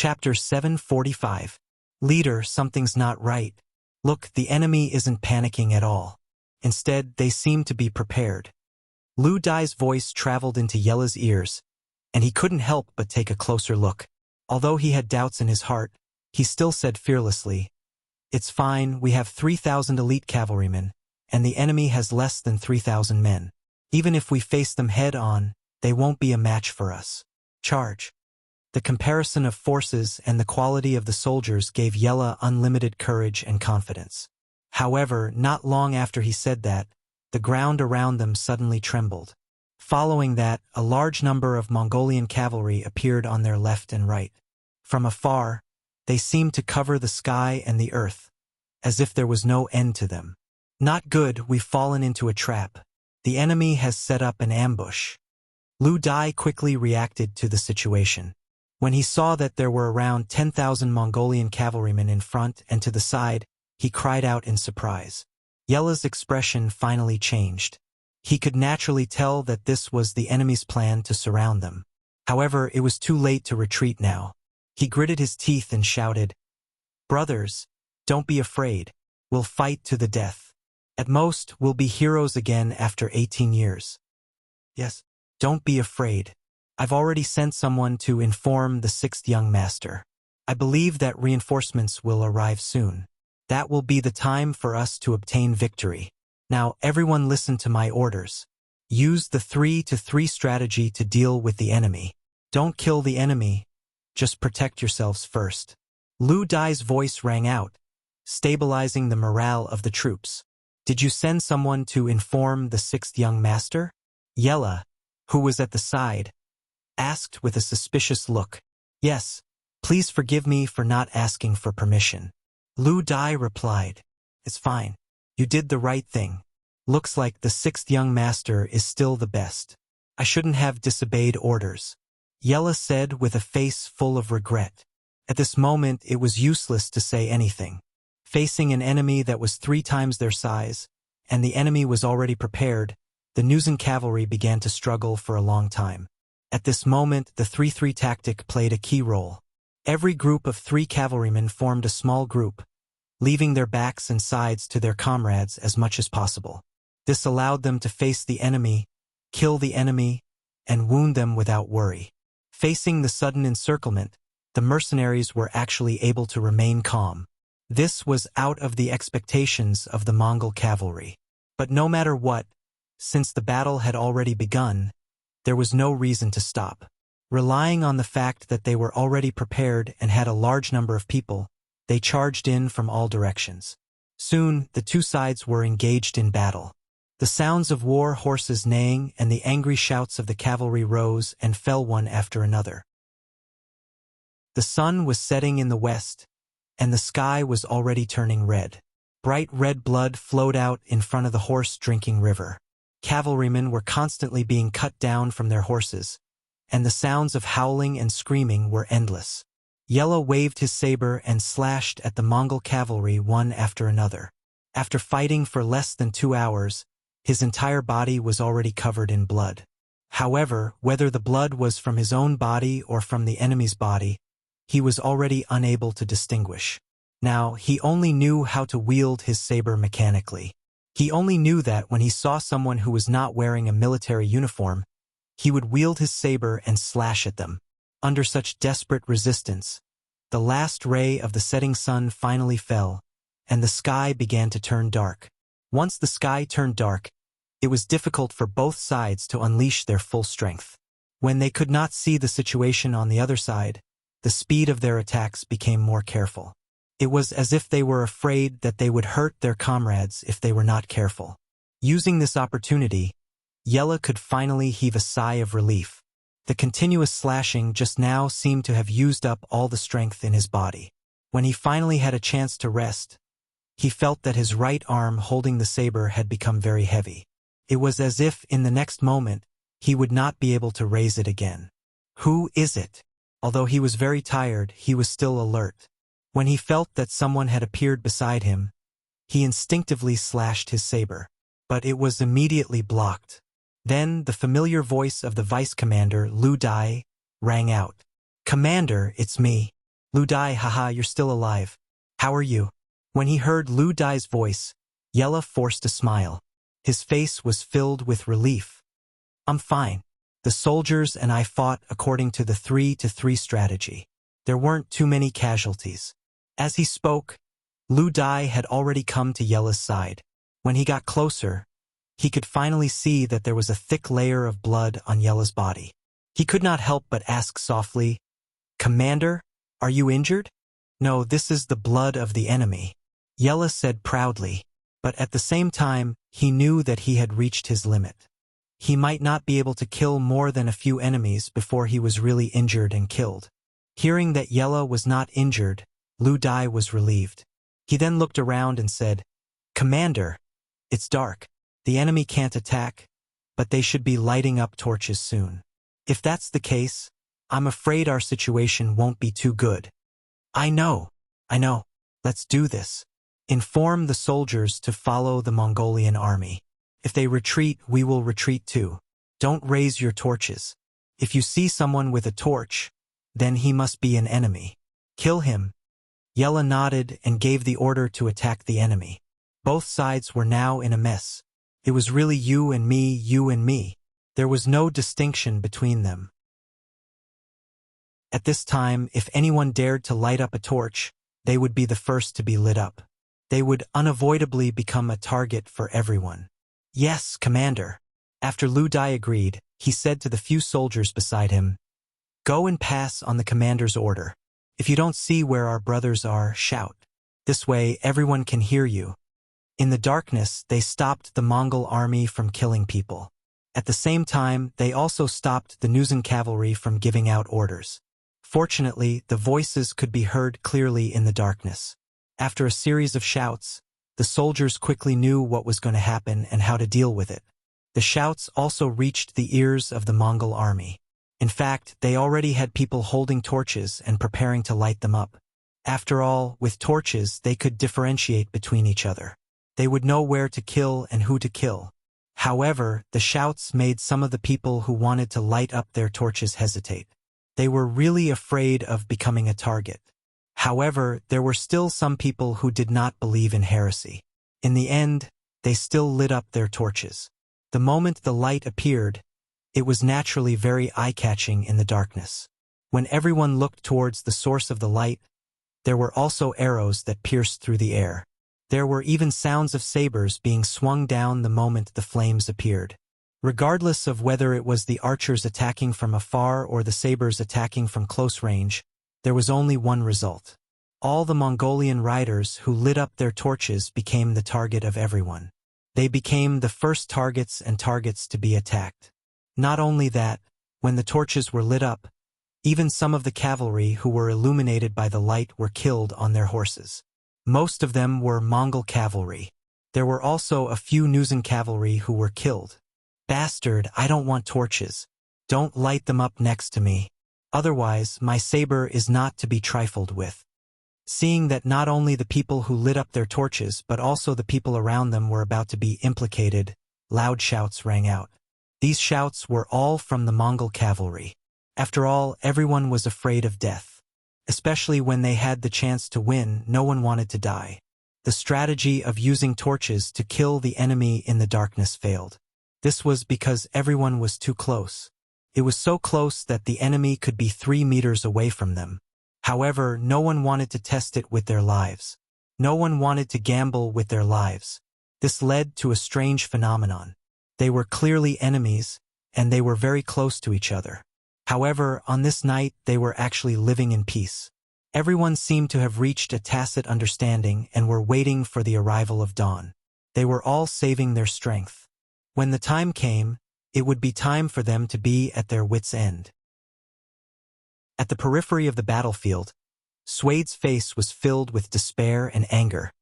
Chapter 745. Leader, something's not right. Look, the enemy isn't panicking at all. Instead, they seem to be prepared. Lu Dai's voice traveled into Yella's ears, and he couldn't help but take a closer look. Although he had doubts in his heart, he still said fearlessly, "It's fine, we have 3,000 elite cavalrymen, and the enemy has less than 3,000 men. Even if we face them head-on, they won't be a match for us. Charge." The comparison of forces and the quality of the soldiers gave Yella unlimited courage and confidence. However, not long after he said that, the ground around them suddenly trembled. Following that, a large number of Mongolian cavalry appeared on their left and right. From afar, they seemed to cover the sky and the earth, as if there was no end to them. "Not good, we've fallen into a trap. The enemy has set up an ambush." Lu Dai quickly reacted to the situation. When he saw that there were around 10,000 Mongolian cavalrymen in front and to the side, he cried out in surprise. Yella's expression finally changed. He could naturally tell that this was the enemy's plan to surround them. However, it was too late to retreat now. He gritted his teeth and shouted, "Brothers, don't be afraid. We'll fight to the death. At most, we'll be heroes again after 18 years. Yes, don't be afraid. I've already sent someone to inform the 6th young master. I believe that reinforcements will arrive soon. That will be the time for us to obtain victory. Now, everyone listen to my orders. Use the 3-to-3 strategy to deal with the enemy. Don't kill the enemy, just protect yourselves first." Lu Dai's voice rang out, stabilizing the morale of the troops. "Did you send someone to inform the 6th young master?" Yella, who was at the side, asked with a suspicious look. "Yes, please forgive me for not asking for permission." Lu Dai replied, "It's fine. You did the right thing. Looks like the 6th young master is still the best. I shouldn't have disobeyed orders," Yella said with a face full of regret. At this moment, it was useless to say anything. Facing an enemy that was 3 times their size, and the enemy was already prepared, the Nuzen cavalry began to struggle for a long time. At this moment, the 3-3 tactic played a key role. Every group of 3 cavalrymen formed a small group, leaving their backs and sides to their comrades as much as possible. This allowed them to face the enemy, kill the enemy, and wound them without worry. Facing the sudden encirclement, the mercenaries were actually able to remain calm. This was out of the expectations of the Mongol cavalry. But no matter what, since the battle had already begun, there was no reason to stop. Relying on the fact that they were already prepared and had a large number of people, they charged in from all directions. Soon, the 2 sides were engaged in battle. The sounds of war horses neighing and the angry shouts of the cavalry rose and fell one after another. The sun was setting in the west, and the sky was already turning red. Bright red blood flowed out in front of the horse-drinking river. Cavalrymen were constantly being cut down from their horses, and the sounds of howling and screaming were endless. Yella waved his saber and slashed at the Mongol cavalry one after another. After fighting for less than 2 hours, his entire body was already covered in blood. However, whether the blood was from his own body or from the enemy's body, he was already unable to distinguish. Now, he only knew how to wield his saber mechanically. He only knew that when he saw someone who was not wearing a military uniform, he would wield his saber and slash at them. Under such desperate resistance, the last ray of the setting sun finally fell, and the sky began to turn dark. Once the sky turned dark, it was difficult for both sides to unleash their full strength. When they could not see the situation on the other side, the speed of their attacks became more careful. It was as if they were afraid that they would hurt their comrades if they were not careful. Using this opportunity, Yella could finally heave a sigh of relief. The continuous slashing just now seemed to have used up all the strength in his body. When he finally had a chance to rest, he felt that his right arm holding the saber had become very heavy. It was as if in the next moment, he would not be able to raise it again. Who is it? Although he was very tired, he was still alert. When he felt that someone had appeared beside him, he instinctively slashed his saber. But it was immediately blocked. Then the familiar voice of the vice commander, Lu Dai, rang out. "Commander, it's me." Lu Dai, haha, you're still alive. How are you? When he heard Lu Dai's voice, Yella forced a smile. His face was filled with relief. I'm fine. The soldiers and I fought according to the 3-3 strategy. There weren't too many casualties. As he spoke, Lu Dai had already come to Yella's side. When he got closer, he could finally see that there was a thick layer of blood on Yella's body. He could not help but ask softly, "Commander, are you injured?" "No, this is the blood of the enemy," Yella said proudly, but at the same time, he knew that he had reached his limit. He might not be able to kill more than a few enemies before he was really injured and killed. Hearing that Yella was not injured, Lu Dai was relieved. He then looked around and said, "Commander, it's dark. The enemy can't attack, but they should be lighting up torches soon. If that's the case, I'm afraid our situation won't be too good." I know. Let's do this. Inform the soldiers to follow the Mongolian army. If they retreat, we will retreat too. Don't raise your torches. If you see someone with a torch, then he must be an enemy. Kill him. Yella nodded and gave the order to attack the enemy. Both sides were now in a mess. It was really you and me. There was no distinction between them. At this time, if anyone dared to light up a torch, they would be the first to be lit up. They would unavoidably become a target for everyone. "Yes, Commander." After Lu Dai agreed, he said to the few soldiers beside him, "Go and pass on the commander's order. If you don't see where our brothers are, shout. This way, everyone can hear you." In the darkness, they stopped the Mongol army from killing people. At the same time, they also stopped the Nuzan cavalry from giving out orders. Fortunately, the voices could be heard clearly in the darkness. After a series of shouts, the soldiers quickly knew what was going to happen and how to deal with it. The shouts also reached the ears of the Mongol army. In fact, they already had people holding torches and preparing to light them up. After all, with torches, they could differentiate between each other. They would know where to kill and who to kill. However, the shouts made some of the people who wanted to light up their torches hesitate. They were really afraid of becoming a target. However, there were still some people who did not believe in heresy. In the end, they still lit up their torches. The moment the light appeared, it was naturally very eye-catching in the darkness. When everyone looked towards the source of the light, there were also arrows that pierced through the air. There were even sounds of sabers being swung down the moment the flames appeared. Regardless of whether it was the archers attacking from afar or the sabers attacking from close range, there was only one result. All the Mongolian riders who lit up their torches became the target of everyone. They became the first targets and targets to be attacked. Not only that, when the torches were lit up, even some of the cavalry who were illuminated by the light were killed on their horses. Most of them were Mongol cavalry. There were also a few Nuzan cavalry who were killed. "Bastard, I don't want torches. Don't light them up next to me. Otherwise, my saber is not to be trifled with." Seeing that not only the people who lit up their torches but also the people around them were about to be implicated, loud shouts rang out. These shouts were all from the Mongol cavalry. After all, everyone was afraid of death. Especially when they had the chance to win, no one wanted to die. The strategy of using torches to kill the enemy in the darkness failed. This was because everyone was too close. It was so close that the enemy could be 3 meters away from them. However, no one wanted to test it with their lives. No one wanted to gamble with their lives. This led to a strange phenomenon. They were clearly enemies, and they were very close to each other. However, on this night, they were actually living in peace. Everyone seemed to have reached a tacit understanding and were waiting for the arrival of dawn. They were all saving their strength. When the time came, it would be time for them to be at their wits' end. At the periphery of the battlefield, Suade's face was filled with despair and anger.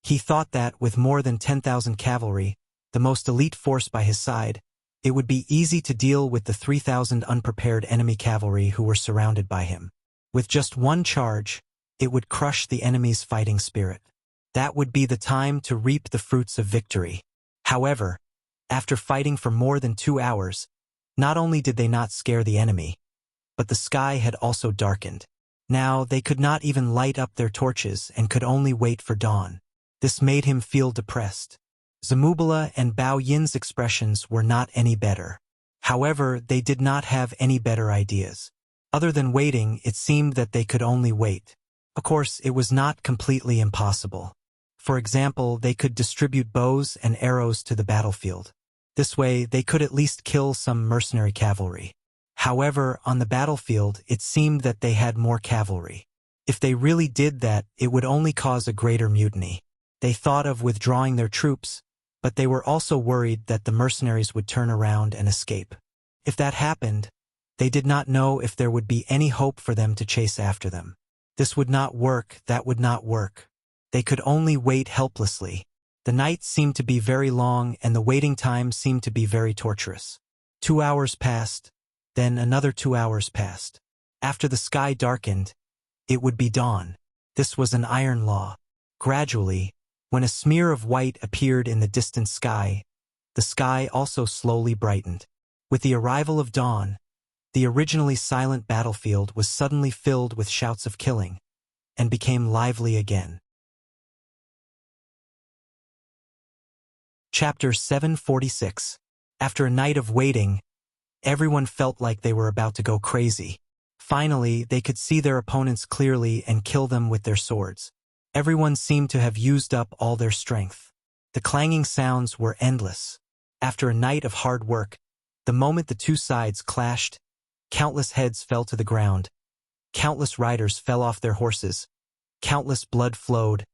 He thought that, with more than 10,000 cavalry, the most elite force by his side, it would be easy to deal with the 3,000 unprepared enemy cavalry who were surrounded by him. With just one charge, it would crush the enemy's fighting spirit. That would be the time to reap the fruits of victory. However, after fighting for more than 2 hours, not only did they not scare the enemy, but the sky had also darkened. Now they could not even light up their torches and could only wait for dawn. This made him feel depressed. Zamubala and Bao Yin's expressions were not any better. However, they did not have any better ideas. Other than waiting, it seemed that they could only wait. Of course, it was not completely impossible. For example, they could distribute bows and arrows to the battlefield. This way, they could at least kill some mercenary cavalry. However, on the battlefield, it seemed that they had more cavalry. If they really did that, it would only cause a greater mutiny. They thought of withdrawing their troops, but they were also worried that the mercenaries would turn around and escape. If that happened, they did not know if there would be any hope for them to chase after them. This would not work, that would not work. They could only wait helplessly. The night seemed to be very long and the waiting time seemed to be very torturous. 2 hours passed, then another 2 hours passed. After the sky darkened, it would be dawn. This was an iron law. Gradually, when a smear of white appeared in the distant sky, the sky also slowly brightened. With the arrival of dawn, the originally silent battlefield was suddenly filled with shouts of killing, and became lively again. Chapter 746. After a night of waiting, everyone felt like they were about to go crazy. Finally, they could see their opponents clearly and kill them with their swords. Everyone seemed to have used up all their strength. The clanging sounds were endless. After a night of hard work, the moment the two sides clashed, countless heads fell to the ground, countless riders fell off their horses, countless blood flowed,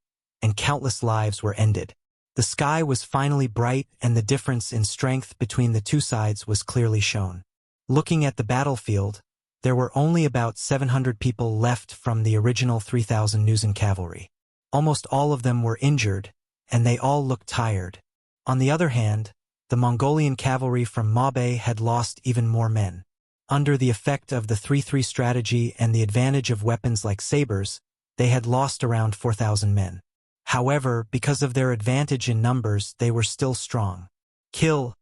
and countless lives were ended. The sky was finally bright and the difference in strength between the two sides was clearly shown. Looking at the battlefield, there were only about 700 people left from the original 3,000 Nuzen cavalry. Almost all of them were injured, and they all looked tired. On the other hand, the Mongolian cavalry from Mabe had lost even more men. Under the effect of the 3-3 strategy and the advantage of weapons like sabers, they had lost around 4,000 men. However, because of their advantage in numbers, they were still strong. Kill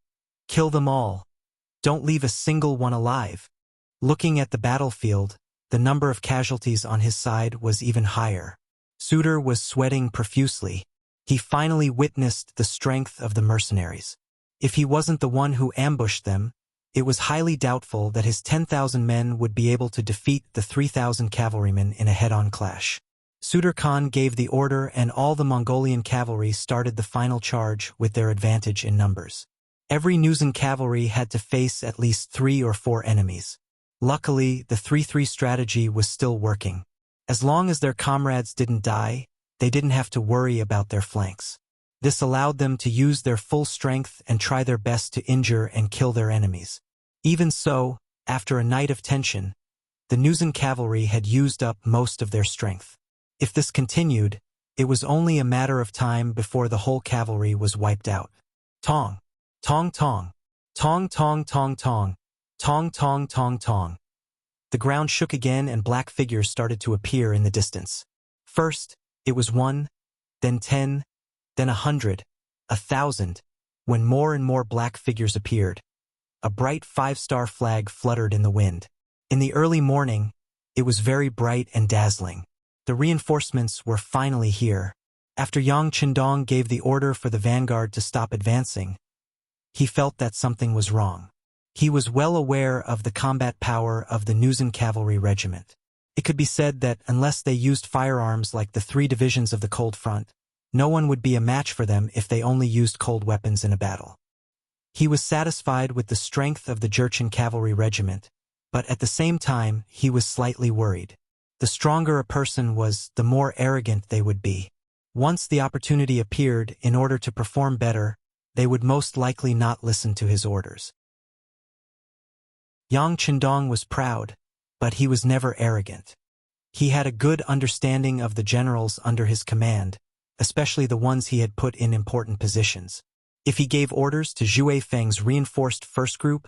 them all. Don't leave a single one alive. Looking at the battlefield, the number of casualties on his side was even higher. Suitor was sweating profusely. He finally witnessed the strength of the mercenaries. If he wasn't the one who ambushed them, it was highly doubtful that his 10,000 men would be able to defeat the 3,000 cavalrymen in a head-on clash. Suitor Khan gave the order and all the Mongolian cavalry started the final charge with their advantage in numbers. Every Nuzen cavalry had to face at least 3 or 4 enemies. Luckily, the 3-3 strategy was still working. As long as their comrades didn't die, they didn't have to worry about their flanks. This allowed them to use their full strength and try their best to injure and kill their enemies. Even so, after a night of tension, the Nuzen cavalry had used up most of their strength. If this continued, it was only a matter of time before the whole cavalry was wiped out. Tong, tong tong, tong tong tong tong, tong tong tong tong. The ground shook again and black figures started to appear in the distance. First, it was 1, then 10, then 100, 1,000, when more and more black figures appeared. A bright 5-star flag fluttered in the wind. In the early morning, it was very bright and dazzling. The reinforcements were finally here. After Yang Qindong gave the order for the vanguard to stop advancing, he felt that something was wrong. He was well aware of the combat power of the Nuzen cavalry regiment. It could be said that unless they used firearms like the 3 divisions of the Cold Front, no one would be a match for them if they only used cold weapons in a battle. He was satisfied with the strength of the Jurchen cavalry regiment, but at the same time he was slightly worried. The stronger a person was, the more arrogant they would be. Once the opportunity appeared, in order to perform better, they would most likely not listen to his orders. Yang Qindong was proud, but he was never arrogant. He had a good understanding of the generals under his command, especially the ones he had put in important positions. If he gave orders to Zhue Feng's reinforced first group,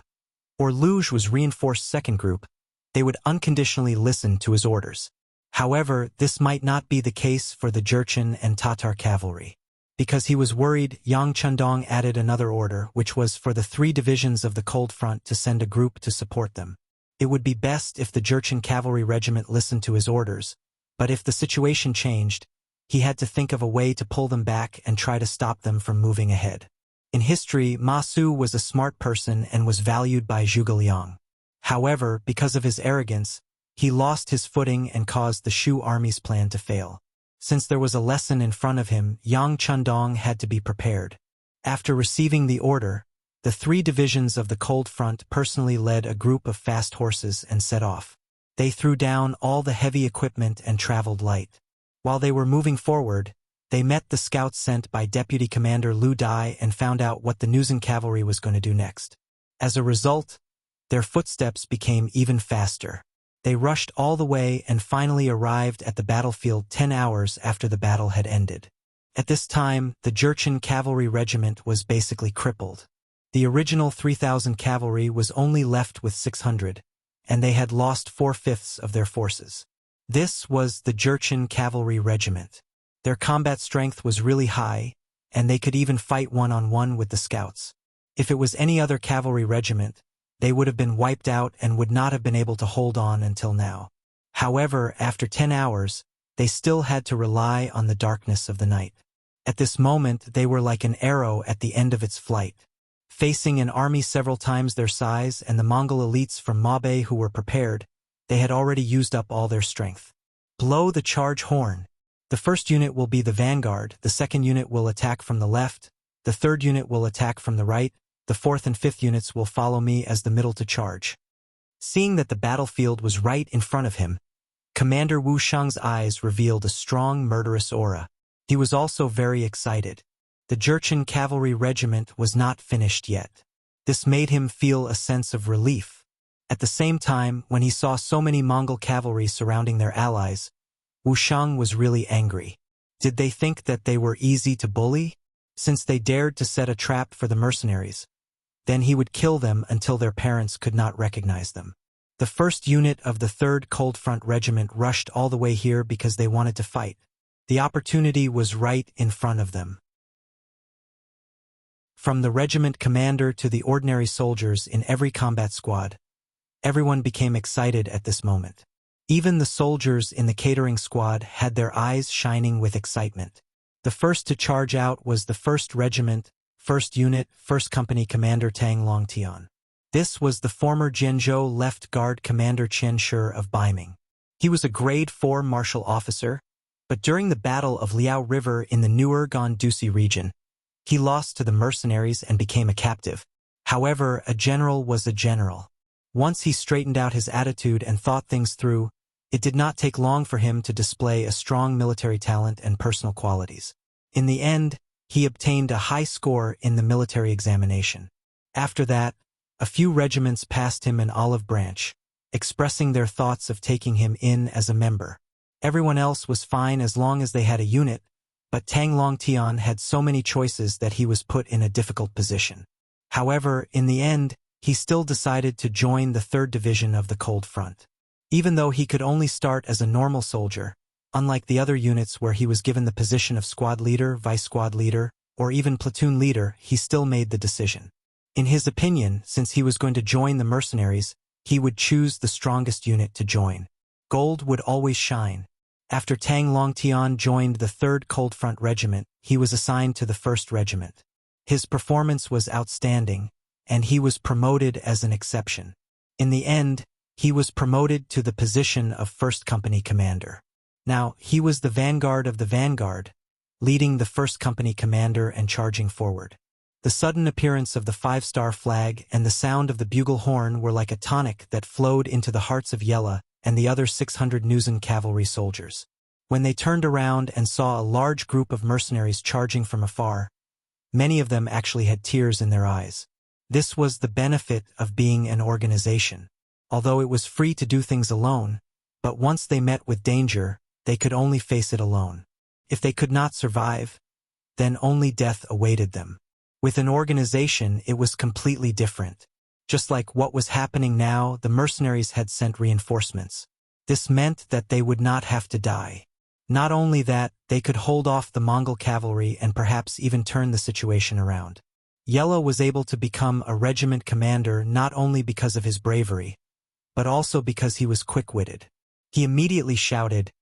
or Lu Zhu's reinforced second group, they would unconditionally listen to his orders. However, this might not be the case for the Jurchen and Tatar cavalry. Because he was worried, Yang Qindong added another order, which was for the 3 divisions of the Cold Front to send a group to support them. It would be best if the Jurchen cavalry regiment listened to his orders, but if the situation changed, he had to think of a way to pull them back and try to stop them from moving ahead. In history, Ma Su was a smart person and was valued by Zhuge Liang. However, because of his arrogance, he lost his footing and caused the Shu army's plan to fail. Since there was a lesson in front of him, Yang Chundong had to be prepared. After receiving the order, the 3 divisions of the Cold Front personally led a group of fast horses and set off. They threw down all the heavy equipment and traveled light. While they were moving forward, they met the scouts sent by Deputy Commander Lu Dai and found out what the Nuzen cavalry was going to do next. As a result, their footsteps became even faster. They rushed all the way and finally arrived at the battlefield 10 hours after the battle had ended. At this time, the Jurchen cavalry regiment was basically crippled. The original 3,000 cavalry was only left with 600, and they had lost 4/5 of their forces. This was the Jurchen cavalry regiment. Their combat strength was really high, and they could even fight one-on-one with the scouts. If it was any other cavalry regiment, they would have been wiped out and would not have been able to hold on until now. However, after 10 hours, they still had to rely on the darkness of the night. At this moment, they were like an arrow at the end of its flight. Facing an army several times their size and the Mongol elites from Mabe who were prepared, they had already used up all their strength. Blow the charge horn. The first unit will be the vanguard, the second unit will attack from the left, the third unit will attack from the right, the fourth and fifth units will follow me as the middle to charge. Seeing that the battlefield was right in front of him, Commander Wu Sheng's eyes revealed a strong, murderous aura. He was also very excited. The Jurchen cavalry regiment was not finished yet. This made him feel a sense of relief. At the same time, when he saw so many Mongol cavalry surrounding their allies, Wu Sheng was really angry. Did they think that they were easy to bully? Since they dared to set a trap for the mercenaries, then he would kill them until their parents could not recognize them. The first unit of the 3rd Cold Front Regiment rushed all the way here because they wanted to fight. The opportunity was right in front of them. From the regiment commander to the ordinary soldiers in every combat squad, everyone became excited at this moment. Even the soldiers in the catering squad had their eyes shining with excitement. The first to charge out was the 1st Regiment, 1st Unit, 1st Company Commander Tang Longtian. This was the former Jianzhou Left Guard Commander Qian Shi of Baiming. He was a Grade 4 martial officer, but during the Battle of Liao River in the newer Gandusi region, he lost to the mercenaries and became a captive. However, a general was a general. Once he straightened out his attitude and thought things through, it did not take long for him to display a strong military talent and personal qualities. In the end, he obtained a high score in the military examination. After that, a few regiments passed him an olive branch, expressing their thoughts of taking him in as a member. Everyone else was fine as long as they had a unit, but Tang Longtian had so many choices that he was put in a difficult position. However, in the end, he still decided to join the 3rd Division of the Cold Front. Even though he could only start as a normal soldier, unlike the other units where he was given the position of squad leader, vice squad leader, or even platoon leader, he still made the decision. In his opinion, since he was going to join the mercenaries, he would choose the strongest unit to join. Gold would always shine. After Tang Longtian joined the 3rd Cold Front Regiment, he was assigned to the 1st Regiment. His performance was outstanding, and he was promoted as an exception. In the end, he was promoted to the position of 1st Company Commander. Now, he was the vanguard of the vanguard, leading the 1st Company Commander and charging forward. The sudden appearance of the 5-star flag and the sound of the bugle horn were like a tonic that flowed into the hearts of Yella and the other 600 Nuzen cavalry soldiers. When they turned around and saw a large group of mercenaries charging from afar, many of them actually had tears in their eyes. This was the benefit of being an organization. Although it was free to do things alone, but once they met with danger, they could only face it alone. If they could not survive, then only death awaited them. With an organization, it was completely different. Just like what was happening now, the mercenaries had sent reinforcements. This meant that they would not have to die. Not only that, they could hold off the Mongol cavalry and perhaps even turn the situation around. Yella was able to become a regiment commander not only because of his bravery, but also because he was quick-witted. He immediately shouted,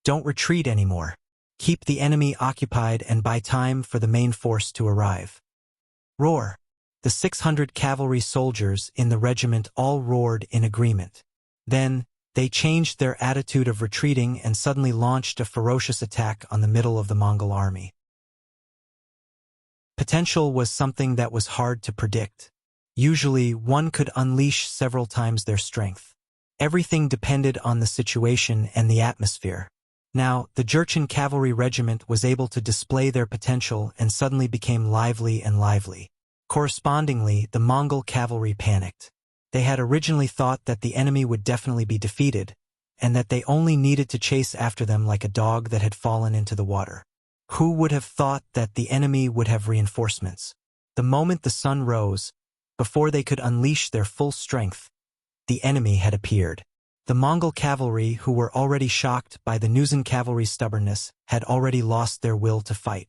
"Don't retreat anymore. Keep the enemy occupied and buy time for the main force to arrive." Roar! The 600 cavalry soldiers in the regiment all roared in agreement. Then, they changed their attitude of retreating and suddenly launched a ferocious attack on the middle of the Mongol army. Potential was something that was hard to predict. Usually, one could unleash several times their strength. Everything depended on the situation and the atmosphere. Now, the Jurchen cavalry regiment was able to display their potential and suddenly became lively and lively. Correspondingly, the Mongol cavalry panicked. They had originally thought that the enemy would definitely be defeated, and that they only needed to chase after them like a dog that had fallen into the water. Who would have thought that the enemy would have reinforcements? The moment the sun rose, before they could unleash their full strength, the enemy had appeared. The Mongol cavalry, who were already shocked by the Nuzen cavalry's stubbornness, had already lost their will to fight.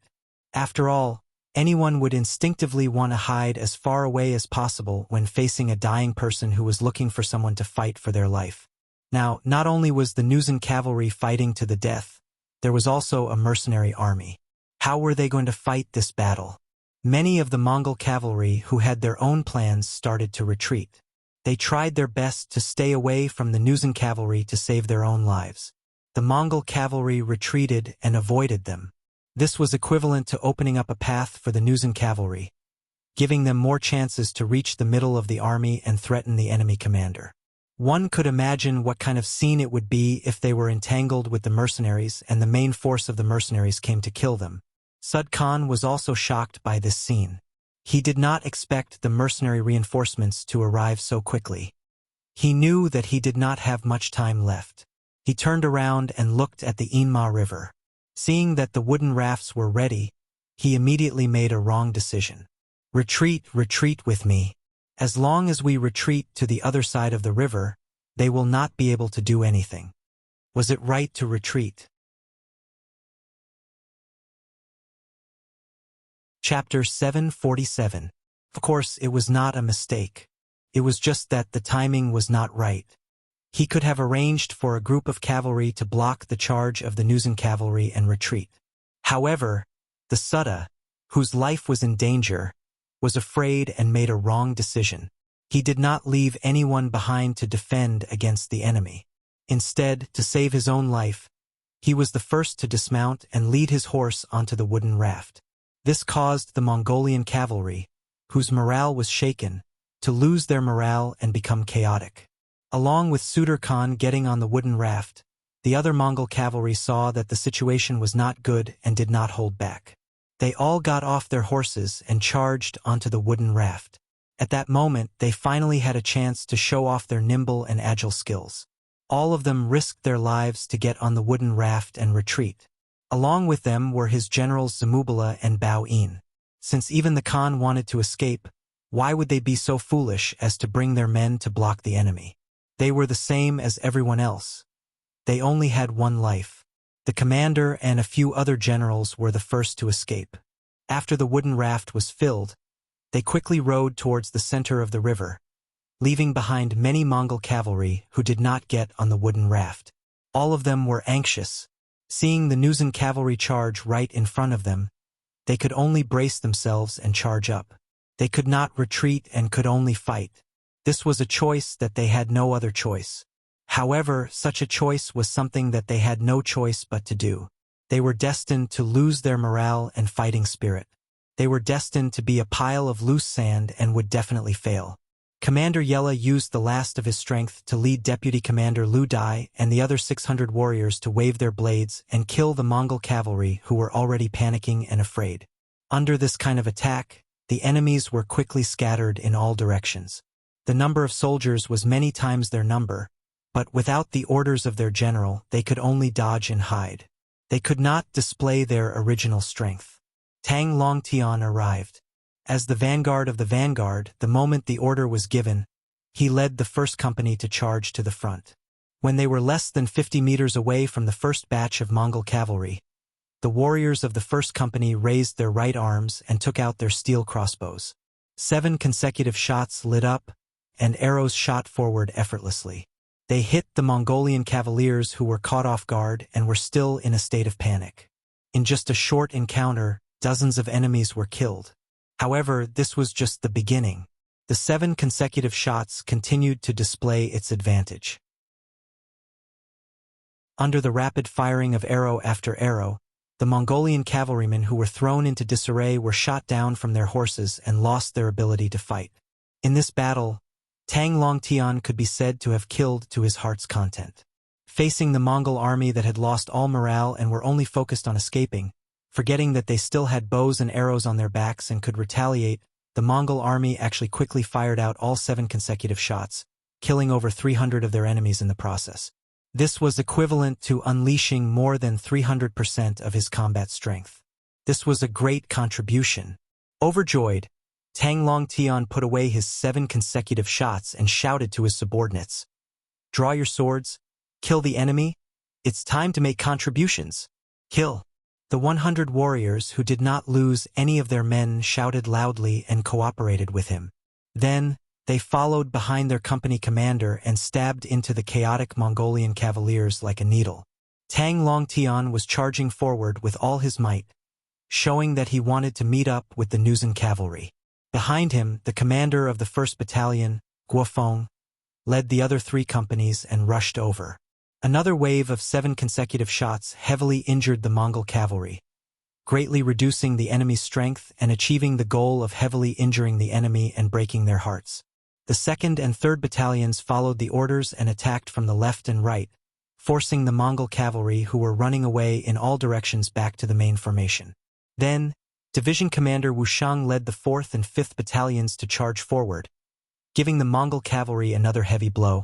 After all, anyone would instinctively want to hide as far away as possible when facing a dying person who was looking for someone to fight for their life. Now, not only was the Nuzen cavalry fighting to the death, there was also a mercenary army. How were they going to fight this battle? Many of the Mongol cavalry who had their own plans started to retreat. They tried their best to stay away from the Nuzen cavalry to save their own lives. The Mongol cavalry retreated and avoided them. This was equivalent to opening up a path for the Nuzen cavalry, giving them more chances to reach the middle of the army and threaten the enemy commander. One could imagine what kind of scene it would be if they were entangled with the mercenaries and the main force of the mercenaries came to kill them. Sud Khan was also shocked by this scene. He did not expect the mercenary reinforcements to arrive so quickly. He knew that he did not have much time left. He turned around and looked at the Inma River. Seeing that the wooden rafts were ready, he immediately made a wrong decision. Retreat, retreat with me. As long as we retreat to the other side of the river, they will not be able to do anything. Was it right to retreat? Chapter 747. Of course, it was not a mistake. It was just that the timing was not right. He could have arranged for a group of cavalry to block the charge of the Nuzen cavalry and retreat. However, the Sutta, whose life was in danger, was afraid and made a wrong decision. He did not leave anyone behind to defend against the enemy. Instead, to save his own life, he was the first to dismount and lead his horse onto the wooden raft. This caused the Mongolian cavalry, whose morale was shaken, to lose their morale and become chaotic. Along with Sudur Khan getting on the wooden raft, the other Mongol cavalry saw that the situation was not good and did not hold back. They all got off their horses and charged onto the wooden raft. At that moment, they finally had a chance to show off their nimble and agile skills. All of them risked their lives to get on the wooden raft and retreat. Along with them were his generals Zamubala and Bao-in. Since even the Khan wanted to escape, why would they be so foolish as to bring their men to block the enemy? They were the same as everyone else. They only had one life. The commander and a few other generals were the first to escape. After the wooden raft was filled, they quickly rowed towards the center of the river, leaving behind many Mongol cavalry who did not get on the wooden raft. All of them were anxious. Seeing the Nuzen cavalry charge right in front of them, they could only brace themselves and charge up. They could not retreat and could only fight. This was a choice that they had no other choice. However, such a choice was something that they had no choice but to do. They were destined to lose their morale and fighting spirit. They were destined to be a pile of loose sand and would definitely fail. Commander Yella used the last of his strength to lead Deputy Commander Lu Dai and the other 600 warriors to wave their blades and kill the Mongol cavalry who were already panicking and afraid. Under this kind of attack, the enemies were quickly scattered in all directions. The number of soldiers was many times their number, but without the orders of their general, they could only dodge and hide. They could not display their original strength. Tang Longtian arrived. As the vanguard of the vanguard, the moment the order was given, he led the first company to charge to the front. When they were less than 50 meters away from the first batch of Mongol cavalry, the warriors of the first company raised their right arms and took out their steel crossbows. 7 consecutive shots lit up, and arrows shot forward effortlessly. They hit the Mongolian cavaliers who were caught off guard and were still in a state of panic. In just a short encounter, dozens of enemies were killed. However, this was just the beginning. The 7 consecutive shots continued to display its advantage. Under the rapid firing of arrow after arrow, the Mongolian cavalrymen who were thrown into disarray were shot down from their horses and lost their ability to fight. In this battle, Tang Longtian could be said to have killed to his heart's content. Facing the Mongol army that had lost all morale and were only focused on escaping, forgetting that they still had bows and arrows on their backs and could retaliate, the Mongol army actually quickly fired out all 7 consecutive shots, killing over 300 of their enemies in the process. This was equivalent to unleashing more than 300% of his combat strength. This was a great contribution. Overjoyed, Tang Longtian put away his 7 consecutive shots and shouted to his subordinates, "Draw your swords, kill the enemy, it's time to make contributions. Kill." The 100 warriors who did not lose any of their men shouted loudly and cooperated with him. Then, they followed behind their company commander and stabbed into the chaotic Mongolian cavaliers like a needle. Tang Longtian was charging forward with all his might, showing that he wanted to meet up with the Nuzan cavalry. Behind him, the commander of the 1st Battalion, Guofeng, led the other 3 companies and rushed over. Another wave of 7 consecutive shots heavily injured the Mongol cavalry, greatly reducing the enemy's strength and achieving the goal of heavily injuring the enemy and breaking their hearts. The 2nd and 3rd battalions followed the orders and attacked from the left and right, forcing the Mongol cavalry who were running away in all directions back to the main formation. Then, Division Commander Wuxia led the 4th and 5th battalions to charge forward, giving the Mongol cavalry another heavy blow,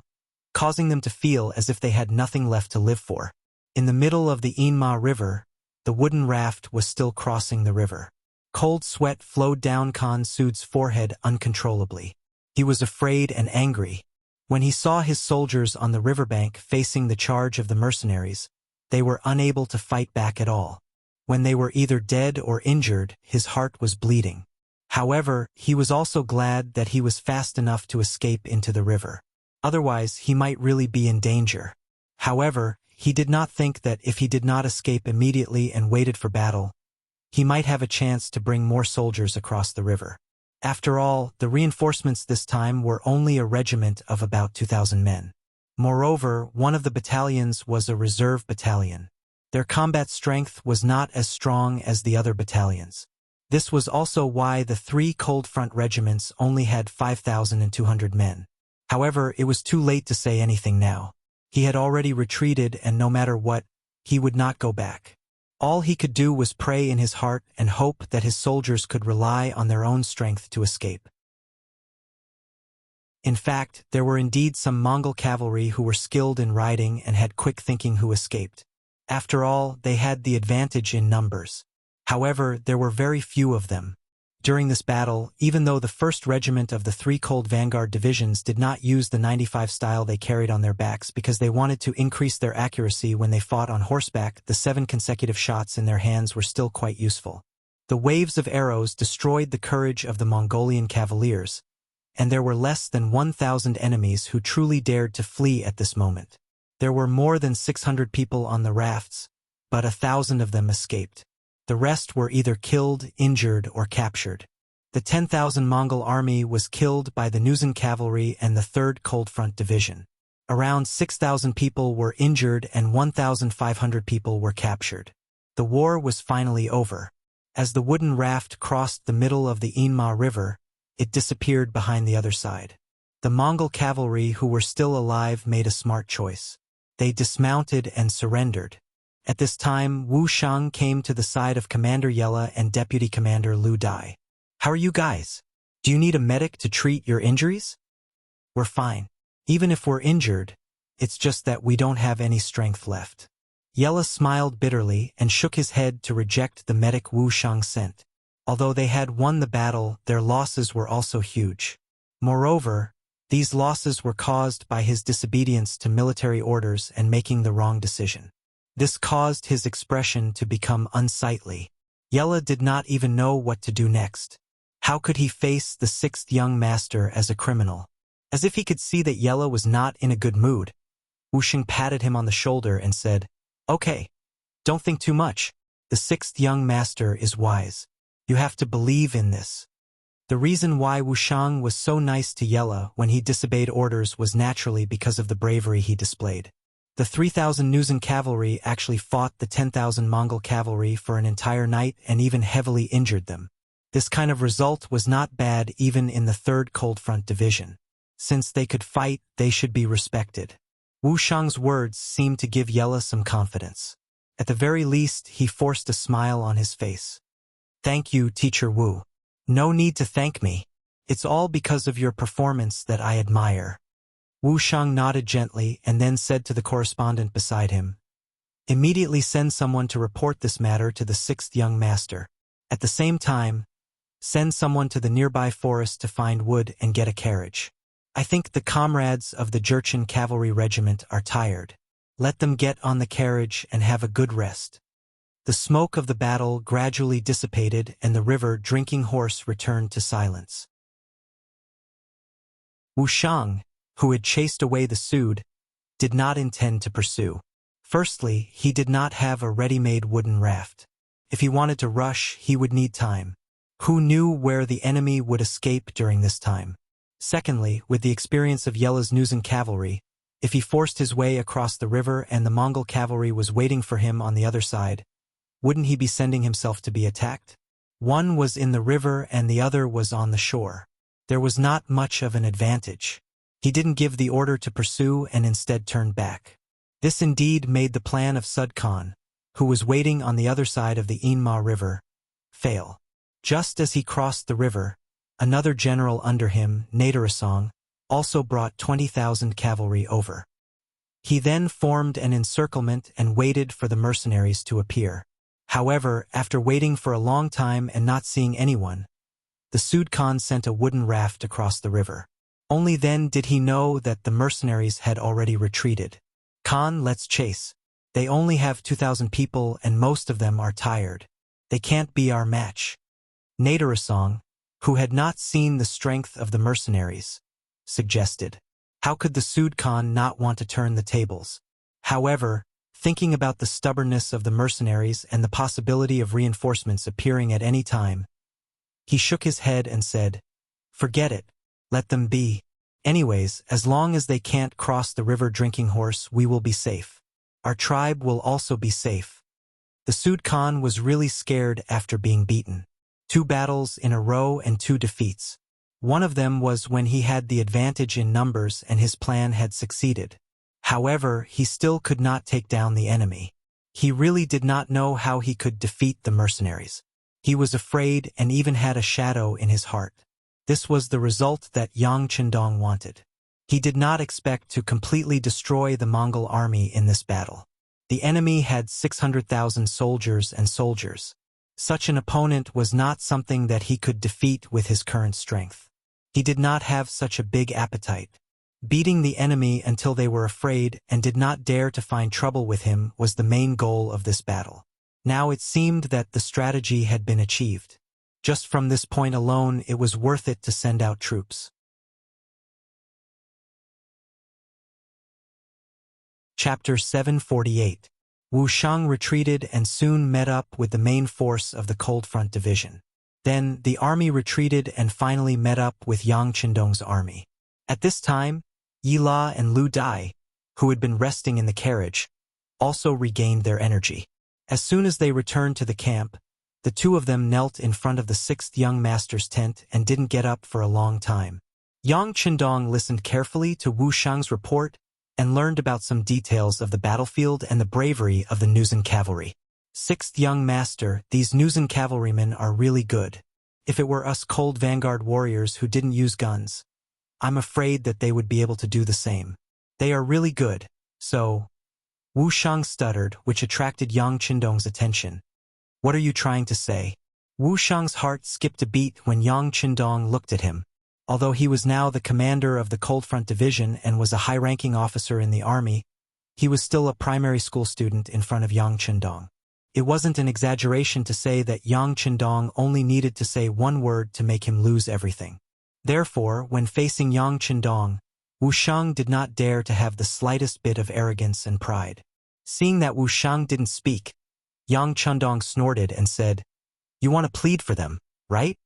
causing them to feel as if they had nothing left to live for. In the middle of the Inma River, the wooden raft was still crossing the river. Cold sweat flowed down Khan Sud's forehead uncontrollably. He was afraid and angry. When he saw his soldiers on the riverbank facing the charge of the mercenaries, they were unable to fight back at all. When they were either dead or injured, his heart was bleeding. However, he was also glad that he was fast enough to escape into the river. Otherwise, he might really be in danger. However, he did not think that if he did not escape immediately and waited for battle, he might have a chance to bring more soldiers across the river. After all, the reinforcements this time were only a regiment of about 2,000 men. Moreover, one of the battalions was a reserve battalion. Their combat strength was not as strong as the other battalions. This was also why the 3 cold front regiments only had 5,200 men. However, it was too late to say anything now. He had already retreated, and no matter what, he would not go back. All he could do was pray in his heart and hope that his soldiers could rely on their own strength to escape. In fact, there were indeed some Mongol cavalry who were skilled in riding and had quick thinking who escaped. After all, they had the advantage in numbers. However, there were very few of them. During this battle, even though the 1st Regiment of the 3 Cold Vanguard Divisions did not use the 95 style they carried on their backs because they wanted to increase their accuracy when they fought on horseback, the 7 consecutive shots in their hands were still quite useful. The waves of arrows destroyed the courage of the Mongolian cavaliers, and there were less than 1,000 enemies who truly dared to flee at this moment. There were more than 600 people on the rafts, but 1,000 of them escaped. The rest were either killed, injured, or captured. The 10,000 Mongol army was killed by the Nuzan cavalry and the 3rd Cold Front Division. Around 6,000 people were injured and 1,500 people were captured. The war was finally over. As the wooden raft crossed the middle of the Inma River, it disappeared behind the other side. The Mongol cavalry who were still alive made a smart choice. They dismounted and surrendered. At this time, Wu Shang came to the side of Commander Yella and Deputy Commander Lu Dai. "How are you guys? Do you need a medic to treat your injuries?" "We're fine. Even if we're injured, it's just that we don't have any strength left." Yella smiled bitterly and shook his head to reject the medic Wu Shang sent. Although they had won the battle, their losses were also huge. Moreover, these losses were caused by his disobedience to military orders and making the wrong decision. This caused his expression to become unsightly. Yella did not even know what to do next. How could he face the 6th young master as a criminal? As if he could see that Yella was not in a good mood, Wuxia patted him on the shoulder and said, "Okay, don't think too much. The sixth young master is wise. You have to believe in this." The reason why Wuxia was so nice to Yella when he disobeyed orders was naturally because of the bravery he displayed. The 3,000 Nuzen cavalry actually fought the 10,000 Mongol cavalry for an entire night and even heavily injured them. This kind of result was not bad even in the 3rd Cold Front Division. Since they could fight, they should be respected. Wuxia's words seemed to give Yella some confidence. At the very least, he forced a smile on his face. "Thank you, Teacher Wu. No need to thank me. It's all because of your performance that I admire." Wuxia nodded gently and then said to the correspondent beside him, "Immediately send someone to report this matter to the 6th young master. At the same time, send someone to the nearby forest to find wood and get a carriage. I think the comrades of the Jurchen cavalry regiment are tired. Let them get on the carriage and have a good rest." The smoke of the battle gradually dissipated and the river drinking horse returned to silence. Wuxia, who had chased away the Sud, did not intend to pursue. Firstly, he did not have a ready-made wooden raft. If he wanted to rush, he would need time. Who knew where the enemy would escape during this time? Secondly, with the experience of Yella's Nuzen cavalry, if he forced his way across the river and the Mongol cavalry was waiting for him on the other side, wouldn't he be sending himself to be attacked? One was in the river and the other was on the shore. There was not much of an advantage. He didn't give the order to pursue and instead turned back. This indeed made the plan of Sud Khan, who was waiting on the other side of the Inma River, fail. Just as he crossed the river, another general under him, narration, also brought 20,000 cavalry over. He then formed an encirclement and waited for the mercenaries to appear. However, after waiting for a long time and not seeing anyone, the Sud Khan sent a wooden raft across the river. Only then did he know that the mercenaries had already retreated. "Khan, let's chase. They only have 2,000 people and most of them are tired. They can't be our match." Naderasong, who had not seen the strength of the mercenaries, suggested. How could the Sud Khan not want to turn the tables? However, thinking about the stubbornness of the mercenaries and the possibility of reinforcements appearing at any time, he shook his head and said, "Forget it. Let them be. Anyways, as long as they can't cross the river drinking horse, we will be safe. Our tribe will also be safe." The Sud Khan was really scared after being beaten. 2 battles in a row and 2 defeats. One of them was when he had the advantage in numbers and his plan had succeeded. However, he still could not take down the enemy. He really did not know how he could defeat the mercenaries. He was afraid and even had a shadow in his heart. This was the result that Yang Chendong wanted. He did not expect to completely destroy the Mongol army in this battle. The enemy had 600,000 soldiers and soldiers. Such an opponent was not something that he could defeat with his current strength. He did not have such a big appetite. Beating the enemy until they were afraid and did not dare to find trouble with him was the main goal of this battle. Now it seemed that the strategy had been achieved. Just from this point alone, it was worth it to send out troops. Chapter 748. Wuxia retreated and soon met up with the main force of the Cold Front Division. Then, the army retreated and finally met up with Yang Chendong's army. At this time, Yila and Lu Dai, who had been resting in the carriage, also regained their energy. As soon as they returned to the camp, the 2 of them knelt in front of the 6th young master's tent and didn't get up for a long time. Yang Chendong listened carefully to Wuxia's report and learned about some details of the battlefield and the bravery of the Nuzen cavalry. 6th young master, these Nuzen cavalrymen are really good. If it were us cold vanguard warriors who didn't use guns, I'm afraid that they would be able to do the same. They are really good, so... Wuxia stuttered, which attracted Yang Chendong's attention. "What are you trying to say?" Wuxia's heart skipped a beat when Yang Chendong looked at him. Although he was now the commander of the Cold Front Division and was a high-ranking officer in the army, he was still a primary school student in front of Yang Chendong. It wasn't an exaggeration to say that Yang Chendong only needed to say one word to make him lose everything. Therefore, when facing Yang Chendong, Wuxiang did not dare to have the slightest bit of arrogance and pride. Seeing that Wuxiang didn't speak, Yang Chundong snorted and said, "You want to plead for them, right?"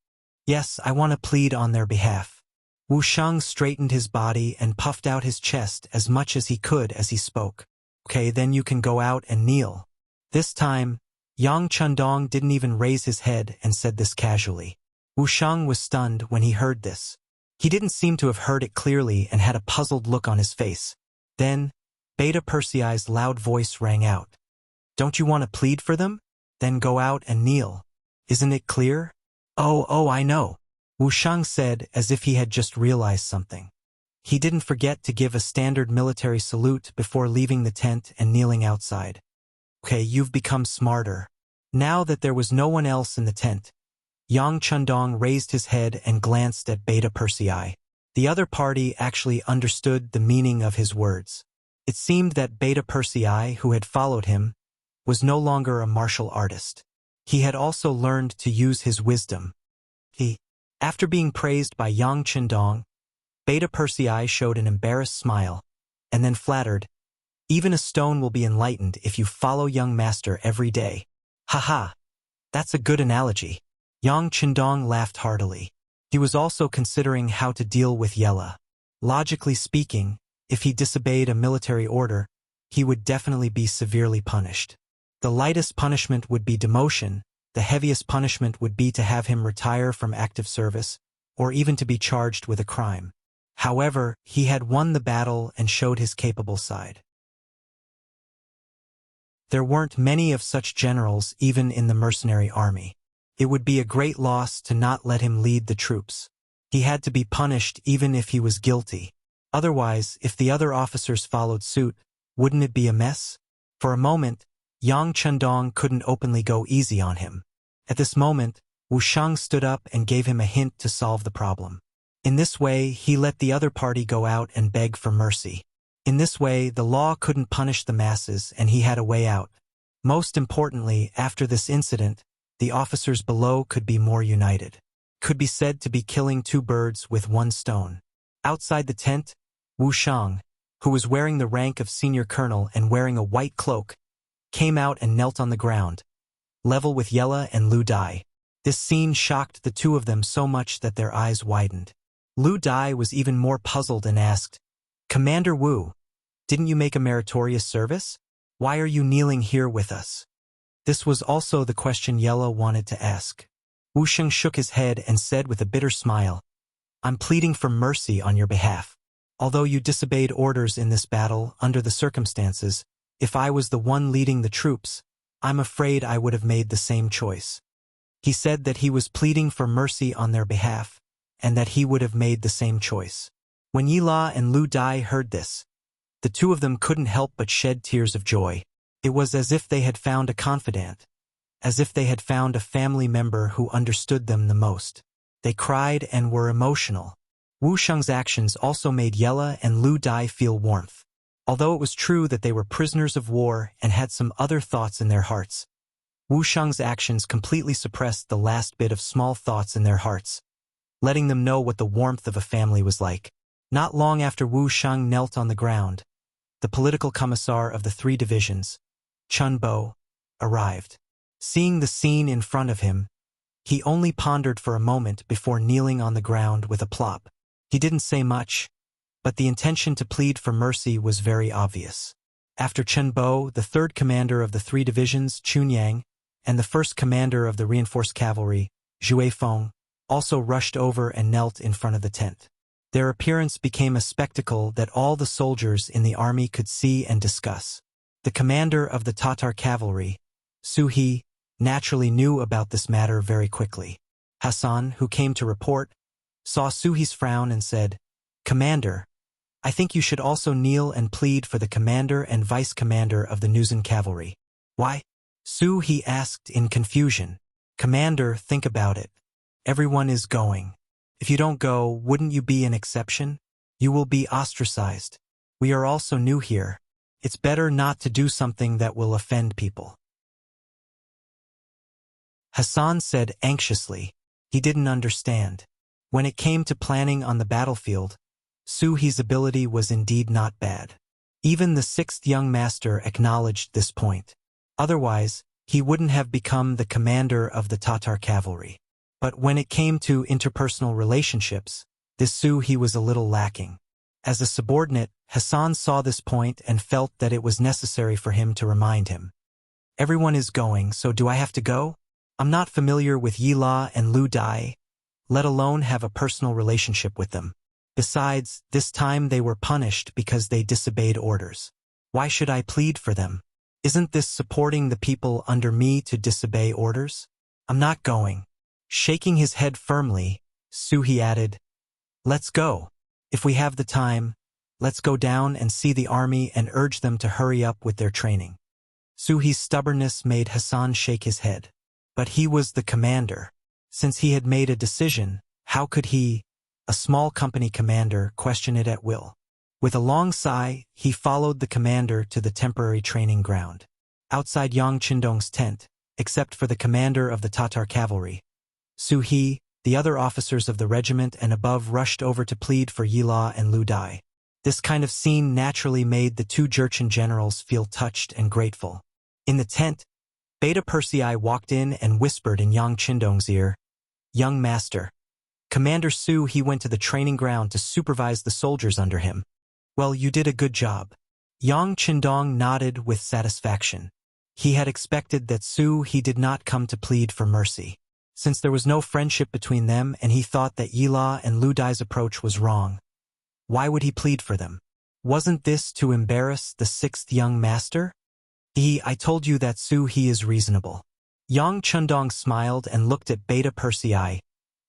"Yes, I want to plead on their behalf." Wuxiang straightened his body and puffed out his chest as much as he could as he spoke. "Okay, then you can go out and kneel." This time, Yang Chundong didn't even raise his head and said this casually. Wuxiang was stunned when he heard this. He didn't seem to have heard it clearly and had a puzzled look on his face. Then, Beta Persei's loud voice rang out. "Don't you want to plead for them? Then go out and kneel. Isn't it clear?" Oh, I know," Wuxiang said as if he had just realized something. He didn't forget to give a standard military salute before leaving the tent and kneeling outside. "Okay, you've become smarter." Now that there was no one else in the tent, Yang Chundong raised his head and glanced at Beta Persei. The other party actually understood the meaning of his words. It seemed that Beta Persei, who had followed him, was no longer a martial artist. He had also learned to use his wisdom. After being praised by Yang Chundong, Beta Persei showed an embarrassed smile, and then flattered, "Even a stone will be enlightened if you follow young master every day." "Haha, that's a good analogy." Yang Chundong laughed heartily. He was also considering how to deal with Yella. Logically speaking, if he disobeyed a military order, he would definitely be severely punished. The lightest punishment would be demotion, the heaviest punishment would be to have him retire from active service, or even to be charged with a crime. However, he had won the battle and showed his capable side. There weren't many of such generals even in the mercenary army. It would be a great loss to not let him lead the troops. He had to be punished even if he was guilty. Otherwise, if the other officers followed suit, wouldn't it be a mess? For a moment, Yang Chundong couldn't openly go easy on him. At this moment, Wuxiang stood up and gave him a hint to solve the problem. In this way, he let the other party go out and beg for mercy. In this way, the law couldn't punish the masses and he had a way out. Most importantly, after this incident, the officers below could be more united. Could be said to be killing two birds with one stone. Outside the tent, Wuxiang, who was wearing the rank of senior colonel and wearing a white cloak, came out and knelt on the ground, level with Yella and Lu Dai. This scene shocked the two of them so much that their eyes widened. Lu Dai was even more puzzled and asked, "Commander Wu, didn't you make a meritorious service? Why are you kneeling here with us?" This was also the question Yella wanted to ask. Wuxiang shook his head and said with a bitter smile, "I'm pleading for mercy on your behalf. Although you disobeyed orders in this battle under the circumstances, if I was the one leading the troops, I'm afraid I would have made the same choice." He said that he was pleading for mercy on their behalf, and that he would have made the same choice. When Yilla and Lu Dai heard this, the two of them couldn't help but shed tears of joy. It was as if they had found a confidant, as if they had found a family member who understood them the most. They cried and were emotional. Wuxiang's actions also made Yella and Lu Dai feel warmth. Although it was true that they were prisoners of war and had some other thoughts in their hearts, Wuxiang's actions completely suppressed the last bit of small thoughts in their hearts, letting them know what the warmth of a family was like. Not long after Wuxiang knelt on the ground, the political commissar of the 3 divisions, Chun Bo, arrived. Seeing the scene in front of him, he only pondered for a moment before kneeling on the ground with a plop. He didn't say much, but the intention to plead for mercy was very obvious. After Chun Bo, the 3rd commander of the 3 divisions, Chun Yang, and the 1st commander of the reinforced cavalry, Zhui Feng, also rushed over and knelt in front of the tent. Their appearance became a spectacle that all the soldiers in the army could see and discuss. The commander of the Tatar cavalry, Su He, naturally knew about this matter very quickly. Hassan, who came to report, saw Su He's frown and said, "Commander, I think you should also kneel and plead for the commander and vice commander of the Nuzan cavalry." "Why?" Su He asked in confusion. "Commander, think about it. Everyone is going. If you don't go, wouldn't you be an exception? You will be ostracized. We are also new here. It's better not to do something that will offend people." Hassan said anxiously. He didn't understand. When it came to planning on the battlefield, Su-he's ability was indeed not bad. Even the sixth young master acknowledged this point. Otherwise, he wouldn't have become the commander of the Tatar cavalry. But when it came to interpersonal relationships, this Su-he was a little lacking. As a subordinate, Hassan saw this point and felt that it was necessary for him to remind him. Everyone is going, so do I have to go? I'm not familiar with Yila and Lu Dai, let alone have a personal relationship with them. Besides, this time they were punished because they disobeyed orders. Why should I plead for them? Isn't this supporting the people under me to disobey orders? I'm not going. Shaking his head firmly, Su-he added, let's go. If we have the time, let's go down and see the army and urge them to hurry up with their training. Su-he's stubbornness made Hassan shake his head. But he was the commander. Since he had made a decision, how could he, a small company commander, question it at will? With a long sigh, he followed the commander to the temporary training ground. Outside Yang Qindong's tent, except for the commander of the Tatar cavalry, Su-he, the other officers of the regiment and above rushed over to plead for Yila and Lu Dai. This kind of scene naturally made the two Jurchen generals feel touched and grateful. In the tent, Beta Persei walked in and whispered in Yang Qindong's ear, "Young master, Commander Su-he went to the training ground to supervise the soldiers under him. Well, you did a good job." Yang Qindong nodded with satisfaction. He had expected that Su-he did not come to plead for mercy, since there was no friendship between them and he thought that Yila and Lu Dai's approach was wrong. Why would he plead for them? Wasn't this to embarrass the sixth young master? I told you that Su-he is reasonable. Yang Qindong smiled and looked at Beta Persei,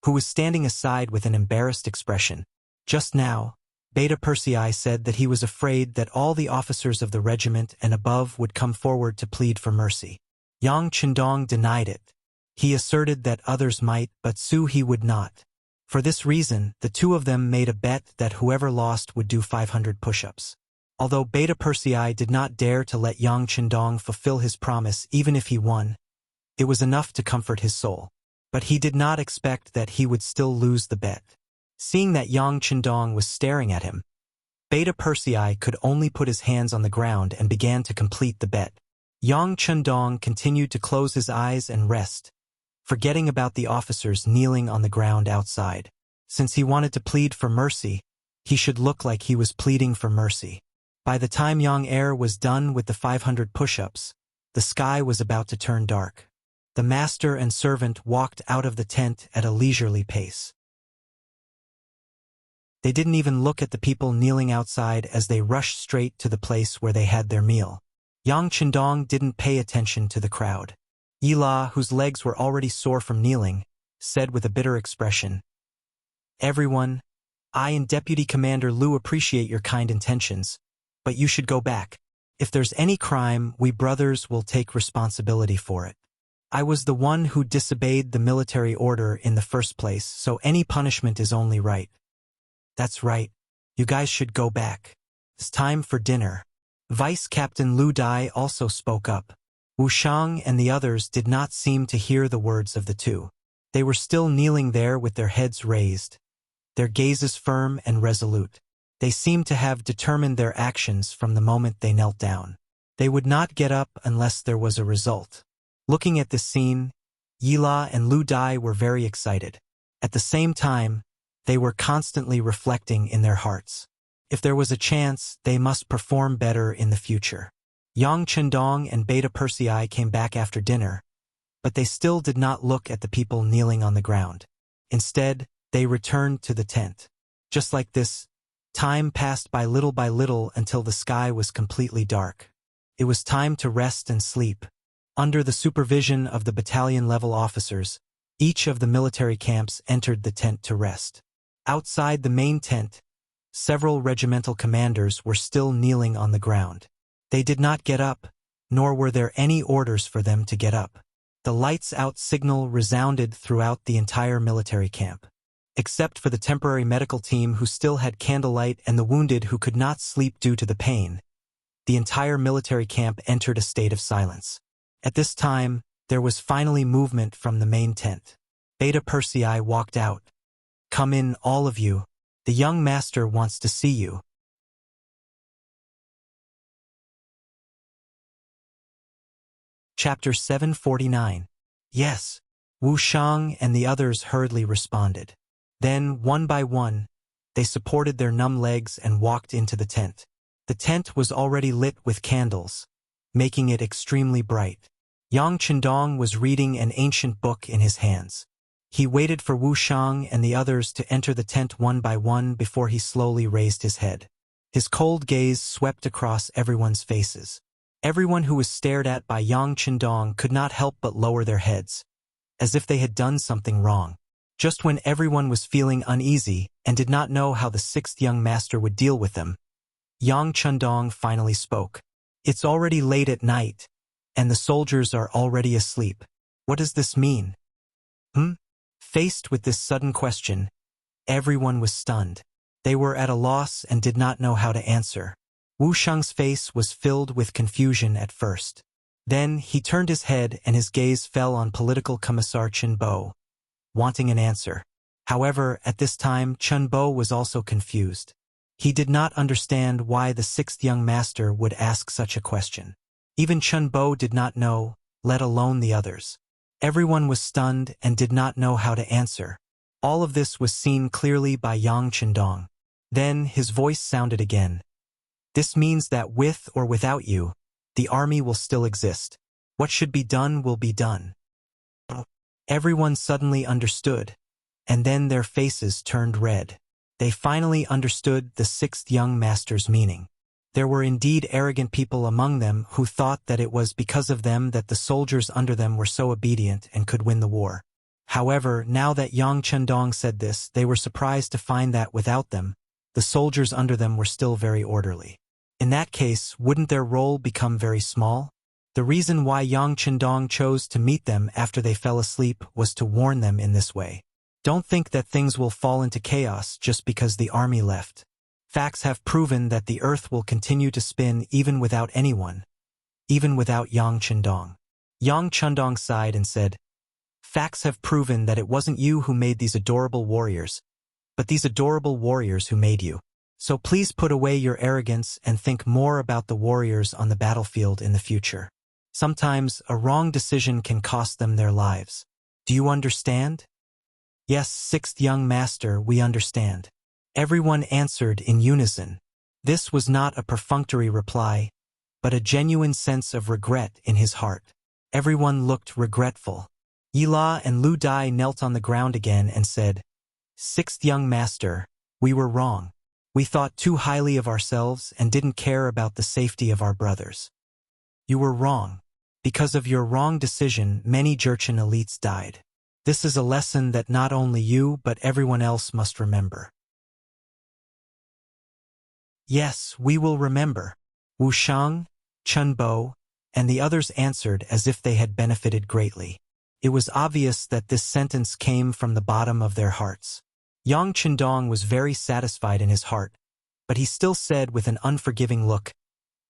who was standing aside with an embarrassed expression. Just now, Beta Persei said that he was afraid that all the officers of the regiment and above would come forward to plead for mercy. Yang Qindong denied it. He asserted that others might, but Su-he would not. For this reason, the two of them made a bet that whoever lost would do 500 push-ups. Although Beta Persei did not dare to let Yang Qindong fulfill his promise even if he won, it was enough to comfort his soul. But he did not expect that he would still lose the bet. Seeing that Yang Qindong was staring at him, Beta Persei could only put his hands on the ground and began to complete the bet. Yang Qindong continued to close his eyes and rest, forgetting about the officers kneeling on the ground outside. Since he wanted to plead for mercy, he should look like he was pleading for mercy. By the time Yang Er was done with the 500 push-ups, the sky was about to turn dark. The master and servant walked out of the tent at a leisurely pace. They didn't even look at the people kneeling outside as they rushed straight to the place where they had their meal. Yang Qindong didn't pay attention to the crowd. Yila, whose legs were already sore from kneeling, said with a bitter expression, "Everyone, I and Deputy Commander Lu appreciate your kind intentions, but you should go back. If there's any crime, we brothers will take responsibility for it. I was the one who disobeyed the military order in the first place, so any punishment is only right." "That's right. You guys should go back. It's time for dinner." Vice Captain Lu Dai also spoke up. Wu Shang and the others did not seem to hear the words of the two. They were still kneeling there with their heads raised, their gazes firm and resolute. They seemed to have determined their actions from the moment they knelt down. They would not get up unless there was a result. Looking at this scene, Yila and Lu Dai were very excited. At the same time, they were constantly reflecting in their hearts. If there was a chance, they must perform better in the future. Yang Qindong and Beta Persei came back after dinner, but they still did not look at the people kneeling on the ground. Instead, they returned to the tent. Just like this, time passed by little until the sky was completely dark. It was time to rest and sleep. Under the supervision of the battalion-level officers, each of the military camps entered the tent to rest. Outside the main tent, several regimental commanders were still kneeling on the ground. They did not get up, nor were there any orders for them to get up. The lights-out signal resounded throughout the entire military camp. Except for the temporary medical team who still had candlelight and the wounded who could not sleep due to the pain, the entire military camp entered a state of silence. At this time, there was finally movement from the main tent. Beta Persei walked out. "Come in, all of you." The young master wants to see you. Chapter 749. Yes. Wu Shang and the others hurriedly responded. Then, one by one, they supported their numb legs and walked into the tent. The tent was already lit with candles, making it extremely bright. Yang Chendong was reading an ancient book in his hands. He waited for Wu Shang and the others to enter the tent one by one before he slowly raised his head. His cold gaze swept across everyone's faces. Everyone who was stared at by Yang Chendong could not help but lower their heads, as if they had done something wrong. Just when everyone was feeling uneasy and did not know how the sixth young master would deal with them, Yang Chendong finally spoke. It's already late at night, and the soldiers are already asleep. What does this mean? Faced with this sudden question, everyone was stunned. They were at a loss and did not know how to answer. Wu Shang's face was filled with confusion at first. Then he turned his head and his gaze fell on political commissar Chen Bo, wanting an answer. However, at this time Chen Bo was also confused. He did not understand why the sixth young master would ask such a question. Even Chen Bo did not know, let alone the others. Everyone was stunned and did not know how to answer. All of this was seen clearly by Yang Chendong. Then his voice sounded again. This means that with or without you, the army will still exist. What should be done will be done. Everyone suddenly understood, and then their faces turned red. They finally understood the sixth young master's meaning. There were indeed arrogant people among them who thought that it was because of them that the soldiers under them were so obedient and could win the war. However, now that Yang Chendong said this, they were surprised to find that without them, the soldiers under them were still very orderly. In that case, wouldn't their role become very small? The reason why Yang Chendong chose to meet them after they fell asleep was to warn them in this way. Don't think that things will fall into chaos just because the army left. Facts have proven that the earth will continue to spin even without anyone, even without Yang Chendong. Yang Chendong sighed and said, Facts have proven that it wasn't you who made these adorable warriors, but these adorable warriors who made you. So please put away your arrogance and think more about the warriors on the battlefield in the future. Sometimes a wrong decision can cost them their lives. Do you understand? Yes, sixth young master, we understand. Everyone answered in unison. This was not a perfunctory reply, but a genuine sense of regret in his heart. Everyone looked regretful. Yila and Lu Dai knelt on the ground again and said, Sixth young master, we were wrong. We thought too highly of ourselves and didn't care about the safety of our brothers. You were wrong. Because of your wrong decision, many Jurchen elites died. This is a lesson that not only you but everyone else must remember. Yes, we will remember. Wu Shang, Chen Bo, and the others answered as if they had benefited greatly. It was obvious that this sentence came from the bottom of their hearts. Yang Chendong was very satisfied in his heart, but he still said with an unforgiving look,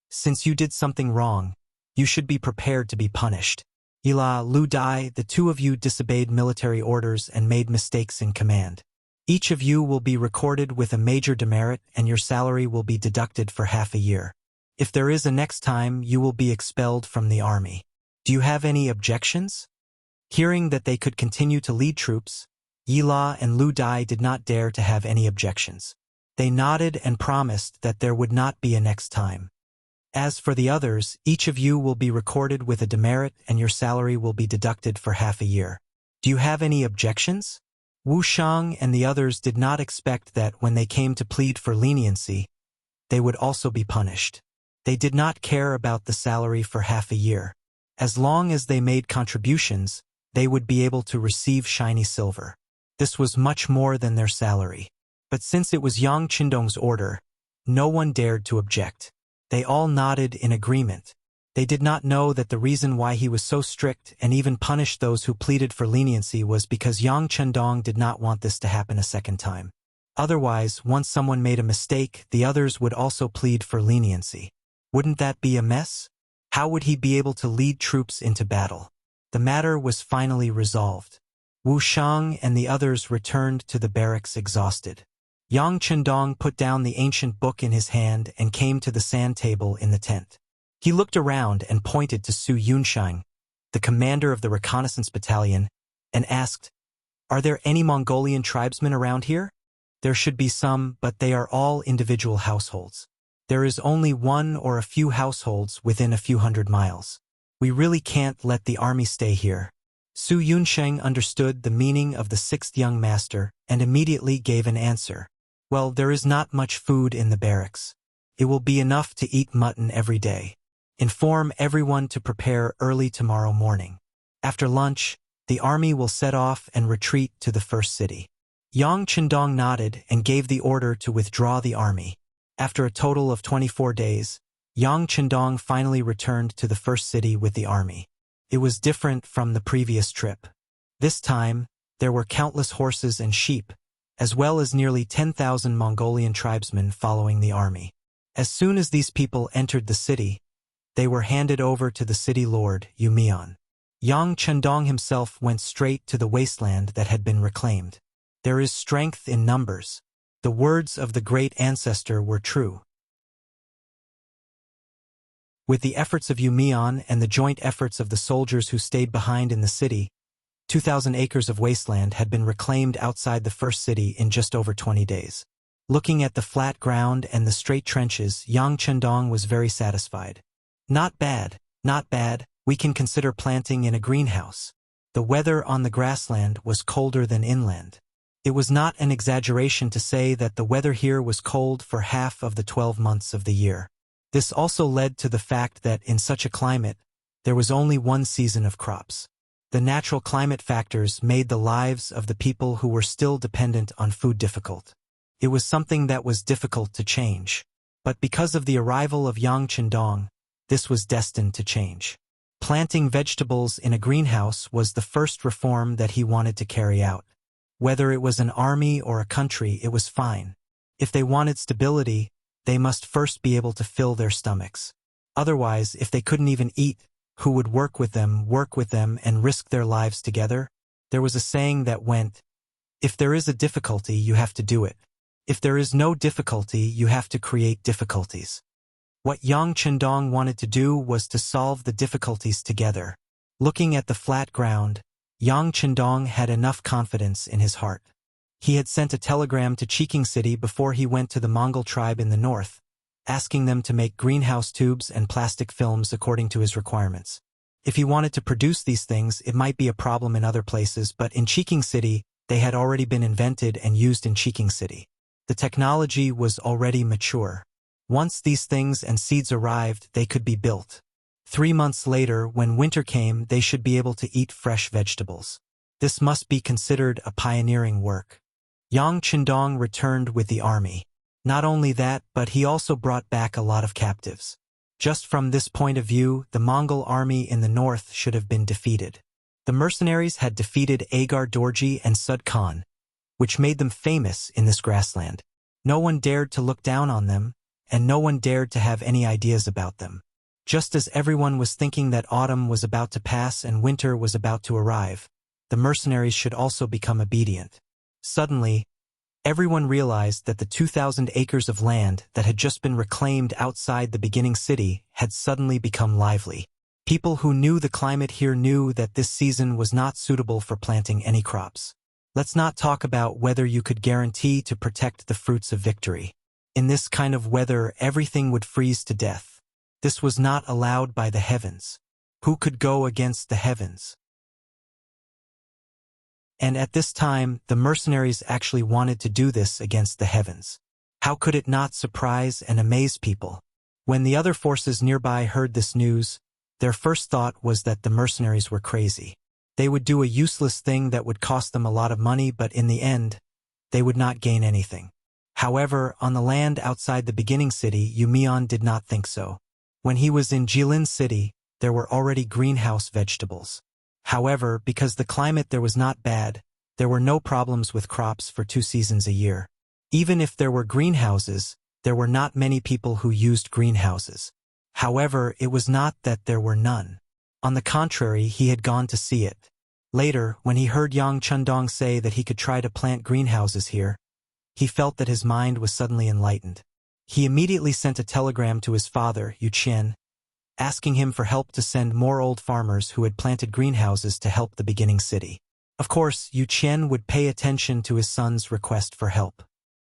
Since you did something wrong, you should be prepared to be punished. Yila, Lu Dai, the two of you disobeyed military orders and made mistakes in command. Each of you will be recorded with a major demerit and your salary will be deducted for half a year. If there is a next time, you will be expelled from the army. Do you have any objections? Hearing that they could continue to lead troops, Yila and Lu Dai did not dare to have any objections. They nodded and promised that there would not be a next time. As for the others, each of you will be recorded with a demerit and your salary will be deducted for half a year. Do you have any objections? Wu Shang and the others did not expect that when they came to plead for leniency, they would also be punished. They did not care about the salary for half a year. As long as they made contributions, they would be able to receive shiny silver. This was much more than their salary. But since it was Yang Chendong's order, no one dared to object. They all nodded in agreement. They did not know that the reason why he was so strict and even punished those who pleaded for leniency was because Yang Chendong did not want this to happen a second time. Otherwise, once someone made a mistake, the others would also plead for leniency. Wouldn't that be a mess? How would he be able to lead troops into battle? The matter was finally resolved. Wu Shang and the others returned to the barracks exhausted. Yang Chendong put down the ancient book in his hand and came to the sand table in the tent. He looked around and pointed to Su Yunsheng, the commander of the reconnaissance battalion, and asked, "Are there any Mongolian tribesmen around here?" "There should be some, but they are all individual households. There is only one or a few households within a few hundred miles. We really can't let the army stay here." Su Yunsheng understood the meaning of the sixth young master and immediately gave an answer. "Well, there is not much food in the barracks. It will be enough to eat mutton every day. Inform everyone to prepare early tomorrow morning. After lunch, the army will set off and retreat to the first city." Yang Chendong nodded and gave the order to withdraw the army. After a total of 24 days, Yang Chendong finally returned to the first city with the army. It was different from the previous trip. This time, there were countless horses and sheep, as well as nearly 10,000 Mongolian tribesmen following the army. As soon as these people entered the city, they were handed over to the city lord, Yumian. Yang Chendong himself went straight to the wasteland that had been reclaimed. There is strength in numbers. The words of the great ancestor were true. With the efforts of Yumian and the joint efforts of the soldiers who stayed behind in the city, 2,000 acres of wasteland had been reclaimed outside the first city in just over 20 days. Looking at the flat ground and the straight trenches, Yang Chendong was very satisfied. "Not bad, not bad. We can consider planting in a greenhouse." The weather on the grassland was colder than inland. It was not an exaggeration to say that the weather here was cold for half of the 12 months of the year. This also led to the fact that in such a climate, there was only one season of crops. The natural climate factors made the lives of the people who were still dependent on food difficult. It was something that was difficult to change. But because of the arrival of Yang Chendong, this was destined to change. Planting vegetables in a greenhouse was the first reform that he wanted to carry out. Whether it was an army or a country, it was fine. If they wanted stability, they must first be able to fill their stomachs. Otherwise, if they couldn't even eat, who would work with them and risk their lives together? There was a saying that went, "If there is a difficulty, you have to do it. If there is no difficulty, you have to create difficulties." What Yang Chendong wanted to do was to solve the difficulties together. Looking at the flat ground, Yang Chendong had enough confidence in his heart. He had sent a telegram to Cheking City before he went to the Mongol tribe in the north, asking them to make greenhouse tubes and plastic films according to his requirements. If he wanted to produce these things, it might be a problem in other places, but in Cheking City, they had already been invented and used in Cheking City. The technology was already mature. Once these things and seeds arrived, they could be built. 3 months later, when winter came, they should be able to eat fresh vegetables. This must be considered a pioneering work. Yang Chendong returned with the army. Not only that, but he also brought back a lot of captives. Just from this point of view, the Mongol army in the north should have been defeated. The mercenaries had defeated Agar Dorji and Sud Khan, which made them famous in this grassland. No one dared to look down on them, and no one dared to have any ideas about them. Just as everyone was thinking that autumn was about to pass and winter was about to arrive, the mercenaries should also become obedient. Suddenly, everyone realized that the 2,000 acres of land that had just been reclaimed outside the beginning city had suddenly become lively. People who knew the climate here knew that this season was not suitable for planting any crops. Let's not talk about whether you could guarantee to protect the fruits of victory. In this kind of weather, everything would freeze to death. This was not allowed by the heavens. Who could go against the heavens? And at this time, the mercenaries actually wanted to do this against the heavens. How could it not surprise and amaze people? When the other forces nearby heard this news, their first thought was that the mercenaries were crazy. They would do a useless thing that would cost them a lot of money, but in the end, they would not gain anything. However, on the land outside the beginning city, Yumian did not think so. When he was in Jilin City, there were already greenhouse vegetables. However, because the climate there was not bad, there were no problems with crops for 2 seasons a year. Even if there were greenhouses, there were not many people who used greenhouses. However, it was not that there were none. On the contrary, he had gone to see it. Later, when he heard Yang Chendong say that he could try to plant greenhouses here, he felt that his mind was suddenly enlightened. He immediately sent a telegram to his father, Wuxia, asking him for help to send more old farmers who had planted greenhouses to help the beginning city. Of course, Wuxia would pay attention to his son's request for help.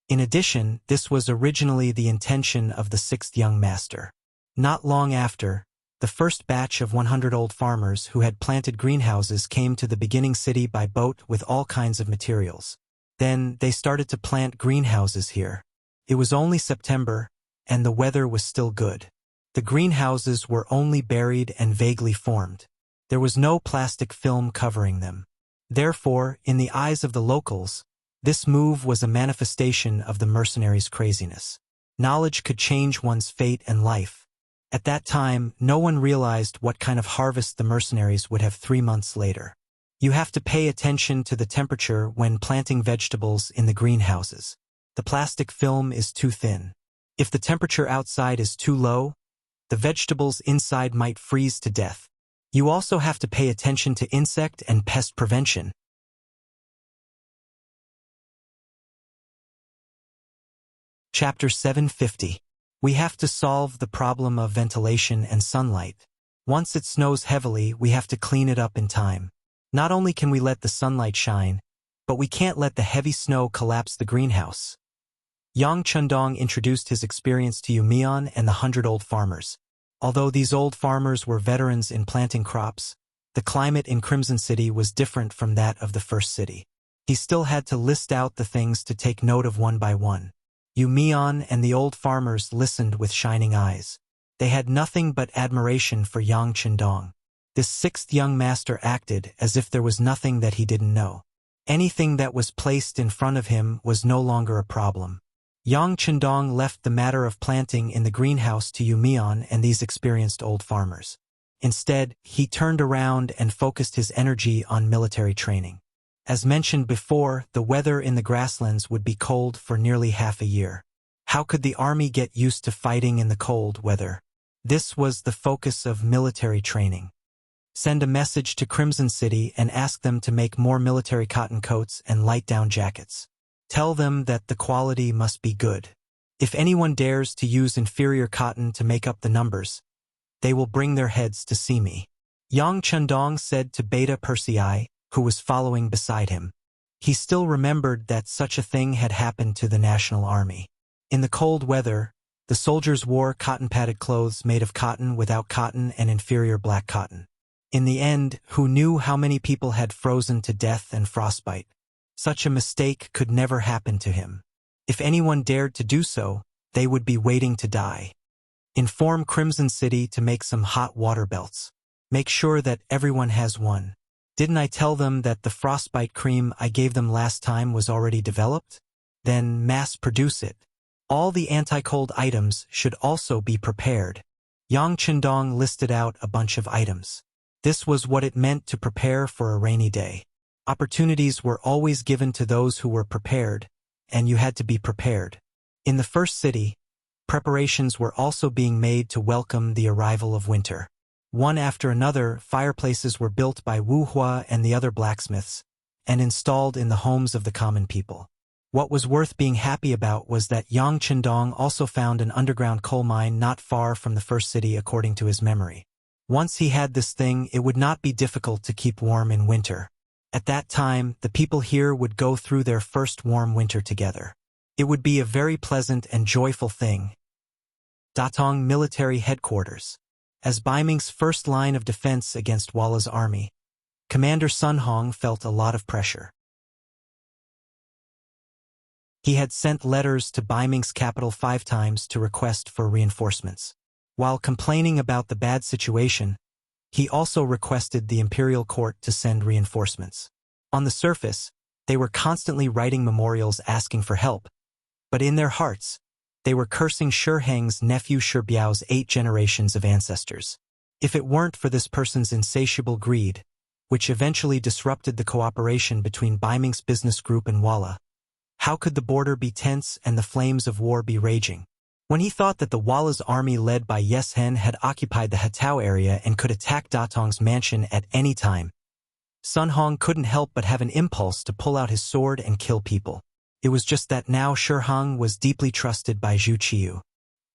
In addition, this was originally the intention of the sixth young master. Not long after, the first batch of 100 old farmers who had planted greenhouses came to the beginning city by boat with all kinds of materials. Then they started to plant greenhouses here. It was only September, and the weather was still good. The greenhouses were only buried and vaguely formed. There was no plastic film covering them. Therefore, in the eyes of the locals, this move was a manifestation of the mercenaries' craziness. Knowledge could change one's fate and life. At that time, no one realized what kind of harvest the mercenaries would have 3 months later. You have to pay attention to the temperature when planting vegetables in the greenhouses. The plastic film is too thin. If the temperature outside is too low, the vegetables inside might freeze to death. You also have to pay attention to insect and pest prevention. Chapter 750. We have to solve the problem of ventilation and sunlight. Once it snows heavily, we have to clean it up in time. Not only can we let the sunlight shine, but we can't let the heavy snow collapse the greenhouse. Yang Chundong introduced his experience to Yu Mian and the 100 old farmers. Although these old farmers were veterans in planting crops, the climate in Crimson City was different from that of the first city. He still had to list out the things to take note of one by one. Yu Mian and the old farmers listened with shining eyes. They had nothing but admiration for Yang Chundong. This sixth young master acted as if there was nothing that he didn't know. Anything that was placed in front of him was no longer a problem. Yang Chundong left the matter of planting in the greenhouse to Yu Mian and these experienced old farmers. Instead, he turned around and focused his energy on military training. As mentioned before, the weather in the grasslands would be cold for nearly half a year. How could the army get used to fighting in the cold weather? This was the focus of military training. Send a message to Crimson City and ask them to make more military cotton coats and light-down jackets. Tell them that the quality must be good. If anyone dares to use inferior cotton to make up the numbers, they will bring their heads to see me. Yang Chundong said to Beta Persei, who was following beside him. He still remembered that such a thing had happened to the national army. In the cold weather, the soldiers wore cotton-padded clothes made of cotton without cotton and inferior black cotton. In the end, who knew how many people had frozen to death and frostbite? Such a mistake could never happen to him. If anyone dared to do so, they would be waiting to die. Inform Crimson City to make some hot water belts. Make sure that everyone has one. Didn't I tell them that the frostbite cream I gave them last time was already developed? Then mass produce it. All the anti-cold items should also be prepared. Yang Chundong listed out a bunch of items. This was what it meant to prepare for a rainy day. Opportunities were always given to those who were prepared, and you had to be prepared. In the first city, preparations were also being made to welcome the arrival of winter. One after another, fireplaces were built by Wuxia and the other blacksmiths, and installed in the homes of the common people. What was worth being happy about was that Yang Chundong also found an underground coal mine not far from the first city according to his memory. Once he had this thing, it would not be difficult to keep warm in winter. At that time, the people here would go through their first warm winter together. It would be a very pleasant and joyful thing. Datong Military Headquarters. As Baiming's first line of defense against Walla's army, Commander Sun Hong felt a lot of pressure. He had sent letters to Baiming's capital 5 times to request for reinforcements. While complaining about the bad situation, he also requested the imperial court to send reinforcements. On the surface, they were constantly writing memorials asking for help, but in their hearts, they were cursing Shi Heng's nephew Shi Biao's 8 generations of ancestors. If it weren't for this person's insatiable greed, which eventually disrupted the cooperation between Baiming's business group and Walla, how could the border be tense and the flames of war be raging? When he thought that the Walla's army led by Yes Hen had occupied the Hatao area and could attack Datong's mansion at any time, Sun Hong couldn't help but have an impulse to pull out his sword and kill people. It was just that now Shiheng was deeply trusted by Zhu Qiu.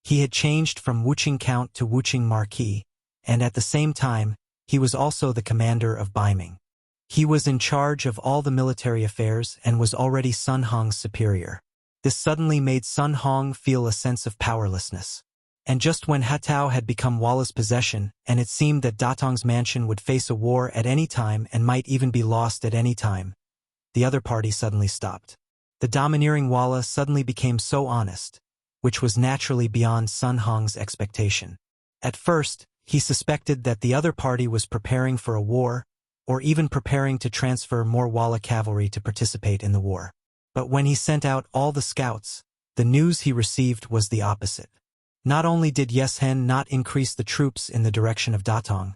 He had changed from Wuqing Count to Wuqing Marquis, and at the same time, he was also the commander of Baiming. He was in charge of all the military affairs and was already Sun Hong's superior. This suddenly made Sun Hong feel a sense of powerlessness. And just when Hatao had become Walla's possession, and it seemed that Datong's mansion would face a war at any time and might even be lost at any time, the other party suddenly stopped. The domineering Walla suddenly became so honest, which was naturally beyond Sun Hong's expectation. At first, he suspected that the other party was preparing for a war, or even preparing to transfer more Walla cavalry to participate in the war. But when he sent out all the scouts, the news he received was the opposite. Not only did Yeshen not increase the troops in the direction of Datong,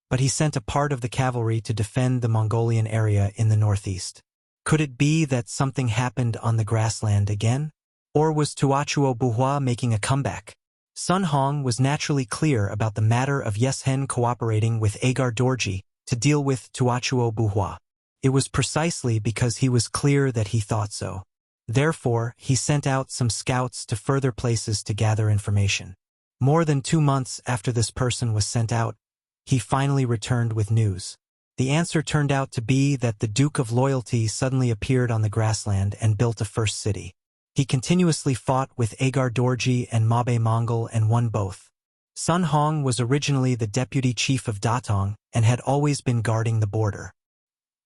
but he sent a part of the cavalry to defend the Mongolian area in the northeast. Could it be that something happened on the grassland again? Or was Tuachuo Buhua making a comeback? Sun Hong was naturally clear about the matter of Yeshen cooperating with Agar Dorji to deal with Tuachuo Buhua. It was precisely because he was clear that he thought so. Therefore, he sent out some scouts to further places to gather information. More than 2 months after this person was sent out, he finally returned with news. The answer turned out to be that the Duke of Loyalty suddenly appeared on the grassland and built a first city. He continuously fought with Agar Dorji and Mabe Mongol and won both. Sun Hong was originally the deputy chief of Datong and had always been guarding the border.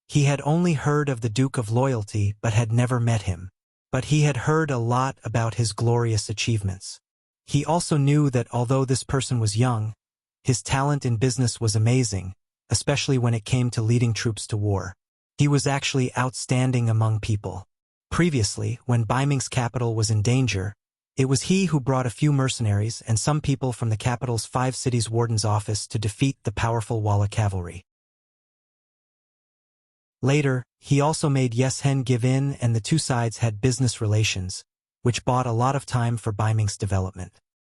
He had only heard of the Duke of Loyalty but had never met him. But he had heard a lot about his glorious achievements. He also knew that although this person was young, his talent in business was amazing, especially when it came to leading troops to war. He was actually outstanding among people. Previously, when Baiming's capital was in danger, it was he who brought a few mercenaries and some people from the capital's 5 cities warden's office to defeat the powerful Walla cavalry. Later, he also made Yeshen give in and the two sides had business relations, which bought a lot of time for Baiming's development.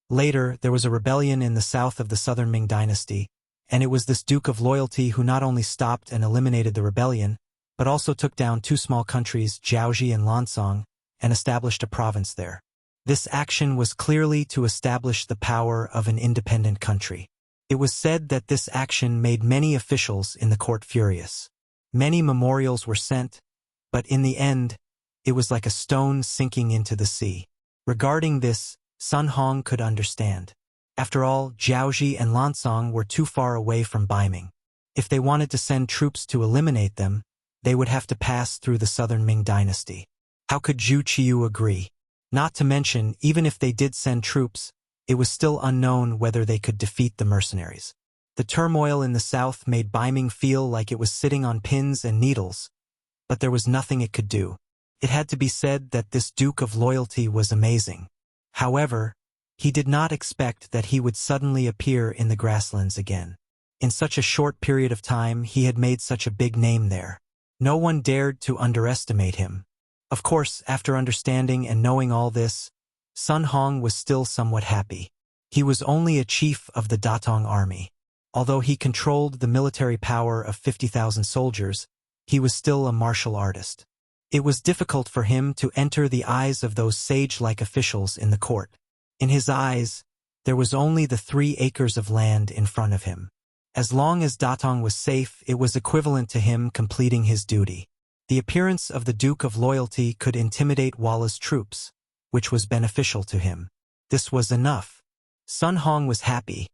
Later, there was a rebellion in the south of the southern Ming dynasty, and it was this Duke of Loyalty who not only stopped and eliminated the rebellion, but also took down 2 small countries, Jiaoji and Lansong, and established a province there. This action was clearly to establish the power of an independent country. It was said that this action made many officials in the court furious. Many memorials were sent, but in the end, it was like a stone sinking into the sea. Regarding this, Sun Hong could understand. After all, Jiaoji and Lansong were too far away from Baiming. If they wanted to send troops to eliminate them, they would have to pass through the southern Ming dynasty. How could Zhu Qiu agree? Not to mention, even if they did send troops, it was still unknown whether they could defeat the mercenaries. The turmoil in the south made Baiming feel like it was sitting on pins and needles, but there was nothing it could do. It had to be said that this Duke of Loyalty was amazing. However, he did not expect that he would suddenly appear in the grasslands again. In such a short period of time, he had made such a big name there. No one dared to underestimate him. Of course, after understanding and knowing all this, Sun Hong was still somewhat happy. He was only a chief of the Datong army. Although he controlled the military power of 50,000 soldiers, he was still a martial artist. It was difficult for him to enter the eyes of those sage-like officials in the court. In his eyes, there was only the 3 acres of land in front of him. As long as Datong was safe, it was equivalent to him completing his duty. The appearance of the Duke of Loyalty could intimidate Walla's troops, which was beneficial to him. This was enough. Sun Hong was happy.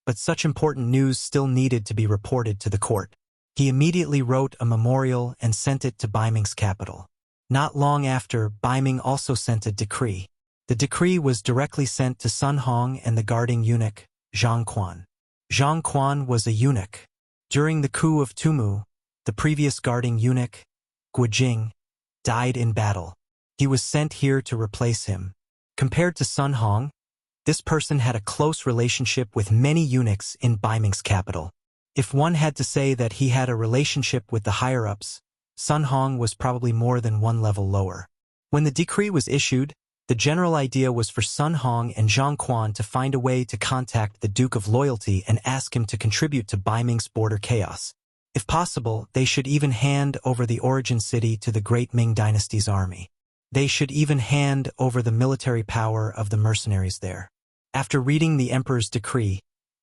But such important news still needed to be reported to the court. He immediately wrote a memorial and sent it to Baiming's capital. Not long after, Baiming also sent a decree. The decree was directly sent to Sun Hong and the guarding eunuch, Zhang Quan. Zhang Quan was a eunuch. During the coup of Tumu, the previous guarding eunuch, Guojing, died in battle. He was sent here to replace him. Compared to Sun Hong, this person had a close relationship with many eunuchs in Baiming's capital. If one had to say that he had a relationship with the higher-ups, Sun Hong was probably more than 1 level lower. When the decree was issued, the general idea was for Sun Hong and Zhang Quan to find a way to contact the Duke of Loyalty and ask him to contribute to Baiming's border chaos. If possible, they should even hand over the origin city to the Great Ming Dynasty's army. They should even hand over the military power of the mercenaries there. After reading the emperor's decree,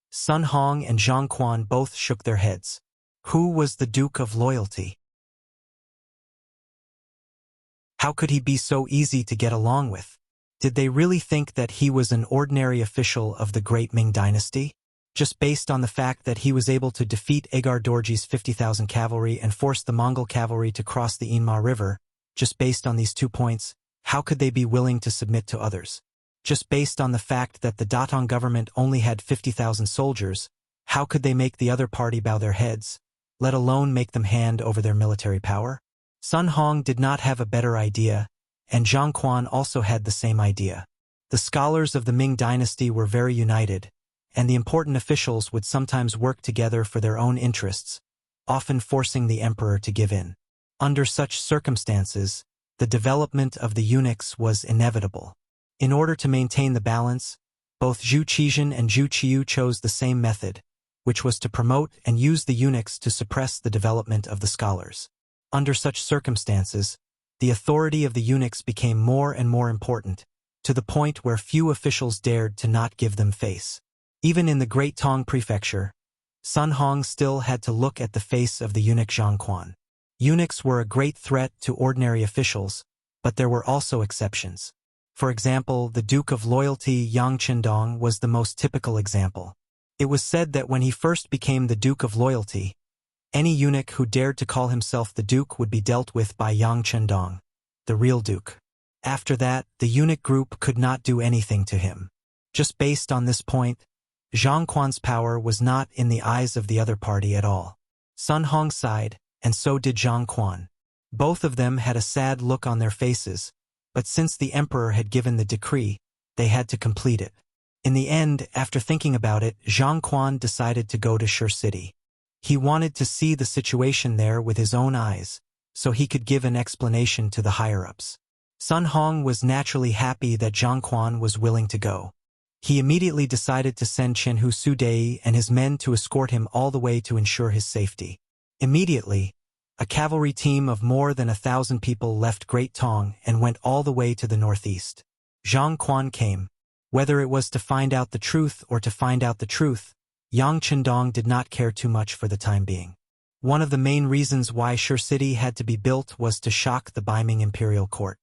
Sun Hong and Zhang Quan both shook their heads. Who was the Duke of Loyalty? How could he be so easy to get along with? Did they really think that he was an ordinary official of the great Ming dynasty? Just based on the fact that he was able to defeat Agar Dorji's 50,000 cavalry and force the Mongol cavalry to cross the Inma River, just based on these 2 points, how could they be willing to submit to others? Just based on the fact that the Datong government only had 50,000 soldiers, how could they make the other party bow their heads, let alone make them hand over their military power? Sun Hong did not have a better idea, and Zhang Quan also had the same idea. The scholars of the Ming dynasty were very united, and the important officials would sometimes work together for their own interests, often forcing the emperor to give in. Under such circumstances, the development of the eunuchs was inevitable. In order to maintain the balance, both Zhu Qizhen and Zhu Qiu chose the same method, which was to promote and use the eunuchs to suppress the development of the scholars. Under such circumstances, the authority of the eunuchs became more and more important, to the point where few officials dared to not give them face. Even in the Great Tong Prefecture, Sun Hong still had to look at the face of the eunuch Zhang Quan. Eunuchs were a great threat to ordinary officials, but there were also exceptions. For example, the Duke of Loyalty Yang Qindong was the most typical example. It was said that when he first became the Duke of Loyalty, any eunuch who dared to call himself the Duke would be dealt with by Yang Qindong, the real Duke. After that, the eunuch group could not do anything to him. Just based on this point, Zhang Quan's power was not in the eyes of the other party at all. Sun Hong sighed, and so did Zhang Quan. Both of them had a sad look on their faces, but since the emperor had given the decree, they had to complete it. In the end, after thinking about it, Zhang Quan decided to go to Shi City. He wanted to see the situation there with his own eyes, so he could give an explanation to the higher-ups. Sun Hong was naturally happy that Zhang Quan was willing to go. He immediately decided to send Chenhu Sudei and his men to escort him all the way to ensure his safety. Immediately, a cavalry team of more than 1,000 people left Great Tong and went all the way to the northeast. Zhang Quan came. Whether it was to find out the truth or to find out the truth, Yang Qindong did not care too much for the time being. One of the main reasons why Shi City had to be built was to shock the Beiming imperial court.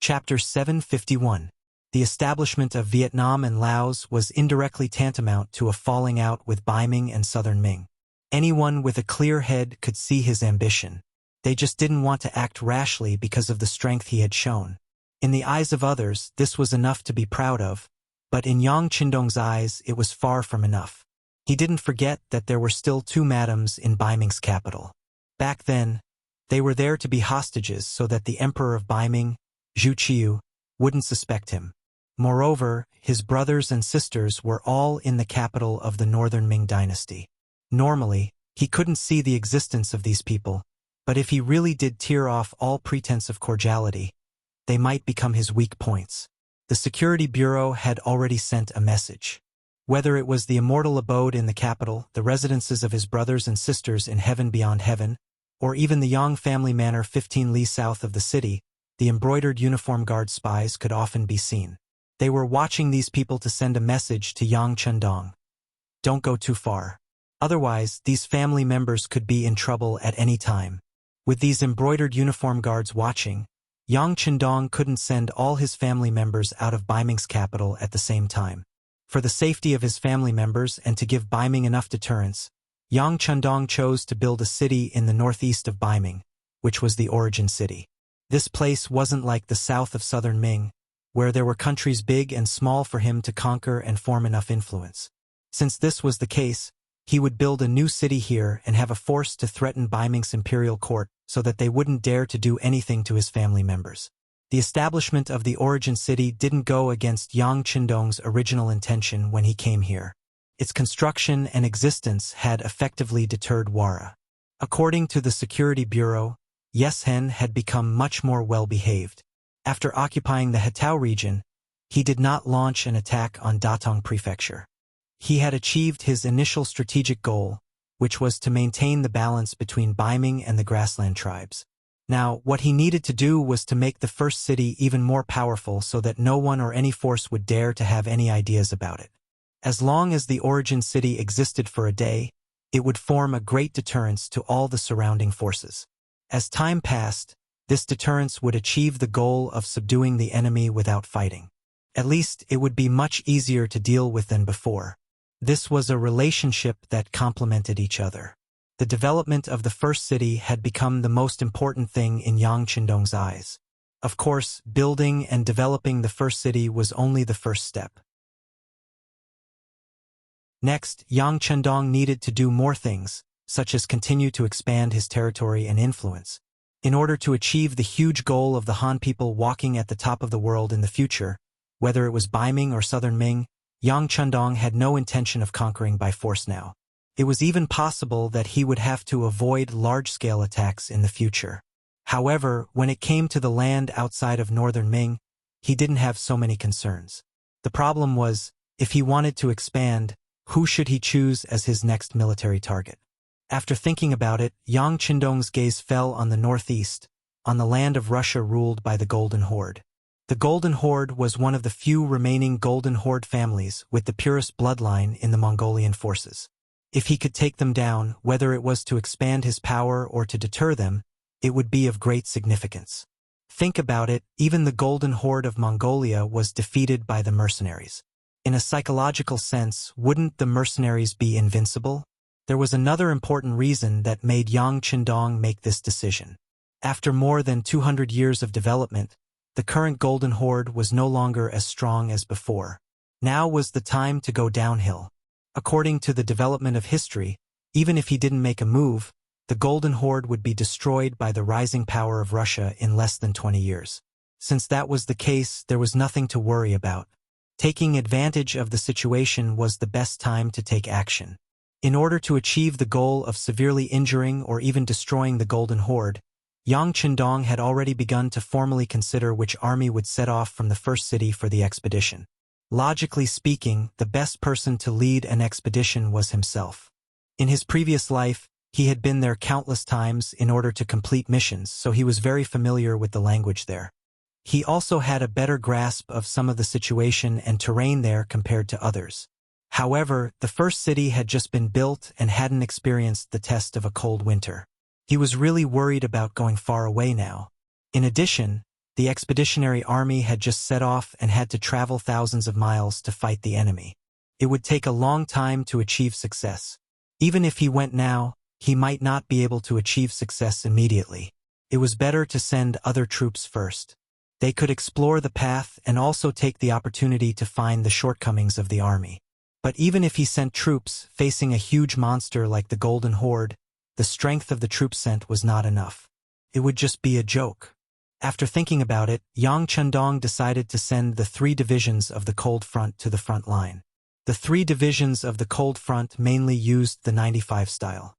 Chapter 751. The establishment of Vietnam and Laos was indirectly tantamount to a falling out with Beiming and Southern Ming. Anyone with a clear head could see his ambition. They just didn't want to act rashly because of the strength he had shown. In the eyes of others, this was enough to be proud of, but in Yang Qindong's eyes it was far from enough. He didn't forget that there were still 2 madams in Beiming's capital. Back then, they were there to be hostages so that the emperor of Beiming, Zhu Qiu, wouldn't suspect him. Moreover, his brothers and sisters were all in the capital of the northern Ming dynasty. Normally, he couldn't see the existence of these people, but if he really did tear off all pretense of cordiality, they might become his weak points. The Security Bureau had already sent a message. Whether it was the immortal abode in the capital, the residences of his brothers and sisters in heaven beyond heaven, or even the Yang family manor 15 li south of the city, the embroidered uniform guard spies could often be seen. They were watching these people to send a message to Yang Qindong. Don't go too far. Otherwise, these family members could be in trouble at any time. With these embroidered uniform guards watching, Yang Qindong couldn't send all his family members out of Beiming's capital at the same time. For the safety of his family members and to give Beiming enough deterrence, Yang Qindong chose to build a city in the northeast of Beiming, which was the origin city. This place wasn't like the south of southern Ming, where there were countries big and small for him to conquer and form enough influence. Since this was the case, he would build a new city here and have a force to threaten Beiming's imperial court so that they wouldn't dare to do anything to his family members. The establishment of the origin city didn't go against Yang Qindong's original intention when he came here. Its construction and existence had effectively deterred Wara. According to the Security Bureau, Yeshen had become much more well-behaved. After occupying the Hetao region, he did not launch an attack on Datong Prefecture. He had achieved his initial strategic goal, which was to maintain the balance between Baiming and the grassland tribes. Now, what he needed to do was to make the first city even more powerful so that no one or any force would dare to have any ideas about it. As long as the origin city existed for a day, it would form a great deterrence to all the surrounding forces. As time passed, this deterrence would achieve the goal of subduing the enemy without fighting. At least it would be much easier to deal with than before. This was a relationship that complemented each other. The development of the first city had become the most important thing in Yang Qindong's eyes. Of course, building and developing the first city was only the first step. Next, Yang Qindong needed to do more things, such as continue to expand his territory and influence. In order to achieve the huge goal of the Han people walking at the top of the world in the future, whether it was Baiming or Southern Ming, Yang Qindong had no intention of conquering by force now. It was even possible that he would have to avoid large-scale attacks in the future. However, when it came to the land outside of northern Ming, he didn't have so many concerns. The problem was, if he wanted to expand, who should he choose as his next military target? After thinking about it, Yang Qindong's gaze fell on the northeast, on the land of Russia ruled by the Golden Horde. The Golden Horde was one of the few remaining Golden Horde families with the purest bloodline in the Mongolian forces. If he could take them down, whether it was to expand his power or to deter them, it would be of great significance. Think about it, even the Golden Horde of Mongolia was defeated by the mercenaries. In a psychological sense, wouldn't the mercenaries be invincible? There was another important reason that made Yang Qindong make this decision. After more than 200 years of development, the current Golden Horde was no longer as strong as before. Now was the time to go downhill. According to the development of history, even if he didn't make a move, the Golden Horde would be destroyed by the rising power of Russia in less than 20 years. Since that was the case, there was nothing to worry about. Taking advantage of the situation was the best time to take action. In order to achieve the goal of severely injuring or even destroying the Golden Horde, Yang Qindong had already begun to formally consider which army would set off from the first city for the expedition. Logically speaking, the best person to lead an expedition was himself. In his previous life, he had been there countless times in order to complete missions, so he was very familiar with the language there. He also had a better grasp of some of the situation and terrain there compared to others. However, the first city had just been built and hadn't experienced the test of a cold winter. He was really worried about going far away now. In addition, the expeditionary army had just set off and had to travel thousands of miles to fight the enemy. It would take a long time to achieve success. Even if he went now, he might not be able to achieve success immediately. It was better to send other troops first. They could explore the path and also take the opportunity to find the shortcomings of the army. But even if he sent troops facing a huge monster like the Golden Horde, the strength of the troops sent was not enough. It would just be a joke. After thinking about it, Yang Qindong decided to send the 3 divisions of the Cold Front to the front line. The 3 divisions of the Cold Front mainly used the 95 style.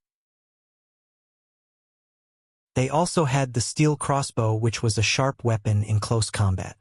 They also had the steel crossbow, which was a sharp weapon in close combat.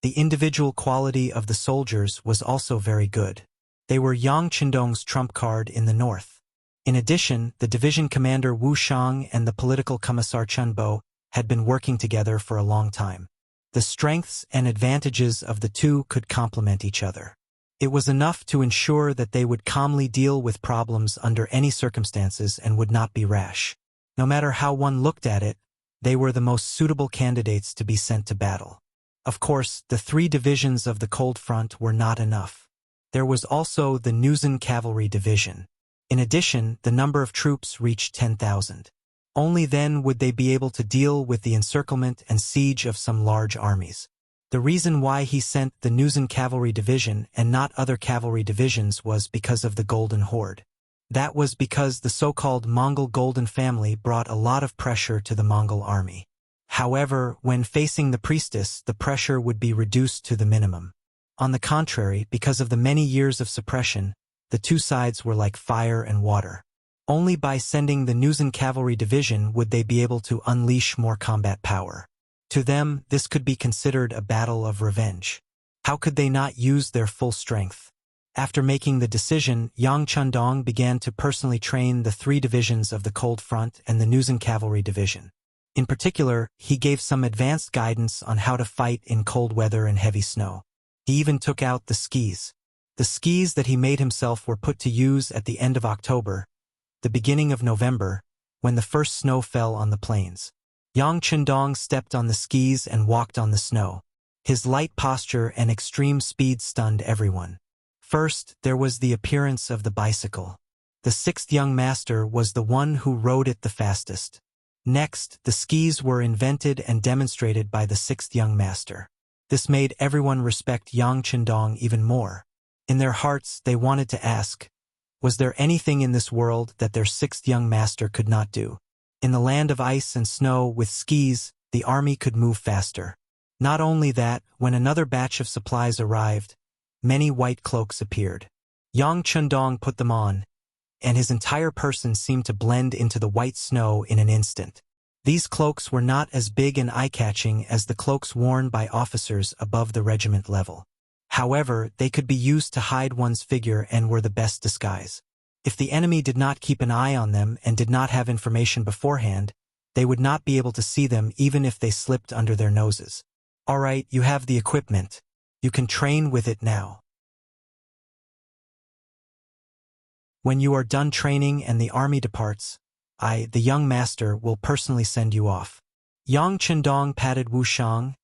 The individual quality of the soldiers was also very good. They were Yang Qindong's trump card in the north. In addition, the division commander Wu Shang and the political commissar Chen Bo had been working together for a long time. The strengths and advantages of the two could complement each other. It was enough to ensure that they would calmly deal with problems under any circumstances and would not be rash. No matter how one looked at it, they were the most suitable candidates to be sent to battle. Of course, the 3 divisions of the Cold Front were not enough. There was also the Nuzan Cavalry Division. In addition, the number of troops reached 10,000. Only then would they be able to deal with the encirclement and siege of some large armies. The reason why he sent the Nuzan Cavalry Division and not other cavalry divisions was because of the Golden Horde. That was because the so-called Mongol Golden family brought a lot of pressure to the Mongol army. However, when facing the priestess, the pressure would be reduced to the minimum. On the contrary, because of the many years of suppression, the two sides were like fire and water. Only by sending the Nuzan Cavalry Division would they be able to unleash more combat power. To them, this could be considered a battle of revenge. How could they not use their full strength? After making the decision, Yang Chundong began to personally train the 3 divisions of the Cold Front and the Nuzen Cavalry Division. In particular, he gave some advanced guidance on how to fight in cold weather and heavy snow. He even took out the skis. The skis that he made himself were put to use at the end of October, the beginning of November, when the first snow fell on the plains. Yang Chundong stepped on the skis and walked on the snow. His light posture and extreme speed stunned everyone. First, there was the appearance of the bicycle. The 6th young master was the one who rode it the fastest. Next, the skis were invented and demonstrated by the 6th young master. This made everyone respect Yang Chundong even more. In their hearts, they wanted to ask, was there anything in this world that their 6th young master could not do? In the land of ice and snow, with skis, the army could move faster. Not only that, when another batch of supplies arrived, many white cloaks appeared. Yang Chundong put them on, and his entire person seemed to blend into the white snow in an instant. These cloaks were not as big and eye-catching as the cloaks worn by officers above the regiment level. However, they could be used to hide one's figure and were the best disguise. If the enemy did not keep an eye on them and did not have information beforehand, they would not be able to see them even if they slipped under their noses. All right, you have the equipment. You can train with it now. When you are done training and the army departs, I, the young master, will personally send you off. Yang Chundong patted Wuxiang,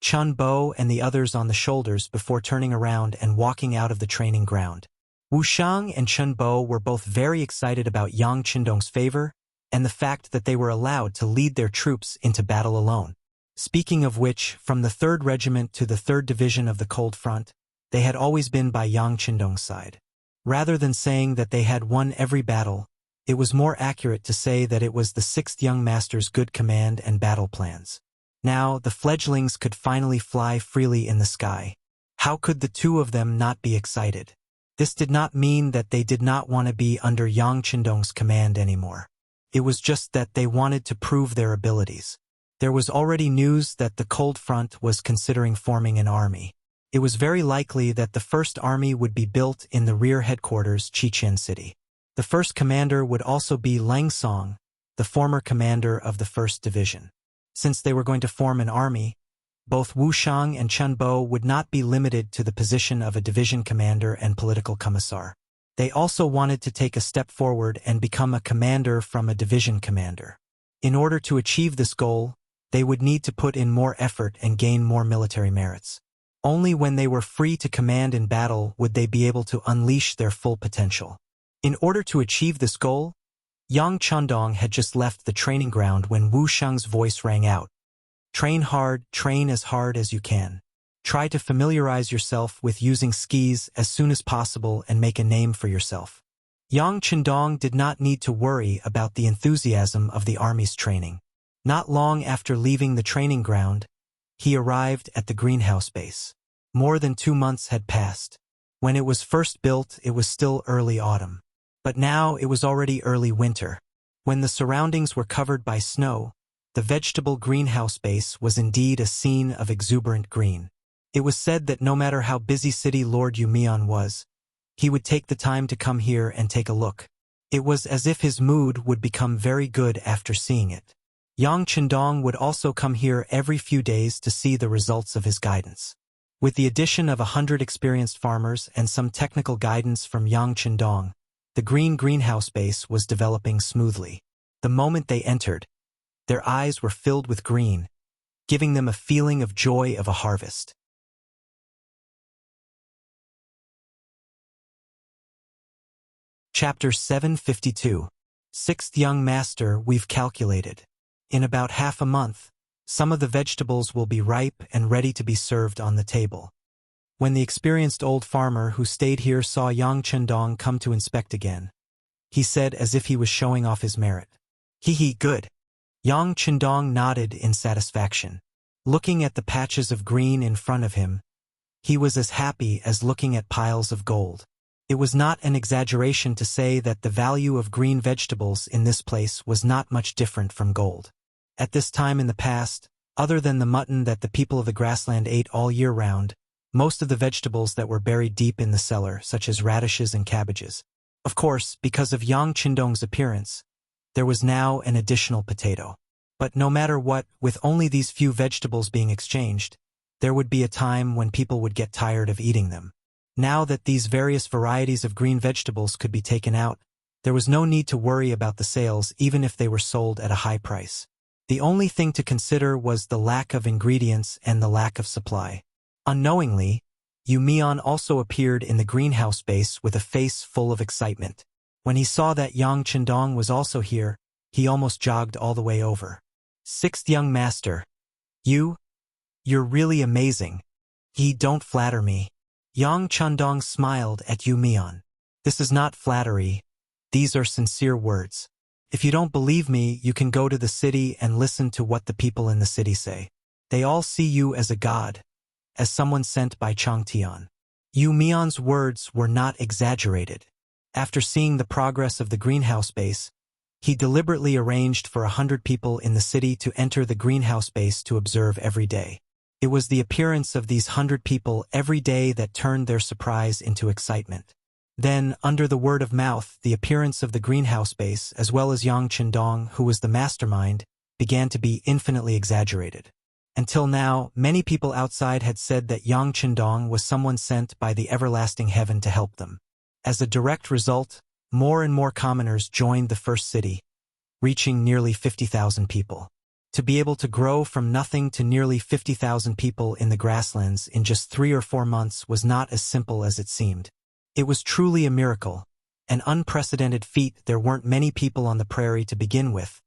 Chun Bo and the others on the shoulders before turning around and walking out of the training ground. Wuxiang and Chun Bo were both very excited about Yang Chundong's favor and the fact that they were allowed to lead their troops into battle alone. Speaking of which, from the 3rd Regiment to the 3rd Division of the Cold Front, they had always been by Yang Chundong's side. Rather than saying that they had won every battle, it was more accurate to say that it was the 6th young master's good command and battle plans. Now, the fledglings could finally fly freely in the sky. How could the 2 of them not be excited? This did not mean that they did not want to be under Yang Chundong's command anymore. It was just that they wanted to prove their abilities. There was already news that the Cold Front was considering forming an army. It was very likely that the first army would be built in the rear headquarters, Chichen City. The first commander would also be Lang Song, the former commander of the 1st Division. Since they were going to form an army, both Wuxiang and Chun Bo would not be limited to the position of a division commander and political commissar. They also wanted to take a step forward and become a commander from a division commander. In order to achieve this goal, they would need to put in more effort and gain more military merits. Only when they were free to command in battle would they be able to unleash their full potential. In order to achieve this goal, Yang Chundong had just left the training ground when Wuxiang's voice rang out. Train hard, train as hard as you can. Try to familiarize yourself with using skis as soon as possible and make a name for yourself. Yang Chundong did not need to worry about the enthusiasm of the army's training. Not long after leaving the training ground, he arrived at the greenhouse base. More than 2 months had passed. When it was first built, it was still early autumn. But now it was already early winter. When the surroundings were covered by snow, the vegetable greenhouse base was indeed a scene of exuberant green. It was said that no matter how busy city Lord Yumian was, he would take the time to come here and take a look. It was as if his mood would become very good after seeing it. Yang Chundong would also come here every few days to see the results of his guidance. With the addition of 100 experienced farmers and some technical guidance from Yang Chundong, the greenhouse base was developing smoothly. The moment they entered, their eyes were filled with green, giving them a feeling of joy of a harvest. Chapter 752. 6th Young Master, we've calculated. In about half a month, some of the vegetables will be ripe and ready to be served on the table. When the experienced old farmer who stayed here saw Yang Chundong come to inspect again, he said as if he was showing off his merit. Hee, good. Yang Chundong nodded in satisfaction. Looking at the patches of green in front of him, he was as happy as looking at piles of gold. It was not an exaggeration to say that the value of green vegetables in this place was not much different from gold. At this time in the past, other than the mutton that the people of the grassland ate all year round, most of the vegetables that were buried deep in the cellar, such as radishes and cabbages. Of course, because of Yang Qindong's appearance, there was now an additional potato. But no matter what, with only these few vegetables being exchanged, there would be a time when people would get tired of eating them. Now that these various varieties of green vegetables could be taken out, there was no need to worry about the sales even if they were sold at a high price. The only thing to consider was the lack of ingredients and the lack of supply. Unknowingly, Yu Mian also appeared in the greenhouse base with a face full of excitement. When he saw that Yang Qindong was also here, he almost jogged all the way over. Sixth young master. You're really amazing. Don't flatter me. Yang Qindong smiled at Yu Mian. This is not flattery. These are sincere words. If you don't believe me, you can go to the city and listen to what the people in the city say. They all see you as a god, as someone sent by Changtian. Yu Mian's words were not exaggerated. After seeing the progress of the greenhouse base, he deliberately arranged for 100 people in the city to enter the greenhouse base to observe every day. It was the appearance of these 100 people every day that turned their surprise into excitement. Then, under the word of mouth, the appearance of the greenhouse base, as well as Yang Qindong, who was the mastermind, began to be infinitely exaggerated. Until now, many people outside had said that Yang Qindong was someone sent by the everlasting heaven to help them. As a direct result, more and more commoners joined the first city, reaching nearly 50,000 people. To be able to grow from nothing to nearly 50,000 people in the grasslands in just 3 or 4 months was not as simple as it seemed. It was truly a miracle, an unprecedented feat. There weren't many people on the prairie to begin with,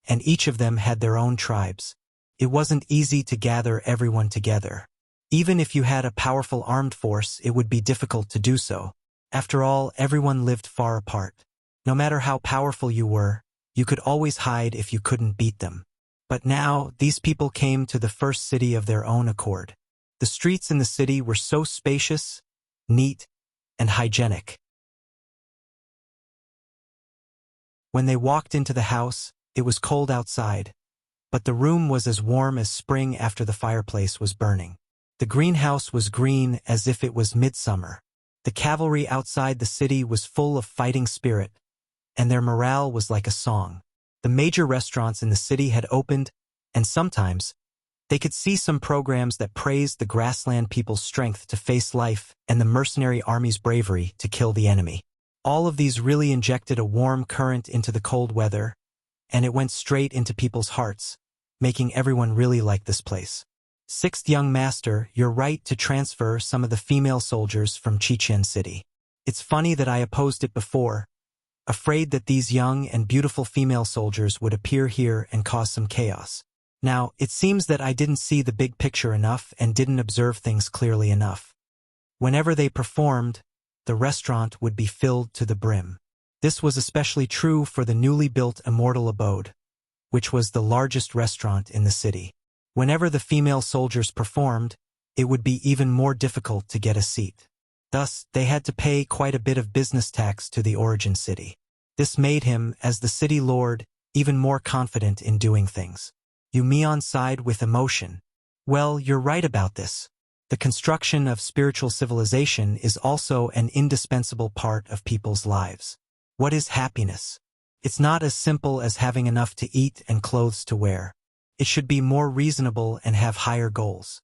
and each of them had their own tribes. It wasn't easy to gather everyone together. Even if you had a powerful armed force, it would be difficult to do so. After all, everyone lived far apart. No matter how powerful you were, you could always hide if you couldn't beat them. But now, these people came to the first city of their own accord. The streets in the city were so spacious, neat, and hygienic. When they walked into the house, it was cold outside, but the room was as warm as spring after the fireplace was burning. The greenhouse was green as if it was midsummer. The cavalry outside the city was full of fighting spirit, and their morale was like a song. The major restaurants in the city had opened, and sometimes, they could see some programs that praised the grassland people's strength to face life and the mercenary army's bravery to kill the enemy. All of these really injected a warm current into the cold weather, and it went straight into people's hearts, making everyone really like this place. Sixth young master, you're right to transfer some of the female soldiers from Chichen City. It's funny that I opposed it before, afraid that these young and beautiful female soldiers would appear here and cause some chaos. Now, it seems that I didn't see the big picture enough and didn't observe things clearly enough. Whenever they performed, the restaurant would be filled to the brim. This was especially true for the newly built Immortal Abode, which was the largest restaurant in the city. Whenever the female soldiers performed, it would be even more difficult to get a seat. Thus, they had to pay quite a bit of business tax to the origin city. This made him, as the city lord, even more confident in doing things. Yu Mian sighed with emotion. Well, you're right about this. The construction of spiritual civilization is also an indispensable part of people's lives. What is happiness? It's not as simple as having enough to eat and clothes to wear. It should be more reasonable and have higher goals.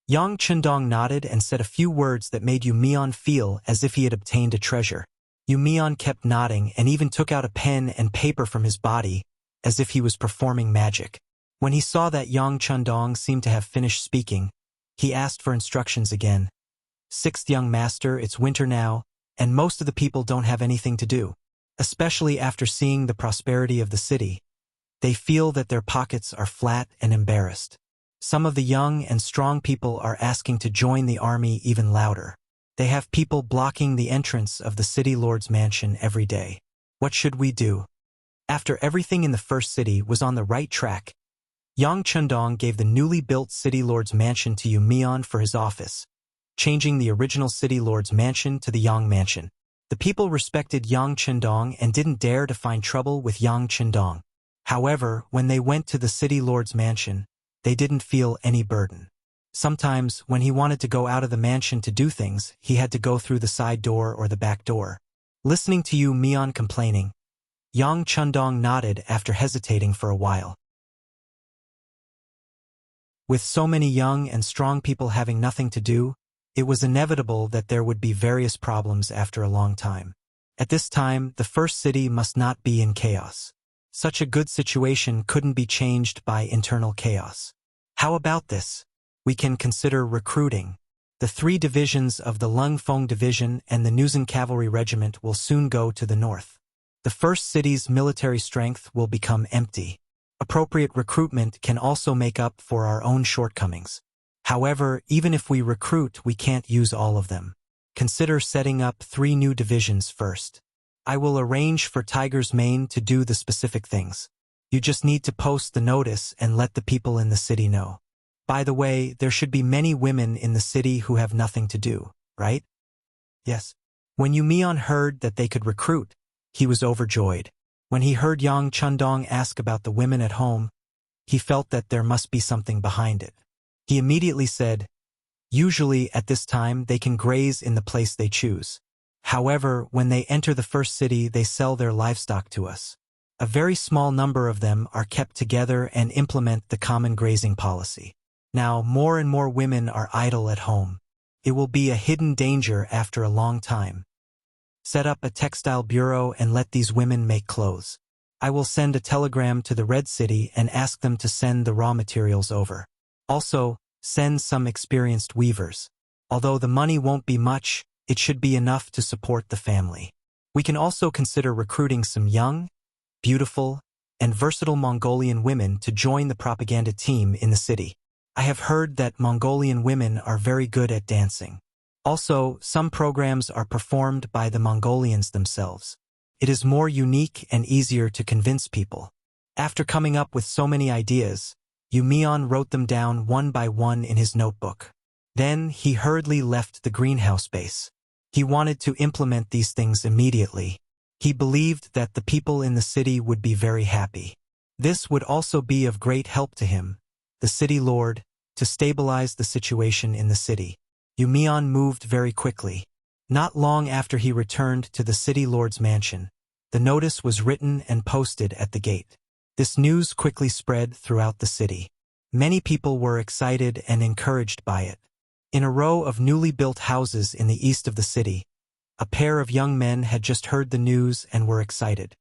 Yang Qindong nodded and said a few words that made Yu Mian feel as if he had obtained a treasure. Yu Mian kept nodding and even took out a pen and paper from his body, as if he was performing magic. When he saw that Yang Qindong seemed to have finished speaking, he asked for instructions again. Sixth young master, it's winter now, and most of the people don't have anything to do. Especially after seeing the prosperity of the city, they feel that their pockets are flat and embarrassed. Some of the young and strong people are asking to join the army even louder. They have people blocking the entrance of the city lord's mansion every day. What should we do? After everything in the first city was on the right track, Yang Qindong gave the newly built city lord's mansion to Yu Mian for his office, changing the original city lord's mansion to the Yang mansion. The people respected Yang Qindong and didn't dare to find trouble with Yang Qindong. However, when they went to the city lord's mansion, they didn't feel any burden. Sometimes, when he wanted to go out of the mansion to do things, he had to go through the side door or the back door. Listening to you, Mian, complaining, Yang Chundong nodded after hesitating for a while. With so many young and strong people having nothing to do, it was inevitable that there would be various problems after a long time. At this time, the first city must not be in chaos. Such a good situation couldn't be changed by internal chaos. How about this? We can consider recruiting. The 3 divisions of the Lung Feng Division and the Nuzhen Cavalry Regiment will soon go to the north. The first city's military strength will become empty. Appropriate recruitment can also make up for our own shortcomings. However, even if we recruit, we can't use all of them. Consider setting up 3 new divisions first. I will arrange for Tiger's Mane to do the specific things. You just need to post the notice and let the people in the city know. By the way, there should be many women in the city who have nothing to do, right? Yes. When Yu Mian heard that they could recruit, he was overjoyed. When he heard Yang Chundong ask about the women at home, he felt that there must be something behind it. He immediately said, usually at this time they can graze in the place they choose. However, when they enter the first city, they sell their livestock to us. A very small number of them are kept together and implement the common grazing policy. Now, more and more women are idle at home. It will be a hidden danger after a long time. Set up a textile bureau and let these women make clothes. I will send a telegram to the Red City and ask them to send the raw materials over. Also, send some experienced weavers. Although the money won't be much, it should be enough to support the family. We can also consider recruiting some young, beautiful, and versatile Mongolian women to join the propaganda team in the city. I have heard that Mongolian women are very good at dancing. Also, some programs are performed by the Mongolians themselves. It is more unique and easier to convince people. After coming up with so many ideas, Yu Mian wrote them down one by one in his notebook. Then he hurriedly left the greenhouse base. He wanted to implement these things immediately. He believed that the people in the city would be very happy. This would also be of great help to him, the city lord, to stabilize the situation in the city. Yu Mian moved very quickly. Not long after he returned to the city lord's mansion, the notice was written and posted at the gate. This news quickly spread throughout the city. Many people were excited and encouraged by it. In a row of newly built houses in the east of the city, a pair of young men had just heard the news and were excited.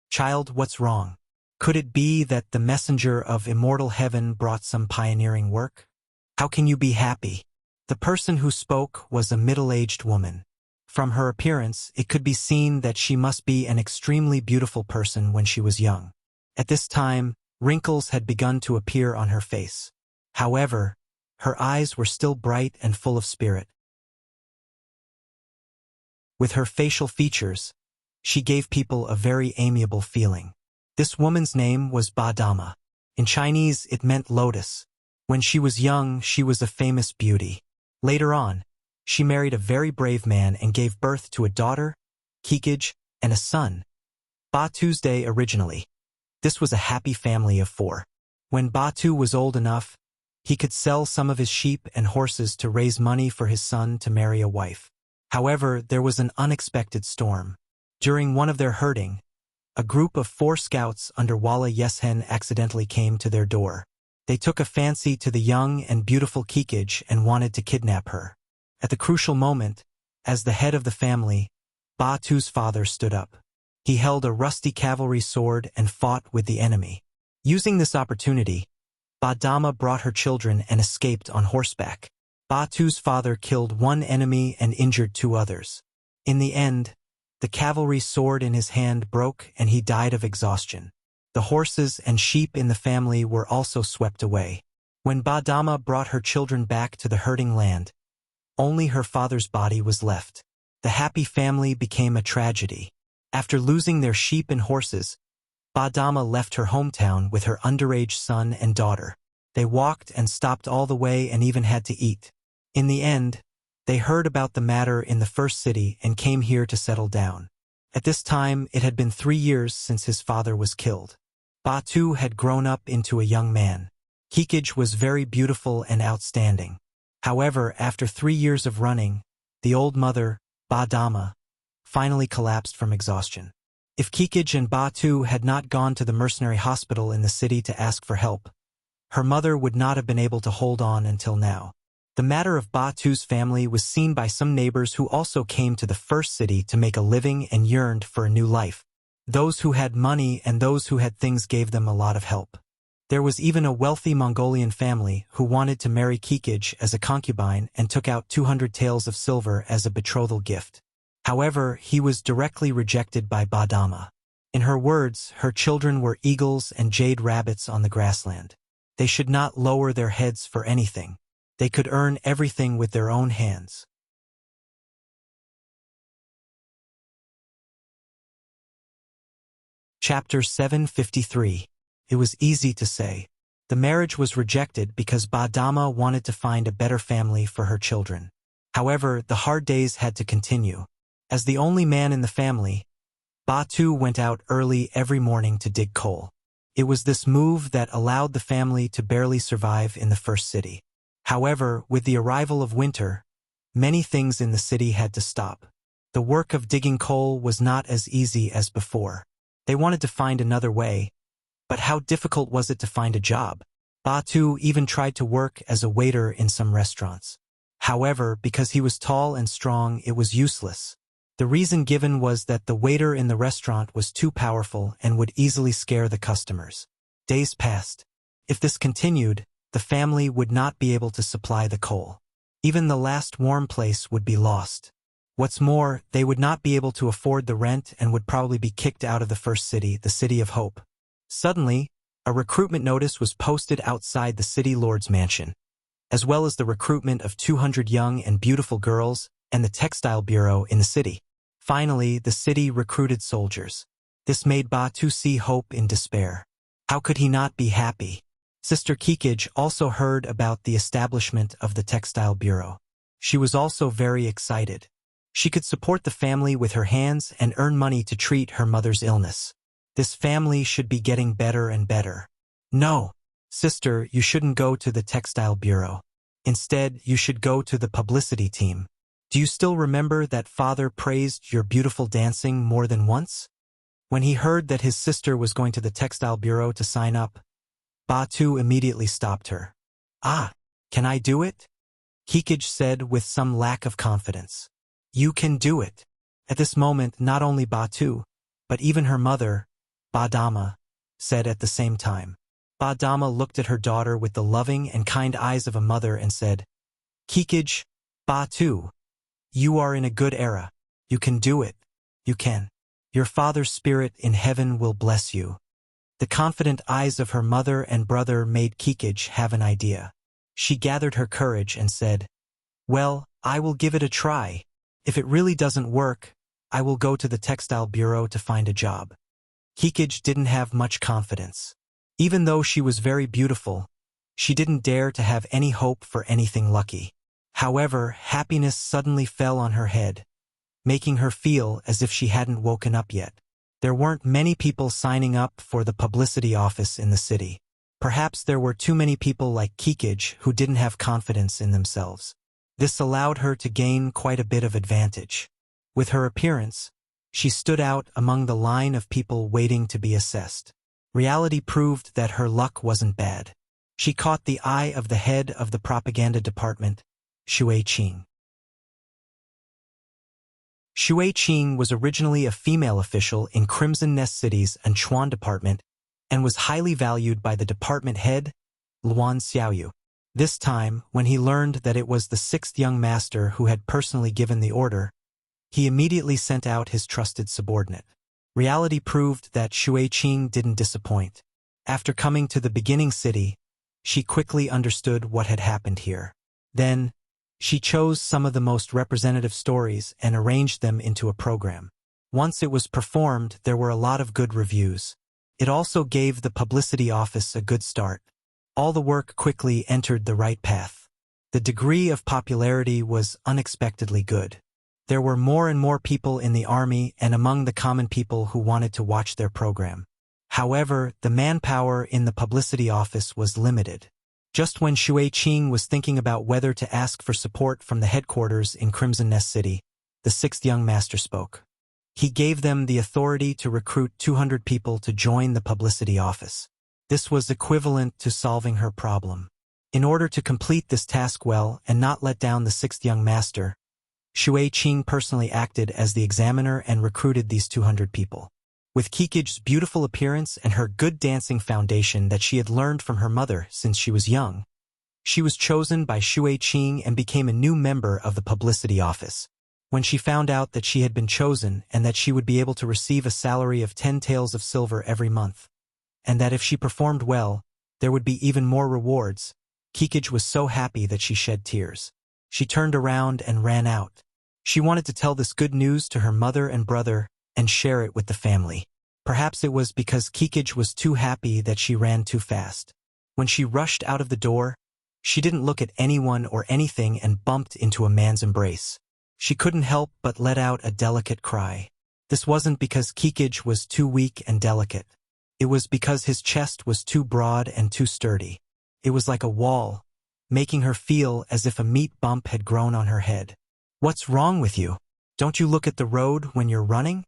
Child, what's wrong? Could it be that the messenger of immortal heaven brought some pioneering work? How can you be happy? The person who spoke was a middle-aged woman. From her appearance, it could be seen that she must be an extremely beautiful person when she was young. At this time, wrinkles had begun to appear on her face. However, her eyes were still bright and full of spirit. With her facial features, she gave people a very amiable feeling. This woman's name was Ba Dama. In Chinese, it meant lotus. When she was young, she was a famous beauty. Later on, she married a very brave man and gave birth to a daughter, Kikij, and a son, Ba Tuesday originally. This was a happy family of 4. When Batu was old enough, he could sell some of his sheep and horses to raise money for his son to marry a wife. However, there was an unexpected storm. During one of their herding, a group of 4 scouts under Walla Yeshen accidentally came to their door. They took a fancy to the young and beautiful Kikij and wanted to kidnap her. At the crucial moment, as the head of the family, Batu's father stood up. He held a rusty cavalry sword and fought with the enemy. Using this opportunity, Ba Dama brought her children and escaped on horseback. Batu's father killed 1 enemy and injured 2 others. In the end, the cavalry sword in his hand broke and he died of exhaustion. The horses and sheep in the family were also swept away. When Ba Dama brought her children back to the herding land, only her father's body was left. The happy family became a tragedy. After losing their sheep and horses, Ba Dama left her hometown with her underage son and daughter. They walked and stopped all the way and even had to eat. In the end, they heard about the matter in the first city and came here to settle down. At this time, it had been 3 years since his father was killed. Batu had grown up into a young man. Kikij was very beautiful and outstanding. However, after 3 years of running, the old mother, Ba Dama, finally collapsed from exhaustion. If Kikij and Ba Tu had not gone to the mercenary hospital in the city to ask for help, her mother would not have been able to hold on until now. The matter of Ba Tu's family was seen by some neighbors who also came to the first city to make a living and yearned for a new life. Those who had money and those who had things gave them a lot of help. There was even a wealthy Mongolian family who wanted to marry Kikij as a concubine and took out 200 taels of silver as a betrothal gift. However, he was directly rejected by Ba Dama. In her words, her children were eagles and jade rabbits on the grassland. They should not lower their heads for anything. They could earn everything with their own hands. Chapter 753. It was easy to say. The marriage was rejected because Ba Dama wanted to find a better family for her children. However, the hard days had to continue. As the only man in the family, Ba Tu went out early every morning to dig coal. It was this move that allowed the family to barely survive in the first city. However, with the arrival of winter, many things in the city had to stop. The work of digging coal was not as easy as before. They wanted to find another way, but how difficult was it to find a job? Ba Tu even tried to work as a waiter in some restaurants. However, because he was tall and strong, it was useless. The reason given was that the waiter in the restaurant was too powerful and would easily scare the customers. Days passed. If this continued, the family would not be able to supply the coal. Even the last warm place would be lost. What's more, they would not be able to afford the rent and would probably be kicked out of the first city, the City of Hope. Suddenly, a recruitment notice was posted outside the city lord's mansion, as well as the recruitment of 200 young and beautiful girls and the textile bureau in the city. Finally, the city recruited soldiers. This made Ba Tu see hope in despair. How could he not be happy? Sister Kikij also heard about the establishment of the textile bureau. She was also very excited. She could support the family with her hands and earn money to treat her mother's illness. This family should be getting better and better. No, sister, you shouldn't go to the textile bureau. Instead, you should go to the publicity team. Do you still remember that father praised your beautiful dancing more than once? When he heard that his sister was going to the textile bureau to sign up, Ba Tu immediately stopped her. Ah, can I do it? Kikij said with some lack of confidence. You can do it. At this moment, not only Ba Tu, but even her mother, Ba Dama, said at the same time. Ba Dama looked at her daughter with the loving and kind eyes of a mother and said, Kikij, Ba Tu, you are in a good era. You can do it. You can. Your father's spirit in heaven will bless you. The confident eyes of her mother and brother made Kikij have an idea. She gathered her courage and said, Well, I will give it a try. If it really doesn't work, I will go to the textile bureau to find a job. Kikij didn't have much confidence. Even though she was very beautiful, she didn't dare to have any hope for anything lucky. However, happiness suddenly fell on her head, making her feel as if she hadn't woken up yet. There weren't many people signing up for the publicity office in the city. Perhaps there were too many people like Kikij who didn't have confidence in themselves. This allowed her to gain quite a bit of advantage. With her appearance, she stood out among the line of people waiting to be assessed. Reality proved that her luck wasn't bad. She caught the eye of the head of the propaganda department, Shui Qing. Shui Qing was originally a female official in Crimson Nest City's Anchuan department and was highly valued by the department head, Luan Xiaoyu. This time, when he learned that it was the sixth young master who had personally given the order, he immediately sent out his trusted subordinate. Reality proved that Shui Qing didn't disappoint. After coming to the beginning city, she quickly understood what had happened here. Then, she chose some of the most representative stories and arranged them into a program. Once it was performed, there were a lot of good reviews. It also gave the publicity office a good start. All the work quickly entered the right path. The degree of popularity was unexpectedly good. There were more and more people in the army and among the common people who wanted to watch their program. However, the manpower in the publicity office was limited. Just when Shui Qing was thinking about whether to ask for support from the headquarters in Crimson Nest City, the sixth young master spoke. He gave them the authority to recruit 200 people to join the publicity office. This was equivalent to solving her problem. In order to complete this task well and not let down the sixth young master, Shui Qing personally acted as the examiner and recruited these 200 people. With Kikij's beautiful appearance and her good dancing foundation that she had learned from her mother since she was young, she was chosen by Shui Qing and became a new member of the publicity office. When she found out that she had been chosen and that she would be able to receive a salary of 10 taels of silver every month, and that if she performed well, there would be even more rewards, Kikij was so happy that she shed tears. She turned around and ran out. She wanted to tell this good news to her mother and brother and share it with the family. Perhaps it was because Kikij was too happy that she ran too fast. When she rushed out of the door, she didn't look at anyone or anything and bumped into a man's embrace. She couldn't help but let out a delicate cry. This wasn't because Kikij was too weak and delicate. It was because his chest was too broad and too sturdy. It was like a wall, making her feel as if a meat bump had grown on her head. "What's wrong with you? Don't you look at the road when you're running?"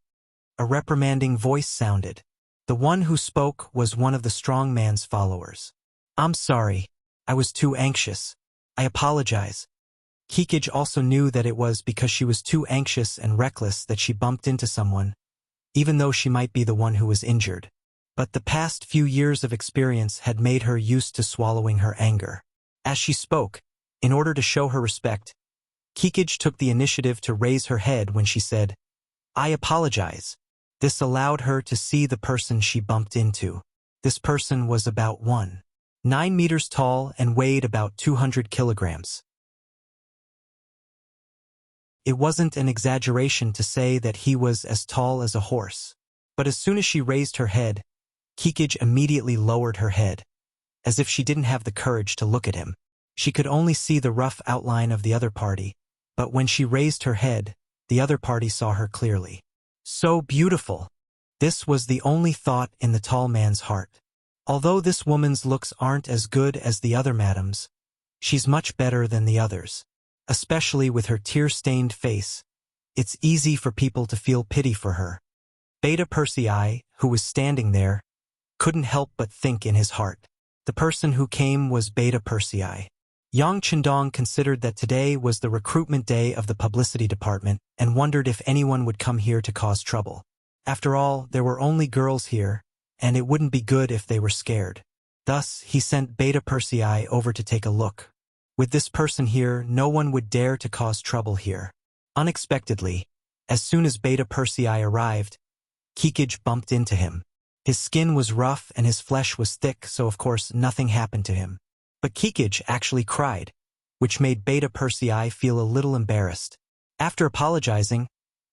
A reprimanding voice sounded. The one who spoke was one of the strong man's followers. "I'm sorry. I was too anxious. I apologize." Kikij also knew that it was because she was too anxious and reckless that she bumped into someone, even though she might be the one who was injured. But the past few years of experience had made her used to swallowing her anger. As she spoke, in order to show her respect, Kikij took the initiative to raise her head when she said, "I apologize." This allowed her to see the person she bumped into. This person was about 1.9 meters tall and weighed about 200 kilograms. It wasn't an exaggeration to say that he was as tall as a horse. But as soon as she raised her head, Kikij immediately lowered her head, as if she didn't have the courage to look at him. She could only see the rough outline of the other party, but when she raised her head, the other party saw her clearly. So beautiful! This was the only thought in the tall man's heart. Although this woman's looks aren't as good as the other madams, she's much better than the others. Especially with her tear-stained face, it's easy for people to feel pity for her. Beta Persei, who was standing there, couldn't help but think in his heart. The person who came was Beta Persei. Yang Chendong considered that today was the recruitment day of the publicity department and wondered if anyone would come here to cause trouble. After all, there were only girls here, and it wouldn't be good if they were scared. Thus, he sent Beta Persei over to take a look. With this person here, no one would dare to cause trouble here. Unexpectedly, as soon as Beta Persei arrived, Kikij bumped into him. His skin was rough and his flesh was thick, so of course nothing happened to him. But Kikij actually cried, which made Beta Persei feel a little embarrassed. After apologizing,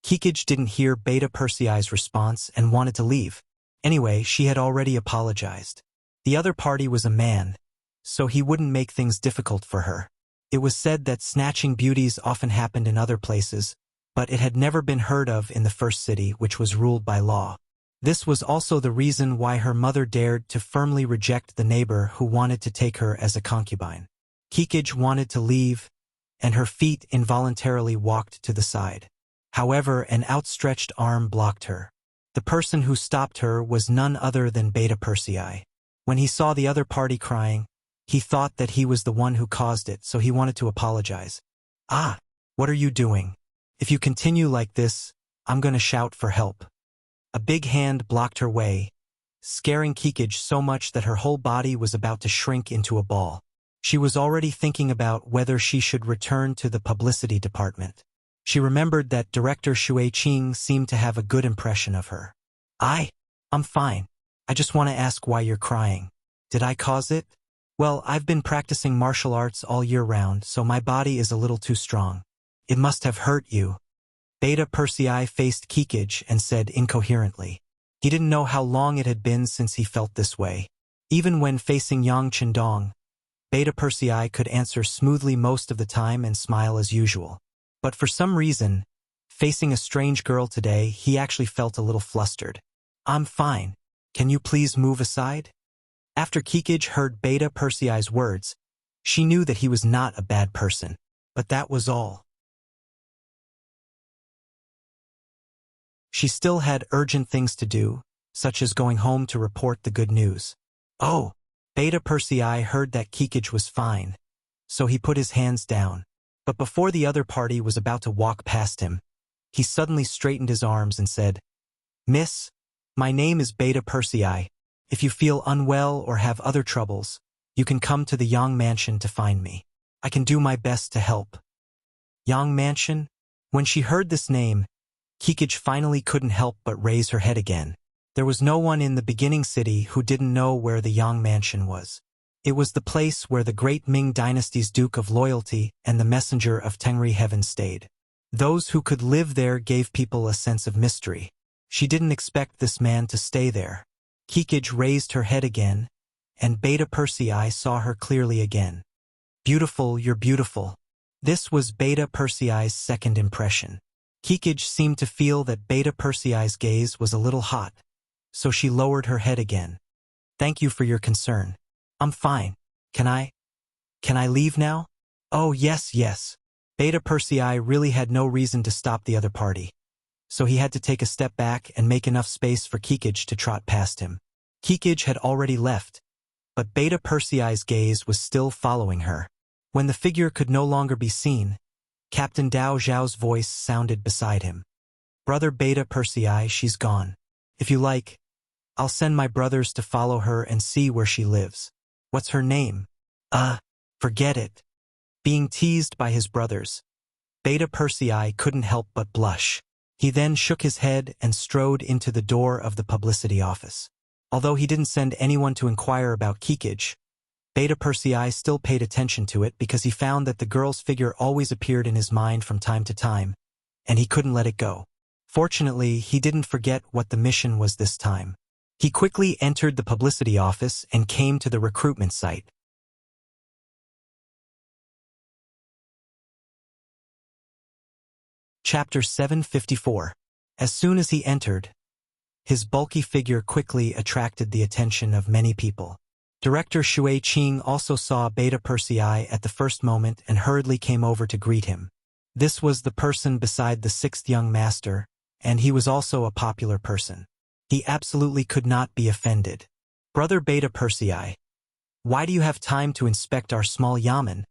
Kikij didn't hear Beta Persei's response and wanted to leave. Anyway, she had already apologized. The other party was a man, so he wouldn't make things difficult for her. It was said that snatching beauties often happened in other places, but it had never been heard of in the first city, which was ruled by law. This was also the reason why her mother dared to firmly reject the neighbor who wanted to take her as a concubine. Kikij wanted to leave, and her feet involuntarily walked to the side. However, an outstretched arm blocked her. The person who stopped her was none other than Beta Persei. When he saw the other party crying, he thought that he was the one who caused it, so he wanted to apologize. "Ah, what are you doing? If you continue like this, I'm gonna shout for help." A big hand blocked her way, scaring Kikij so much that her whole body was about to shrink into a ball. She was already thinking about whether she should return to the publicity department. She remembered that Director Shui Qing seemed to have a good impression of her. I'm fine. I just want to ask why you're crying. Did I cause it?" "Well, I've been practicing martial arts all year round, so my body is a little too strong. It must have hurt you." Beta Persei faced Kikij and said incoherently. He didn't know how long it had been since he felt this way. Even when facing Yang Chendong, Beta Persei could answer smoothly most of the time and smile as usual. But for some reason, facing a strange girl today, he actually felt a little flustered. "I'm fine. Can you please move aside?" After Kikij heard Beta Persei's words, she knew that he was not a bad person. But that was all. She still had urgent things to do, such as going home to report the good news. Oh! Beta Persei heard that Kikij was fine, so he put his hands down. But before the other party was about to walk past him, he suddenly straightened his arms and said, "Miss, my name is Beta Persei. If you feel unwell or have other troubles, you can come to the Yang Mansion to find me. I can do my best to help." Yang Mansion? When she heard this name, Kikij finally couldn't help but raise her head again. There was no one in the beginning city who didn't know where the Yang Mansion was. It was the place where the great Ming dynasty's Duke of Loyalty and the Messenger of Tengri Heaven stayed. Those who could live there gave people a sense of mystery. She didn't expect this man to stay there. Kikij raised her head again, and Beta Persei saw her clearly again. "Beautiful, you're beautiful." This was Beta Persei's second impression. Kikij seemed to feel that Beta Persei's gaze was a little hot, so she lowered her head again. "Thank you for your concern. I'm fine. Can I leave now?" "Oh, yes. Beta Persei really had no reason to stop the other party, so he had to take a step back and make enough space for Kikij to trot past him. Kikij had already left, but Beta Persei's gaze was still following her. When the figure could no longer be seen, Captain Dao Zhao's voice sounded beside him. "Brother Beta Persei, she's gone. If you like, I'll send my brothers to follow her and see where she lives." "What's her name?" Forget it." Being teased by his brothers, Beta Persei couldn't help but blush. He then shook his head and strode into the door of the publicity office. Although he didn't send anyone to inquire about Kikij, Beta Persei still paid attention to it because he found that the girl's figure always appeared in his mind from time to time, and he couldn't let it go. Fortunately, he didn't forget what the mission was this time. He quickly entered the publicity office and came to the recruitment site. Chapter 754. As soon as he entered, his bulky figure quickly attracted the attention of many people. Director Shui Qing also saw Beta Persei at the first moment and hurriedly came over to greet him. This was the person beside the sixth young master, and he was also a popular person. He absolutely could not be offended. "Brother Beta Persei, why do you have time to inspect our small yamen?"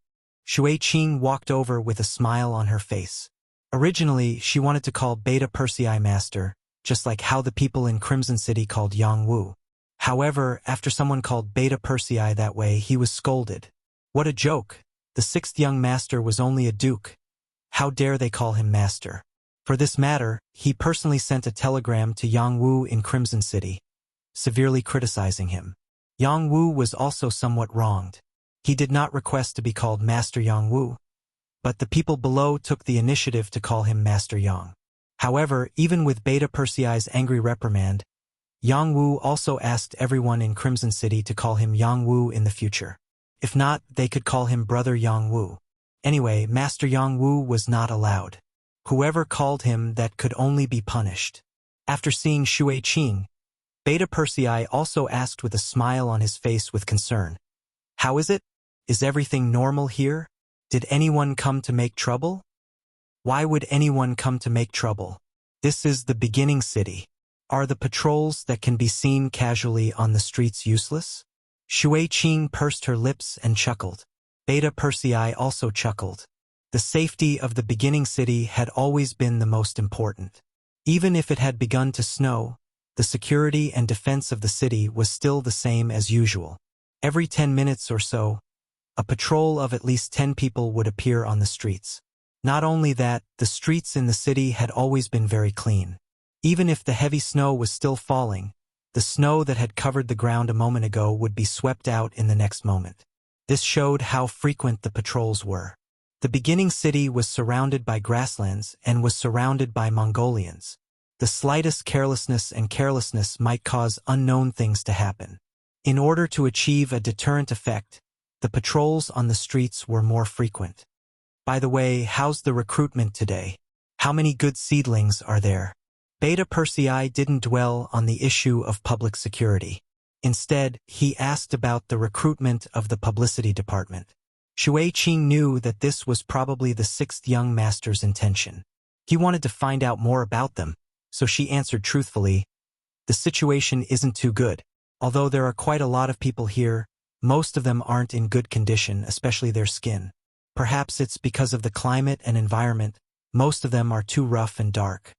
Shui Qing walked over with a smile on her face. Originally, she wanted to call Beta Persei master, just like how the people in Crimson City called Yang Wu. However, after someone called Beta Persei that way, he was scolded. What a joke! The sixth young master was only a duke. How dare they call him master? For this matter, he personally sent a telegram to Yang Wu in Crimson City, severely criticizing him. Yang Wu was also somewhat wronged. He did not request to be called Master Yang Wu, but the people below took the initiative to call him Master Yang. However, even with Beta Persei's angry reprimand, Yang Wu also asked everyone in Crimson City to call him Yang Wu in the future. If not, they could call him Brother Yang Wu. Anyway, Master Yang Wu was not allowed. Whoever called him that could only be punished. After seeing Shui Qing, Beta Persei also asked with a smile on his face with concern, "How is it? Is everything normal here? Did anyone come to make trouble?" "Why would anyone come to make trouble? This is the beginning city. Are the patrols that can be seen casually on the streets useless?" Shui Qing pursed her lips and chuckled. Beta Persei also chuckled. The safety of the beginning city had always been the most important. Even if it had begun to snow, the security and defense of the city was still the same as usual. Every 10 minutes or so, a patrol of at least 10 people would appear on the streets. Not only that, the streets in the city had always been very clean. Even if the heavy snow was still falling, the snow that had covered the ground a moment ago would be swept out in the next moment. This showed how frequent the patrols were. The beginning city was surrounded by grasslands and was surrounded by Mongolians. The slightest carelessness might cause unknown things to happen. In order to achieve a deterrent effect, the patrols on the streets were more frequent. "By the way, how's the recruitment today? How many good seedlings are there?" Beta Persei didn't dwell on the issue of public security. Instead, he asked about the recruitment of the publicity department. Shui Qing knew that this was probably the sixth young master's intention. He wanted to find out more about them, so she answered truthfully, "The situation isn't too good. Although there are quite a lot of people here, most of them aren't in good condition, especially their skin. Perhaps it's because of the climate and environment. Most of them are too rough and dark.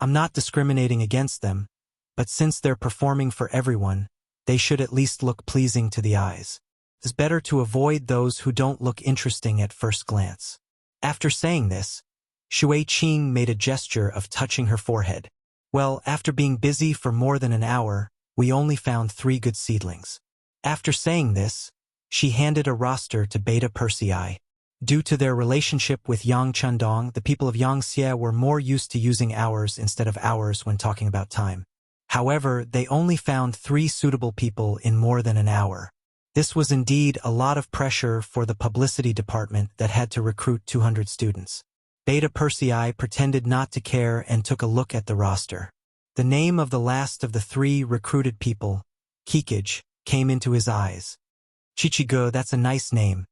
I'm not discriminating against them, but since they're performing for everyone, they should at least look pleasing to the eyes. It's better to avoid those who don't look interesting at first glance." After saying this, Shui Qing made a gesture of touching her forehead. "Well, after being busy for more than an hour, we only found 3 good seedlings." After saying this, she handed a roster to Beta Persei. Due to their relationship with Yang Chendong, the people of Yangxia were more used to using hours instead of hours when talking about time. However, they only found 3 suitable people in more than an hour. This was indeed a lot of pressure for the publicity department that had to recruit 200 students. Beta Persei pretended not to care and took a look at the roster. The name of the last of the 3 recruited people, Kikij, came into his eyes. "Chichigo, that's a nice name."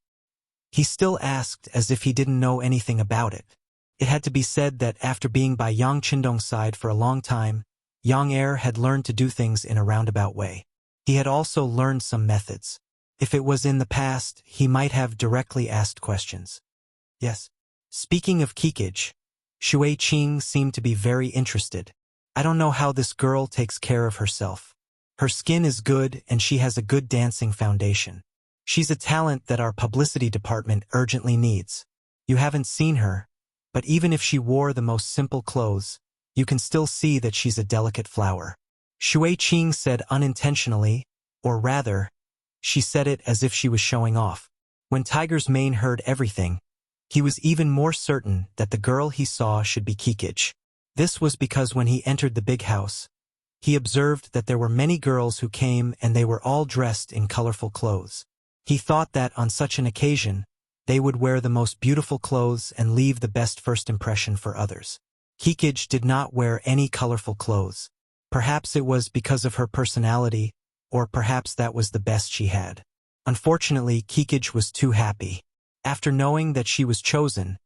He still asked as if he didn't know anything about it. It had to be said that after being by Yang Chendong's side for a long time, Yang Er had learned to do things in a roundabout way. He had also learned some methods. If it was in the past, he might have directly asked questions. Yes. Speaking of Kikij, Shui Qing seemed to be very interested. "I don't know how this girl takes care of herself. Her skin is good and she has a good dancing foundation. She's a talent that our publicity department urgently needs. You haven't seen her, but even if she wore the most simple clothes, you can still see that she's a delicate flower." Shui Qing said unintentionally, or rather, she said it as if she was showing off. When Tiger's Mane heard everything, he was even more certain that the girl he saw should be Kikij. This was because when he entered the big house, he observed that there were many girls who came and they were all dressed in colorful clothes. He thought that on such an occasion, they would wear the most beautiful clothes and leave the best first impression for others. Kikij did not wear any colorful clothes. Perhaps it was because of her personality, or perhaps that was the best she had. Unfortunately, Kikij was too happy. After knowing that she was chosen,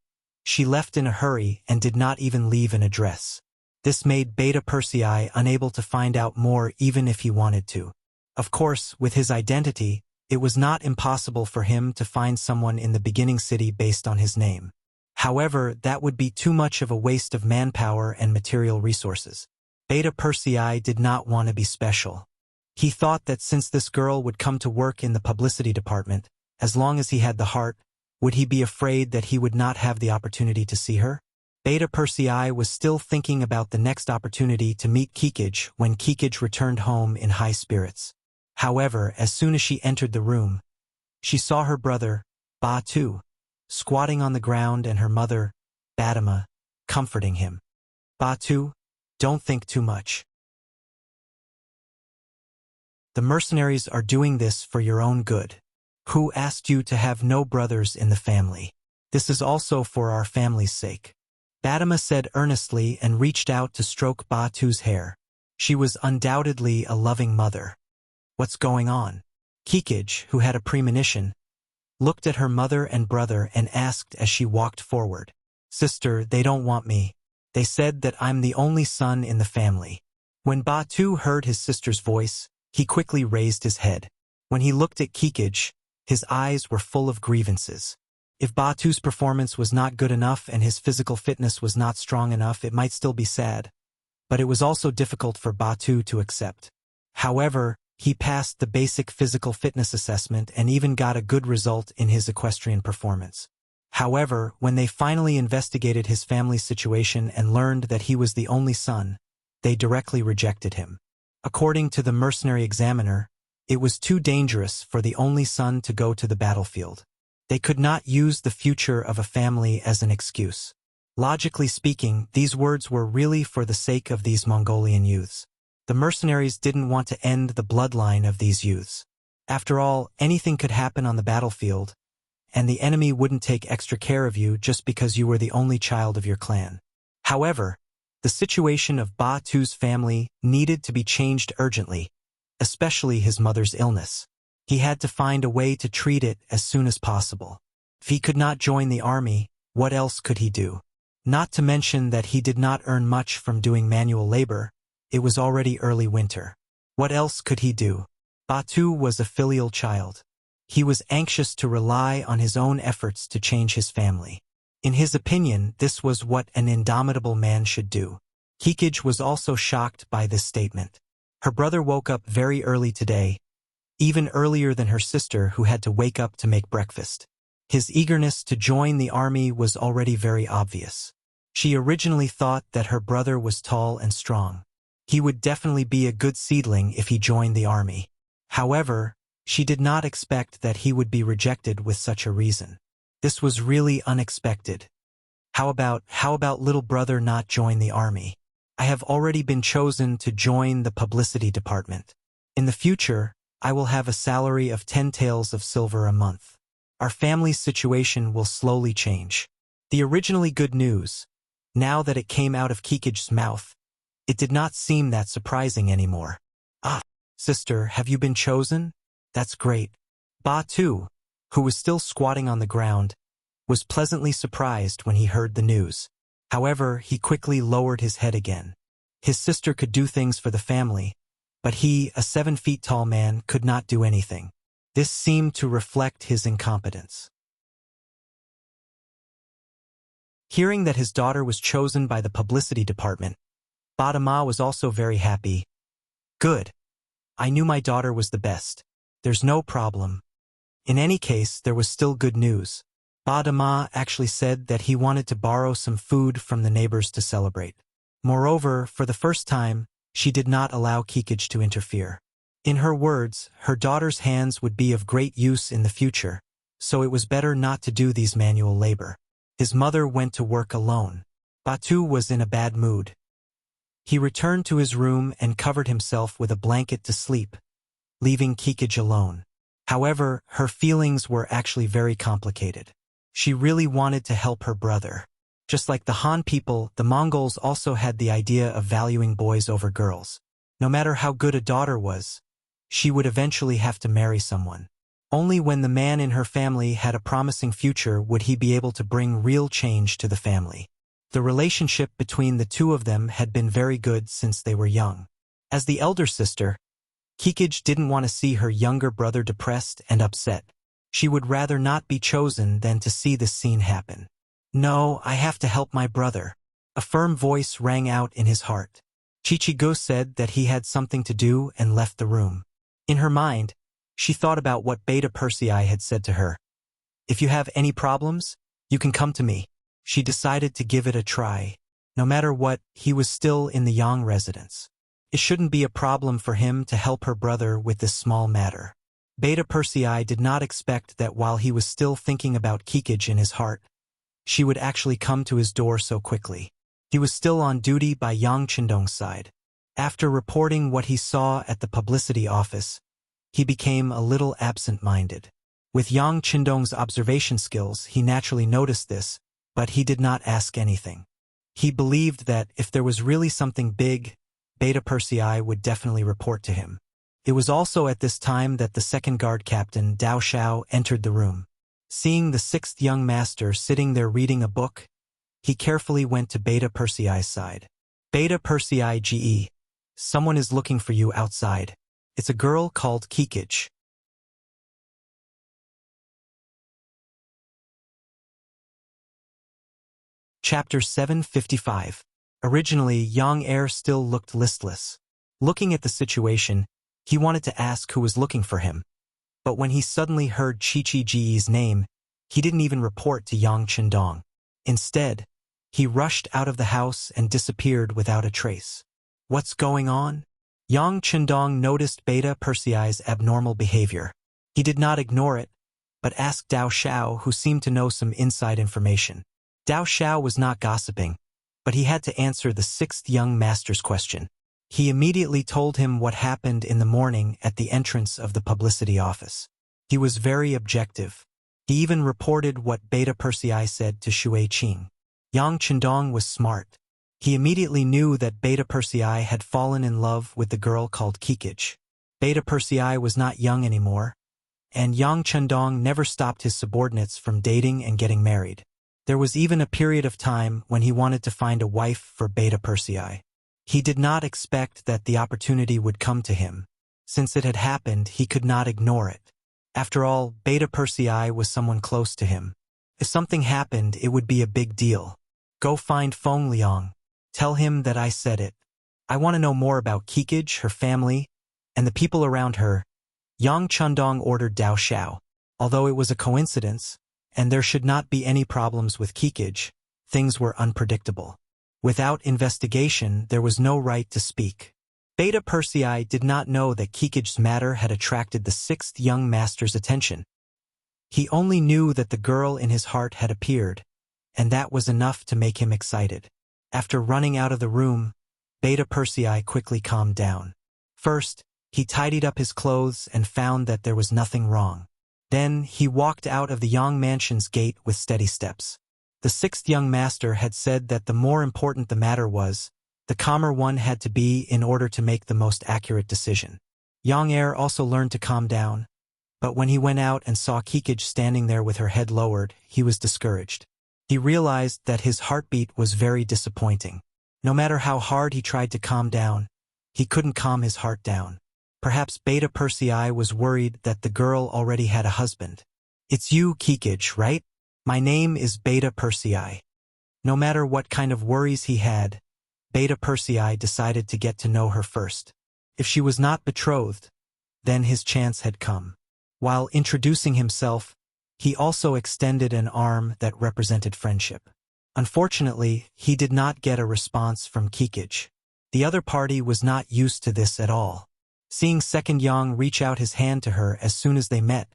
she left in a hurry and did not even leave an address. This made Beta Persei unable to find out more even if he wanted to. Of course, with his identity, it was not impossible for him to find someone in the beginning city based on his name. However, that would be too much of a waste of manpower and material resources. Beta Persei did not want to be special. He thought that since this girl would come to work in the publicity department, as long as he had the heart, would he be afraid that he would not have the opportunity to see her? Beta Persei was still thinking about the next opportunity to meet Kikij when Kikij returned home in high spirits. However, as soon as she entered the room, she saw her brother, Ba Tu, squatting on the ground and her mother, Badama, comforting him. "Ba Tu, don't think too much. The mercenaries are doing this for your own good. Who asked you to have no brothers in the family? This is also for our family's sake." Badama said earnestly and reached out to stroke Ba Tu's hair. She was undoubtedly a loving mother. "What's going on?" Kikij, who had a premonition, looked at her mother and brother and asked as she walked forward. "Sister, they don't want me. They said that I'm the only son in the family." When Ba Tu heard his sister's voice, he quickly raised his head. When he looked at Kikij, his eyes were full of grievances. If Ba Tu's performance was not good enough and his physical fitness was not strong enough, it might still be sad. But it was also difficult for Ba Tu to accept. However, he passed the basic physical fitness assessment and even got a good result in his equestrian performance. However, when they finally investigated his family's situation and learned that he was the only son, they directly rejected him. According to the mercenary examiner, it was too dangerous for the only son to go to the battlefield. They could not use the future of a family as an excuse. Logically speaking, these words were really for the sake of these Mongolian youths. The mercenaries didn't want to end the bloodline of these youths. After all, anything could happen on the battlefield, and the enemy wouldn't take extra care of you just because you were the only child of your clan. However, The situation of Ba Tu's family needed to be changed urgently, especially his mother's illness. He had to find a way to treat it as soon as possible. If he could not join the army, what else could he do? Not to mention that he did not earn much from doing manual labor. It was already early winter. What else could he do? Ba Tu was a filial child. He was anxious to rely on his own efforts to change his family. In his opinion, this was what an indomitable man should do. Kikij was also shocked by this statement. Her brother woke up very early today, even earlier than her sister who had to wake up to make breakfast. His eagerness to join the army was already very obvious. She originally thought that her brother was tall and strong. He would definitely be a good seedling if he joined the army. However, she did not expect that he would be rejected with such a reason. This was really unexpected. How about little brother not join the army? I have already been chosen to join the publicity department. In the future, I will have a salary of 10 taels of silver a month. Our family's situation will slowly change. The originally good news, now that it came out of Kikij's mouth, it did not seem that surprising anymore. Ah, sister, have you been chosen? That's great. Ba Tu, who was still squatting on the ground, was pleasantly surprised when he heard the news. However, he quickly lowered his head again. His sister could do things for the family, but he, a 7 feet tall man, could not do anything. This seemed to reflect his incompetence. Hearing that his daughter was chosen by the publicity department, Ba Ma was also very happy. Good. I knew my daughter was the best. There's no problem. In any case, there was still good news. Ba Ma actually said that he wanted to borrow some food from the neighbors to celebrate. Moreover, for the first time, she did not allow Kikij to interfere. In her words, her daughter's hands would be of great use in the future, so it was better not to do these manual labor. His mother went to work alone. Ba Tu was in a bad mood. He returned to his room and covered himself with a blanket to sleep, leaving Kikij alone. However, her feelings were actually very complicated. She really wanted to help her brother. Just like the Han people, the Mongols also had the idea of valuing boys over girls. No matter how good a daughter was, she would eventually have to marry someone. Only when the man in her family had a promising future would he be able to bring real change to the family. The relationship between the two of them had been very good since they were young. As the elder sister, Kikij didn't want to see her younger brother depressed and upset. She would rather not be chosen than to see this scene happen. No, I have to help my brother. A firm voice rang out in his heart. Chichigo said that he had something to do and left the room. In her mind, she thought about what Beta Persei had said to her. If you have any problems, you can come to me. She decided to give it a try. No matter what, he was still in the Yang residence. It shouldn't be a problem for him to help her brother with this small matter. Beta Persei did not expect that while he was still thinking about Kikij in his heart, she would actually come to his door so quickly. He was still on duty by Yang Chindong's side. After reporting what he saw at the publicity office, he became a little absent-minded. With Yang Chindong's observation skills, he naturally noticed this, but he did not ask anything. He believed that if there was really something big, Beta Persei would definitely report to him. It was also at this time that the second guard captain, Dao Shao, entered the room. Seeing the sixth young master sitting there reading a book, he carefully went to Beta Persei's side. Beta Persei GE, someone is looking for you outside. It's a girl called Kikij. Chapter 755. Originally, Yang Air still looked listless. Looking at the situation, he wanted to ask who was looking for him. But when he suddenly heard Chi Ji's name, he didn't even report to Yang Chindong. Instead, he rushed out of the house and disappeared without a trace. What's going on? Yang Chindong noticed Beta Persei's abnormal behavior. He did not ignore it, but asked Dao Shao, who seemed to know some inside information. Dao Shao was not gossiping, but he had to answer the sixth young master's question. He immediately told him what happened in the morning at the entrance of the publicity office. He was very objective. He even reported what Beta Persei said to Shui Qing. Yang Chindong was smart. He immediately knew that Beta Persei had fallen in love with the girl called Kikij. Beta Persei was not young anymore, and Yang Chendong never stopped his subordinates from dating and getting married. There was even a period of time when he wanted to find a wife for Beta Persei. He did not expect that the opportunity would come to him. Since it had happened, he could not ignore it. After all, Beta Persei was someone close to him. If something happened, it would be a big deal. Go find Feng Liang. Tell him that I said it. I want to know more about Kikij, her family, and the people around her. Yang Chendong ordered Dao Xiao. Although it was a coincidence, and there should not be any problems with Kikij, things were unpredictable. Without investigation, there was no right to speak. Beta Persei did not know that Kikij's matter had attracted the sixth young master's attention. He only knew that the girl in his heart had appeared, and that was enough to make him excited. After running out of the room, Beta Persei quickly calmed down. First, he tidied up his clothes and found that there was nothing wrong. Then, he walked out of the Yang mansion's gate with steady steps. The sixth young master had said that the more important the matter was, the calmer one had to be in order to make the most accurate decision. Yang Er also learned to calm down, but when he went out and saw Kikij standing there with her head lowered, he was discouraged. He realized that his heartbeat was very disappointing. No matter how hard he tried to calm down, he couldn't calm his heart down. Perhaps Beta Persei was worried that the girl already had a husband. It's you, Kikij, right? My name is Beta Persei. No matter what kind of worries he had, Beta Persei decided to get to know her first. If she was not betrothed, then his chance had come. While introducing himself, he also extended an arm that represented friendship. Unfortunately, he did not get a response from Kikij. The other party was not used to this at all. Seeing Second Yang reach out his hand to her as soon as they met,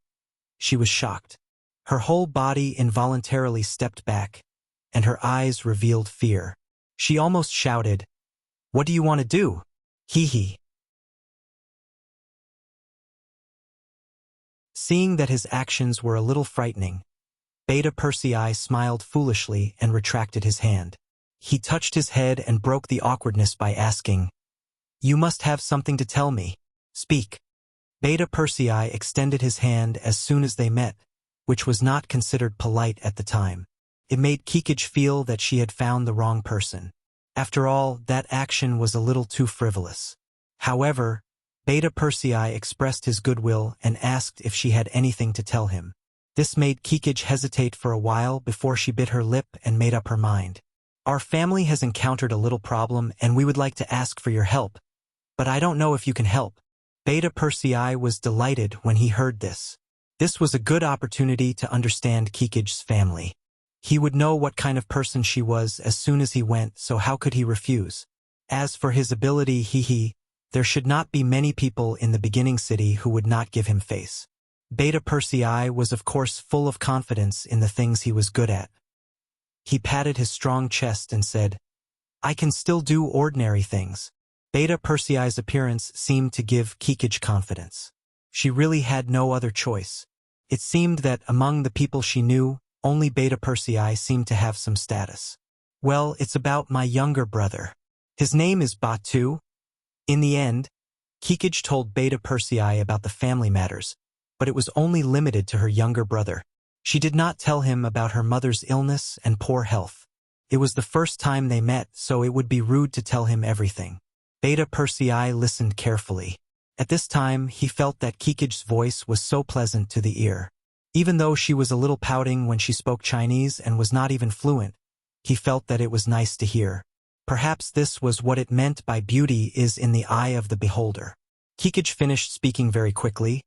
she was shocked. Her whole body involuntarily stepped back, and her eyes revealed fear. She almost shouted, "What do you want to do? Hee hee." Seeing that his actions were a little frightening, Beta Persei smiled foolishly and retracted his hand. He touched his head and broke the awkwardness by asking, "You must have something to tell me. Speak." Beta Persei extended his hand as soon as they met, which was not considered polite at the time. It made Kikij feel that she had found the wrong person. After all, that action was a little too frivolous. However, Beta Persei expressed his goodwill and asked if she had anything to tell him. This made Kikij hesitate for a while before she bit her lip and made up her mind. "Our family has encountered a little problem and we would like to ask for your help. But I don't know if you can help." Beta Persei was delighted when he heard this. This was a good opportunity to understand Kikij's family. He would know what kind of person she was as soon as he went, so how could he refuse? As for his ability, there should not be many people in the beginning city who would not give him face. Beta Persei was of course full of confidence in the things he was good at. He patted his strong chest and said, "I can still do ordinary things." Beta Persei's appearance seemed to give Kikij confidence. She really had no other choice. It seemed that among the people she knew, only Beta Persei seemed to have some status. "Well, it's about my younger brother. His name is Batu." In the end, Kikij told Beta Persei about the family matters, but it was only limited to her younger brother. She did not tell him about her mother's illness and poor health. It was the first time they met, so it would be rude to tell him everything. Beta Persei listened carefully. At this time, he felt that Kikij's voice was so pleasant to the ear. Even though she was a little pouting when she spoke Chinese and was not even fluent, he felt that it was nice to hear. Perhaps this was what it meant by beauty is in the eye of the beholder. Kikij finished speaking very quickly,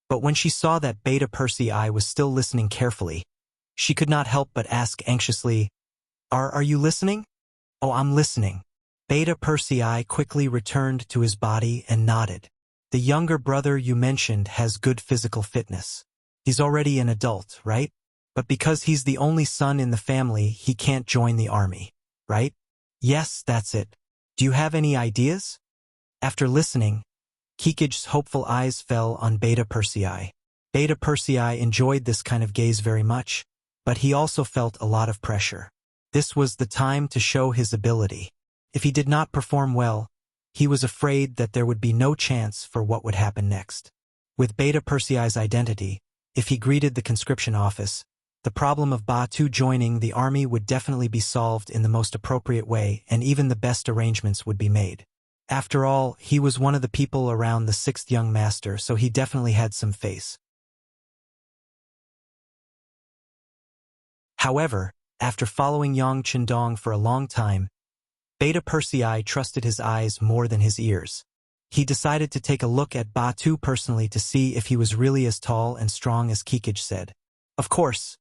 but when she saw that Beta Persei was still listening carefully, she could not help but ask anxiously, Are you listening?" "Oh, I'm listening." Beta Persei quickly returned to his body and nodded. "The younger brother you mentioned has good physical fitness. He's already an adult, right? But because he's the only son in the family, he can't join the army, right?" "Yes, that's it. Do you have any ideas?" After listening, Kikij's hopeful eyes fell on Beta Persei. Beta Persei enjoyed this kind of gaze very much, but he also felt a lot of pressure. This was the time to show his ability. If he did not perform well, he was afraid that there would be no chance for what would happen next. With Beta Persei's identity, if he greeted the conscription office, the problem of Batu joining the army would definitely be solved in the most appropriate way, and even the best arrangements would be made. After all, he was one of the people around the sixth young master, so he definitely had some face. However, after following Yang Chendong for a long time, Beta Persei trusted his eyes more than his ears. He decided to take a look at Batu personally to see if he was really as tall and strong as Kikij said. Of course,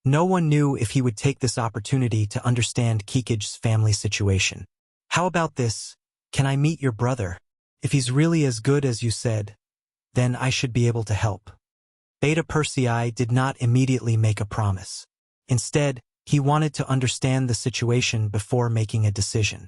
no one knew if he would take this opportunity to understand Kikij's family situation. How about this? Can I meet your brother? If he's really as good as you said, then I should be able to help. Beta Persei did not immediately make a promise. Instead, he wanted to understand the situation before making a decision.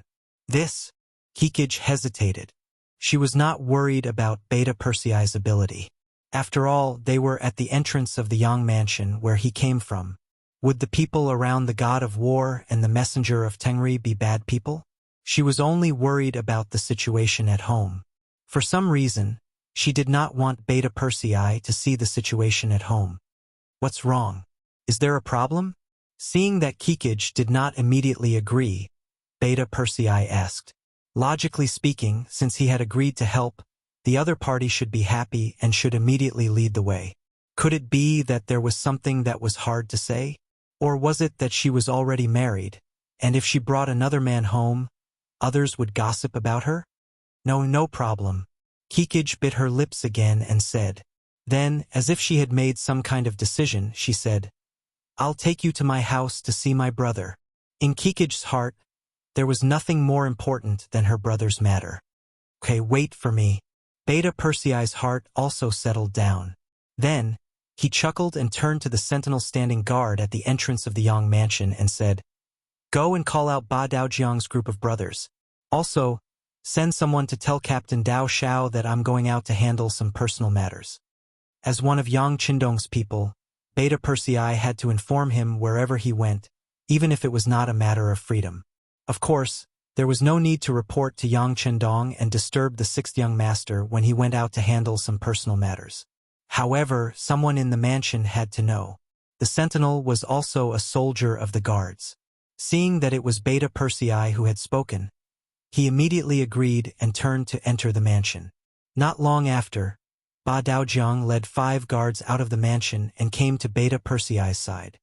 Kikij hesitated. She was not worried about Beta Persei's ability. After all, they were at the entrance of the Yang mansion where he came from. Would the people around the god of war and the messenger of Tengri be bad people? She was only worried about the situation at home. For some reason, she did not want Beta Persei to see the situation at home. What's wrong? Is there a problem? Seeing that Kikij did not immediately agree, Beta Persei asked. Logically speaking, since he had agreed to help, the other party should be happy and should immediately lead the way. Could it be that there was something that was hard to say? Or was it that she was already married, and if she brought another man home, others would gossip about her? No problem. Kikij bit her lips again and said. Then, as if she had made some kind of decision, she said, I'll take you to my house to see my brother. In Kikij's heart, there was nothing more important than her brother's matter. Okay, wait for me. Beta Persei's heart also settled down. Then, he chuckled and turned to the sentinel standing guard at the entrance of the Yang mansion and said, Go and call out Ba Daojiang's group of brothers. Also, send someone to tell Captain Dao Xiao that I'm going out to handle some personal matters. As one of Yang Chendong's people, Beta Persei had to inform him wherever he went, even if it was not a matter of freedom. Of course, there was no need to report to Yang Chendong and disturb the sixth young master when he went out to handle some personal matters. However, someone in the mansion had to know. The sentinel was also a soldier of the guards. Seeing that it was Beta Persei who had spoken, he immediately agreed and turned to enter the mansion. Not long after, Ba Daojiang led 5 guards out of the mansion and came to Beta Persei's side.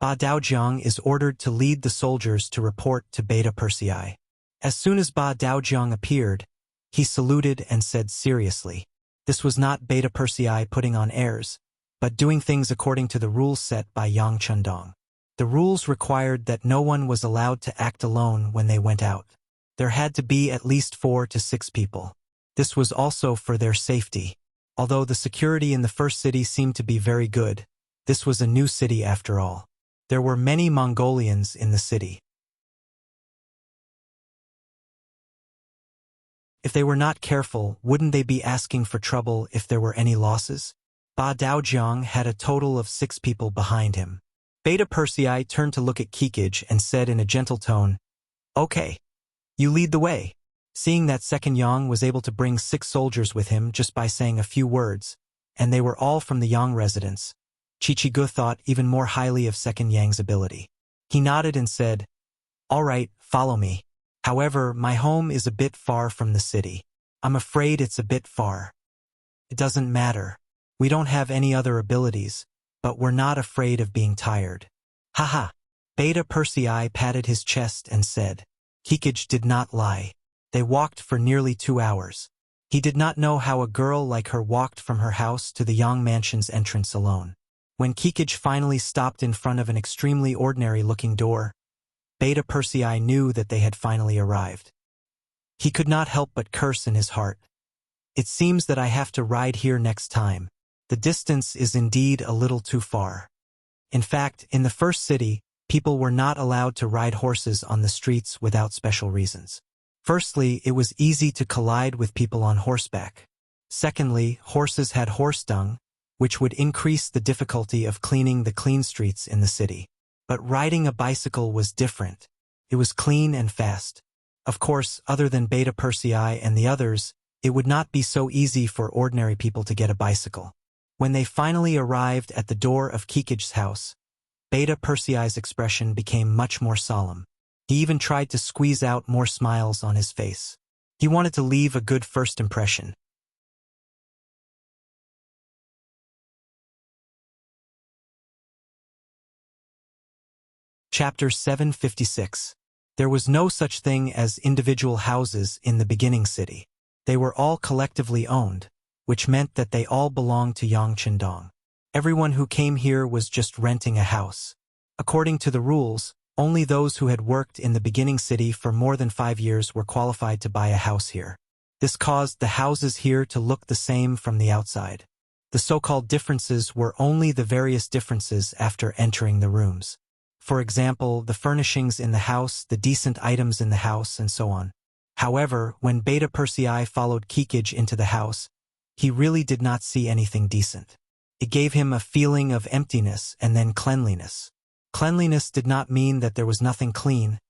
Ba Daojiang is ordered to lead the soldiers to report to Beta Persei. As soon as Ba Daojiang appeared, he saluted and said seriously. This was not Beta Persei putting on airs, but doing things according to the rules set by Yang Chendong. The rules required that no one was allowed to act alone when they went out. There had to be at least 4 to 6 people. This was also for their safety. Although the security in the first city seemed to be very good, this was a new city after all. There were many Mongolians in the city. If they were not careful, wouldn't they be asking for trouble if there were any losses? Ba Daojiang had a total of 6 people behind him. Beta Persei turned to look at Kikij and said in a gentle tone, Okay, you lead the way. Seeing that Second Yang was able to bring 6 soldiers with him just by saying a few words, and they were all from the Yang residence, Chichigu thought even more highly of Second Yang's ability. He nodded and said, All right, follow me. However, my home is a bit far from the city. I'm afraid it's a bit far. It doesn't matter. We don't have any other abilities, but we're not afraid of being tired. Haha. Beta Persei patted his chest and said. Kikij did not lie. They walked for nearly 2 hours. He did not know how a girl like her walked from her house to the Yang mansion's entrance alone. When Kikij finally stopped in front of an extremely ordinary-looking door, Beta Persei knew that they had finally arrived. He could not help but curse in his heart. It seems that I have to ride here next time. The distance is indeed a little too far. In fact, in the first city, people were not allowed to ride horses on the streets without special reasons. Firstly, it was easy to collide with people on horseback. Secondly, horses had horse dung, which would increase the difficulty of cleaning the clean streets in the city. But riding a bicycle was different. It was clean and fast. Of course, other than Beta Persei and the others, it would not be so easy for ordinary people to get a bicycle. When they finally arrived at the door of Kikij's house, Beta Persei's expression became much more solemn. He even tried to squeeze out more smiles on his face. He wanted to leave a good first impression. Chapter 756. There was no such thing as individual houses in the beginning city. They were all collectively owned, which meant that they all belonged to Yangchendong. Everyone who came here was just renting a house. According to the rules, only those who had worked in the beginning city for more than 5 years were qualified to buy a house here. This caused the houses here to look the same from the outside. The so-called differences were only the various differences after entering the rooms. For example, the furnishings in the house, the decent items in the house, and so on. However, when Beta Persei followed Kikij into the house, he really did not see anything decent. It gave him a feeling of emptiness and then cleanliness. Cleanliness did not mean that there was nothing clean,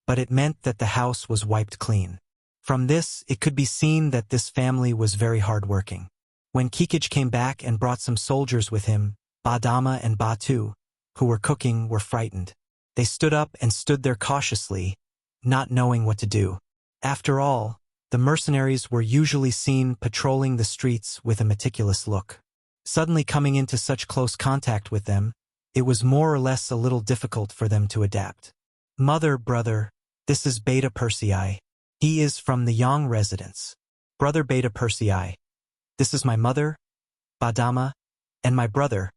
but it meant that the house was wiped clean. From this, it could be seen that this family was very hard-working. When Kikij came back and brought some soldiers with him, Badama and Batu, who were cooking, were frightened. They stood up and stood there cautiously, not knowing what to do. After all, the mercenaries were usually seen patrolling the streets with a meticulous look. Suddenly coming into such close contact with them, it was more or less a little difficult for them to adapt. Mother, brother, this is Beta Persei. He is from the Yang residence. Brother Beta Persei. This is my mother, Badama, and my brother.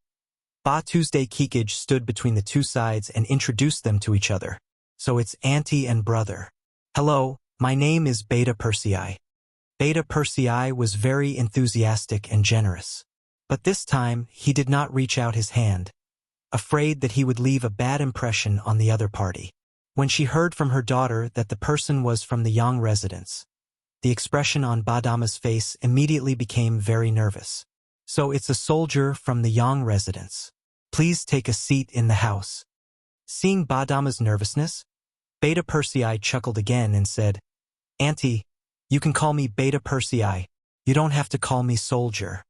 Ba Tuesday Kikij stood between the two sides and introduced them to each other. So it's auntie and brother. Hello, my name is Beta Persei. Beta Persei was very enthusiastic and generous. But this time, he did not reach out his hand, afraid that he would leave a bad impression on the other party. When she heard from her daughter that the person was from the Yang residence, the expression on Badama's face immediately became very nervous. So it's a soldier from the Yang residence. Please take a seat in the house. Seeing Badama's nervousness, Beta Persei chuckled again and said, Auntie, you can call me Beta Persei. You don't have to call me soldier.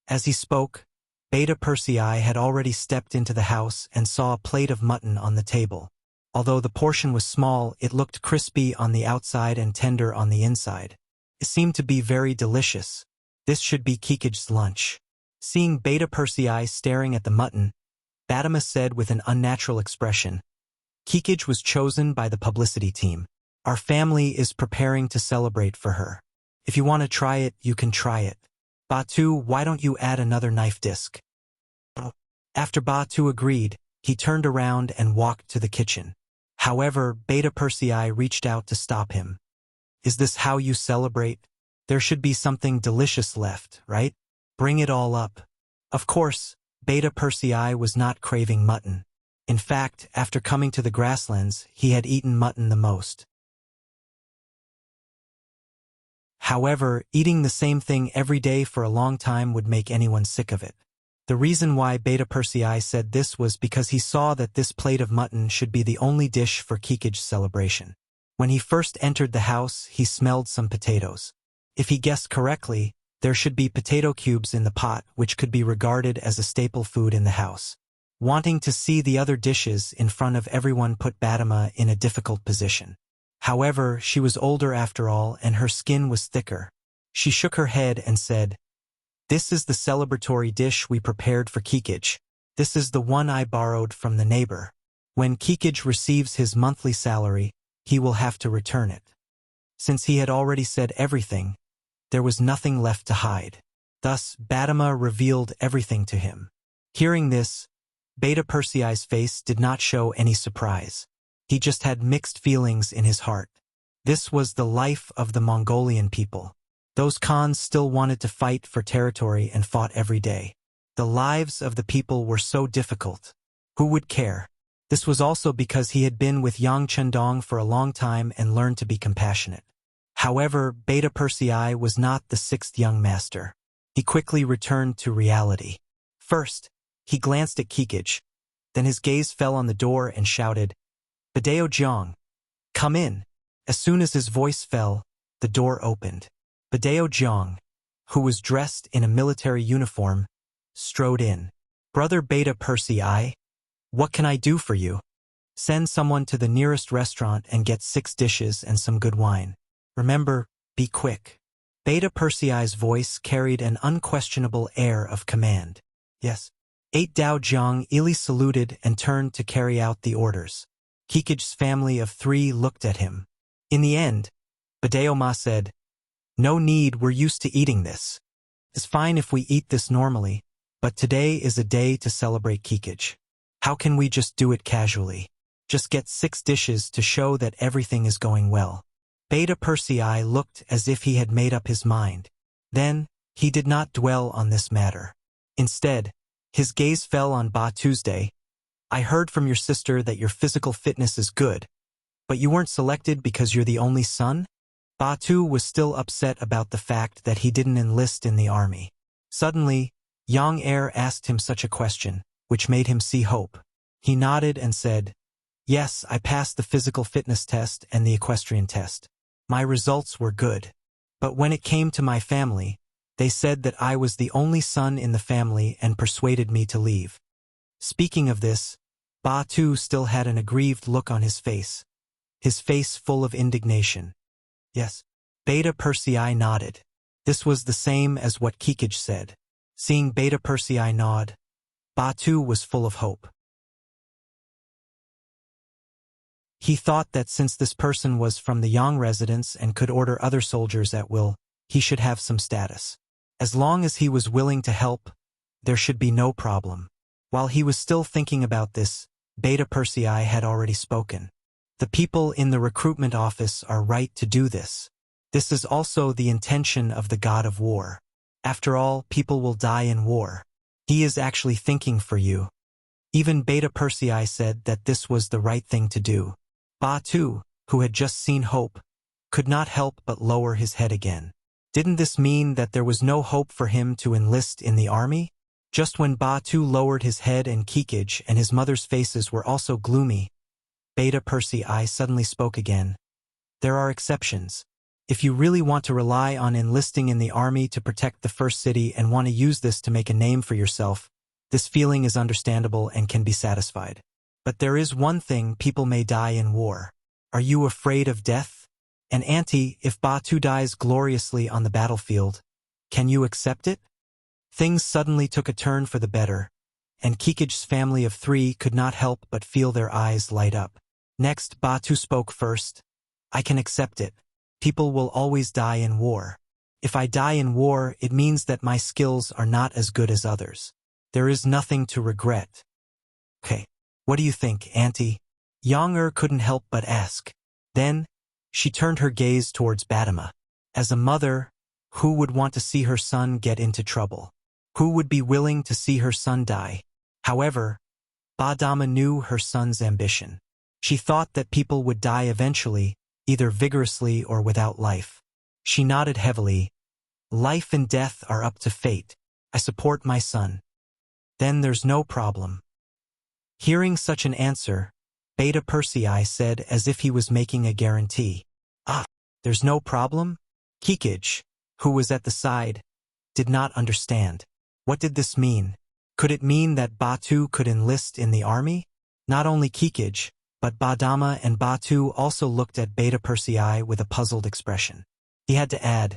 As he spoke, Beta Persei had already stepped into the house and saw a plate of mutton on the table. Although the portion was small, it looked crispy on the outside and tender on the inside. It seemed to be very delicious. This should be Kikij's lunch. Seeing Beta Persei staring at the mutton, Badama said with an unnatural expression, Kikij was chosen by the publicity team. Our family is preparing to celebrate for her. If you want to try it, you can try it. Batu, why don't you add another knife disc? After Batu agreed, he turned around and walked to the kitchen. However, Beta Persei reached out to stop him. Is this how you celebrate? There should be something delicious left, right? Bring it all up. Of course, Beta Persei was not craving mutton. In fact, after coming to the grasslands, he had eaten mutton the most. However, eating the same thing every day for a long time would make anyone sick of it. The reason why Beta Persei said this was because he saw that this plate of mutton should be the only dish for Kikij's celebration. When he first entered the house, he smelled some potatoes. If he guessed correctly, there should be potato cubes in the pot, which could be regarded as a staple food in the house. Wanting to see the other dishes in front of everyone put Badama in a difficult position. However, she was older after all, and her skin was thicker. She shook her head and said, This is the celebratory dish we prepared for Kikij. This is the one I borrowed from the neighbor. When Kikij receives his monthly salary, he will have to return it. Since he had already said everything, there was nothing left to hide. Thus, Badama revealed everything to him. Hearing this, Beta Persei's face did not show any surprise. He just had mixed feelings in his heart. This was the life of the Mongolian people. Those Khans still wanted to fight for territory and fought every day. The lives of the people were so difficult. Who would care? This was also because he had been with Yangchendong for a long time and learned to be compassionate. However, Beta Persei was not the sixth young master. He quickly returned to reality. First, he glanced at Kikij. Then his gaze fell on the door and shouted, Badeo Jiang, come in. As soon as his voice fell, the door opened. Badeo Jiang, who was dressed in a military uniform, strode in. Brother Beta Percy I, what can I do for you? Send someone to the nearest restaurant and get 6 dishes and some good wine. Remember, be quick. Beta Percy I's voice carried an unquestionable air of command. Yes. 8 Dao Jiang illy saluted and turned to carry out the orders. Kikij's family of 3 looked at him. In the end, Badeo Ma said, no need, we're used to eating this. It's fine if we eat this normally, but today is a day to celebrate Kikij. How can we just do it casually? Just get 6 dishes to show that everything is going well. Beta Percy I looked as if he had made up his mind. Then, he did not dwell on this matter. Instead, his gaze fell on Ba Tuesday. I heard from your sister that your physical fitness is good, but you weren't selected because you're the only son? Ba Tu was still upset about the fact that he didn't enlist in the army. Suddenly, Yang Er asked him such a question, which made him see hope. He nodded and said, yes, I passed the physical fitness test and the equestrian test. My results were good. But when it came to my family, they said that I was the only son in the family and persuaded me to leave. Speaking of this, Ba Tu still had an aggrieved look on his face full of indignation. Yes. Beta Percy I nodded. This was the same as what Kikij said. Seeing Beta Percy I nod, Ba Tu was full of hope. He thought that since this person was from the Yang residence and could order other soldiers at will, he should have some status. As long as he was willing to help, there should be no problem. While he was still thinking about this, Beta Percy I had already spoken. The people in the recruitment office are right to do this. This is also the intention of the god of war. After all, people will die in war. He is actually thinking for you. Even Beta Percy I said that this was the right thing to do. Ba Tu, who had just seen hope, could not help but lower his head again. Didn't this mean that there was no hope for him to enlist in the army? Just when Ba Tu lowered his head and Kikij and his mother's faces were also gloomy, Beta Percy I suddenly spoke again. There are exceptions. If you really want to rely on enlisting in the army to protect the first city and want to use this to make a name for yourself, this feeling is understandable and can be satisfied. But there is one thing: people may die in war. Are you afraid of death? And auntie, if Ba Tu dies gloriously on the battlefield, can you accept it? Things suddenly took a turn for the better, and Kikij's family of 3 could not help but feel their eyes light up. Next, Ba Tu spoke first. I can accept it. People will always die in war. If I die in war, it means that my skills are not as good as others. There is nothing to regret. Okay, what do you think, auntie? Yang couldn't help but ask. Then, she turned her gaze towards Badama. As a mother, who would want to see her son get into trouble? Who would be willing to see her son die? However, Badama knew her son's ambition. She thought that people would die eventually, either vigorously or without life. She nodded heavily. Life and death are up to fate. I support my son. Then there's no problem. Hearing such an answer, Beta Percy I said as if he was making a guarantee. Ah, there's no problem? Kikij, who was at the side, did not understand. What did this mean? Could it mean that Ba Tu could enlist in the army? Not only Kikij, but Badama and Ba Tu also looked at Beta Percy I with a puzzled expression. He had to add,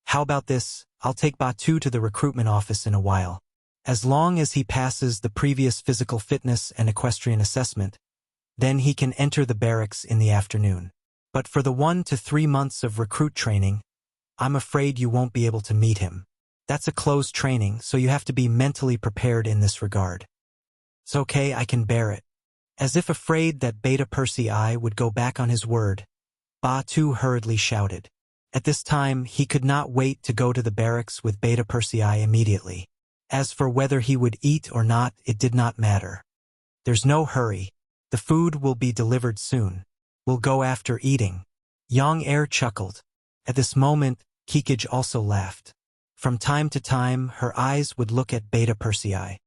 how about this? I'll take Ba Tu to the recruitment office in a while. As long as he passes the previous physical fitness and equestrian assessment, then he can enter the barracks in the afternoon. But for the 1 to 3 months of recruit training, I'm afraid you won't be able to meet him. That's a closed training, so you have to be mentally prepared in this regard. It's okay, I can bear it. As if afraid that Beta Percy I would go back on his word, Ba Tu hurriedly shouted. At this time, he could not wait to go to the barracks with Beta Percy I immediately. As for whether he would eat or not, it did not matter. There's no hurry. The food will be delivered soon. We'll go after eating. Yang chuckled. At this moment, Kikij also laughed. From time to time, her eyes would look at Beta Percy I.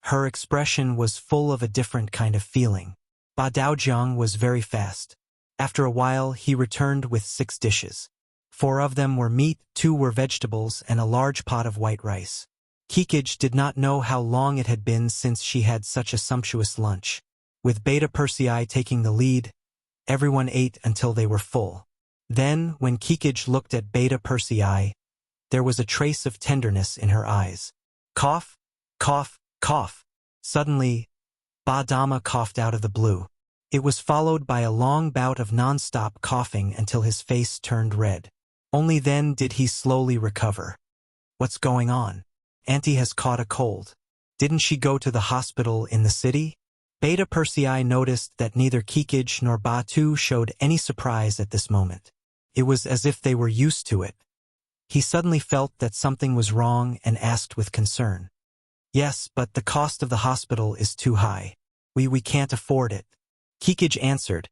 Her expression was full of a different kind of feeling. Ba Daojiang was very fast. After a while, he returned with 6 dishes. 4 of them were meat, 2 were vegetables, and a large pot of white rice. Kikij did not know how long it had been since she had such a sumptuous lunch. With Beta Persei taking the lead, everyone ate until they were full. Then, when Kikij looked at Beta Persei, there was a trace of tenderness in her eyes. Cough, cough, cough. Suddenly, Ba Dama coughed out of the blue. It was followed by a long bout of non-stop coughing until his face turned red. Only then did he slowly recover. What's going on? Auntie has caught a cold. Didn't she go to the hospital in the city? Beta Persei noticed that neither Kikij nor Batu showed any surprise at this moment. It was as if they were used to it. He suddenly felt that something was wrong and asked with concern. Yes, but the cost of the hospital is too high. We can't afford it. Kikij answered,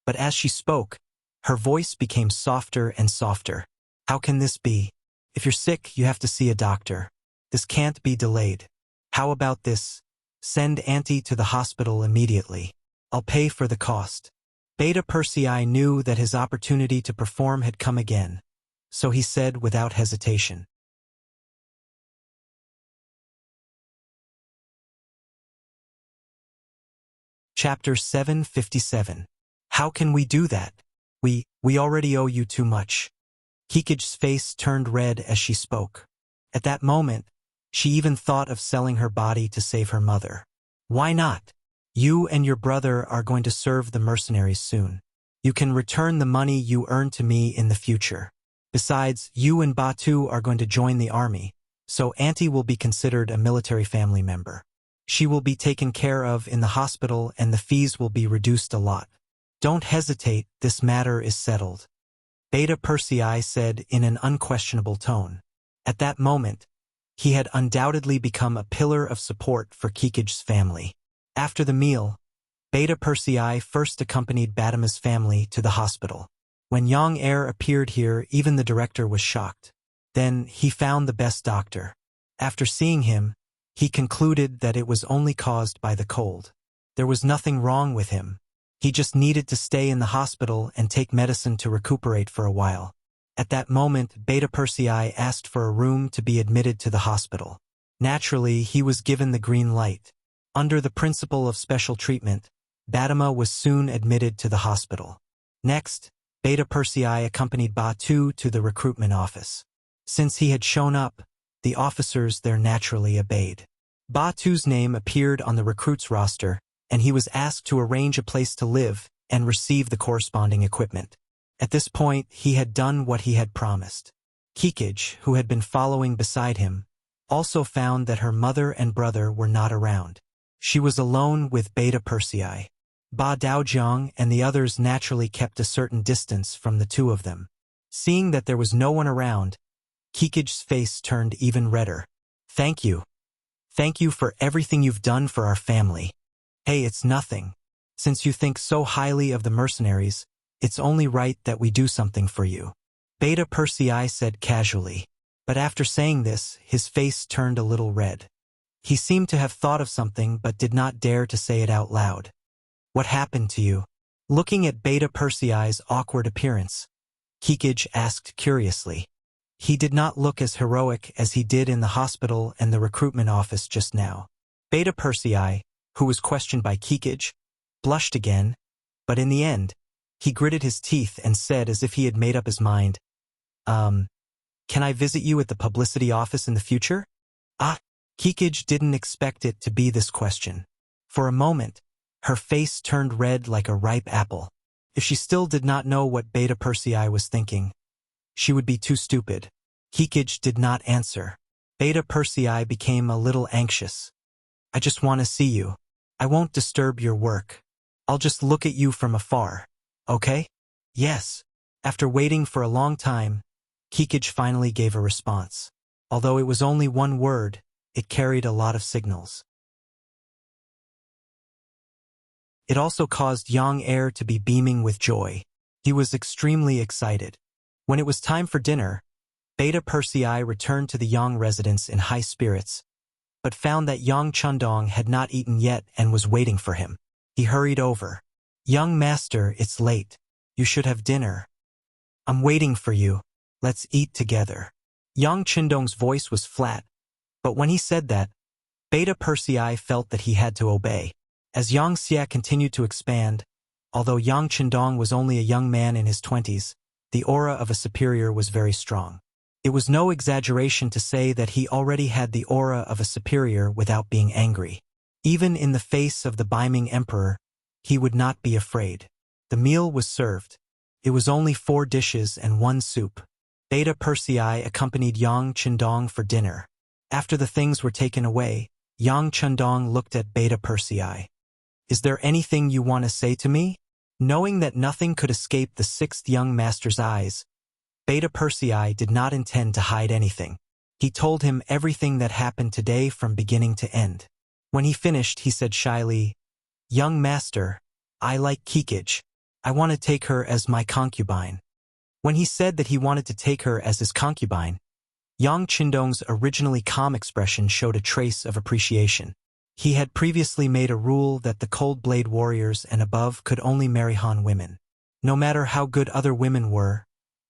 but as she spoke, her voice became softer and softer. How can this be? If you're sick, you have to see a doctor. This can't be delayed. How about this? Send Auntie to the hospital immediately. I'll pay for the cost. Beta Persei knew that his opportunity to perform had come again, so he said without hesitation. Chapter 757. How can we do that? We already owe you too much. Kikij's face turned red as she spoke. At that moment, she even thought of selling her body to save her mother. Why not? You and your brother are going to serve the mercenaries soon. You can return the money you earned to me in the future. Besides, you and Batu are going to join the army, so Auntie will be considered a military family member. She will be taken care of in the hospital and the fees will be reduced a lot. Don't hesitate, this matter is settled. Beta Persei said in an unquestionable tone. At that moment, he had undoubtedly become a pillar of support for Kikij's family. After the meal, Beta Persei first accompanied Batama's family to the hospital. When Yang Er appeared here, even the director was shocked. Then he found the best doctor. After seeing him, he concluded that it was only caused by the cold. There was nothing wrong with him. He just needed to stay in the hospital and take medicine to recuperate for a while. At that moment, Beta Persei asked for a room to be admitted to the hospital. Naturally, he was given the green light. Under the principle of special treatment, Batama was soon admitted to the hospital. Next, Beta Persei accompanied Batu to the recruitment office. Since he had shown up, the officers there naturally obeyed. Batu's name appeared on the recruits roster, and he was asked to arrange a place to live and receive the corresponding equipment. At this point, he had done what he had promised. Kikij, who had been following beside him, also found that her mother and brother were not around. She was alone with Beta Persei. Ba Daojiang and the others naturally kept a certain distance from the two of them. Seeing that there was no one around, Kikij's face turned even redder. Thank you. Thank you for everything you've done for our family. Hey, it's nothing. Since you think so highly of the mercenaries, it's only right that we do something for you. Beta Persei said casually. But after saying this, his face turned a little red. He seemed to have thought of something but did not dare to say it out loud. What happened to you? Looking at Beta Persei's awkward appearance, Kikij asked curiously. He did not look as heroic as he did in the hospital and the recruitment office just now. Beta Persei, who was questioned by Kikij, blushed again, but in the end, he gritted his teeth and said as if he had made up his mind, can I visit you at the publicity office in the future? Kikij didn't expect it to be this question. For a moment, her face turned red like a ripe apple. If she still did not know what Beta Persei was thinking, she would be too stupid. Kikij did not answer. Beta Persei became a little anxious. I just want to see you. I won't disturb your work. I'll just look at you from afar. Okay? Yes. After waiting for a long time, Kikij finally gave a response. Although it was only one word, it carried a lot of signals. It also caused Yang Er to be beaming with joy. He was extremely excited. When it was time for dinner, Beta Persei returned to the Yang residence in high spirits, but found that Yang Chundong had not eaten yet and was waiting for him. He hurried over. "Young master, it's late. You should have dinner. I'm waiting for you. Let's eat together." Yang Qindong's voice was flat, but when he said that, Beta Persei felt that he had to obey. As Yang Xia continued to expand, although Yang Qindong was only a young man in his 20s, the aura of a superior was very strong. It was no exaggeration to say that he already had the aura of a superior without being angry. Even in the face of the Beiming Emperor, he would not be afraid. The meal was served. It was only 4 dishes and 1 soup. Beta Persei accompanied Yang Qindong for dinner. After the things were taken away, Yang Qindong looked at Beta Persei. "Is there anything you want to say to me?" Knowing that nothing could escape the 6th young master's eyes, Beta Persei did not intend to hide anything. He told him everything that happened today from beginning to end. When he finished, he said shyly, "Young master, I like Kikij. I want to take her as my concubine." When he said that he wanted to take her as his concubine, Yang Qindong's originally calm expression showed a trace of appreciation. He had previously made a rule that the Cold Blade warriors and above could only marry Han women. No matter how good other women were,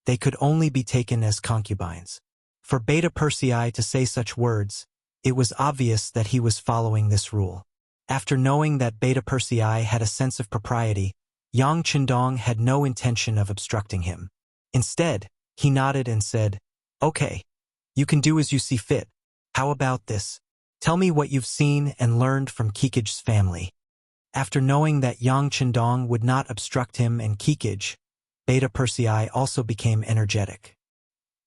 they could only be taken as concubines. For Beta Persei to say such words, it was obvious that he was following this rule. After knowing that Beta Persei had a sense of propriety, Yang Qindong had no intention of obstructing him. Instead, he nodded and said, "Okay, you can do as you see fit. How about this? Tell me what you've seen and learned from Kikij's family." After knowing that Yang Qindong would not obstruct him and Kikij, Beta Persei also became energetic.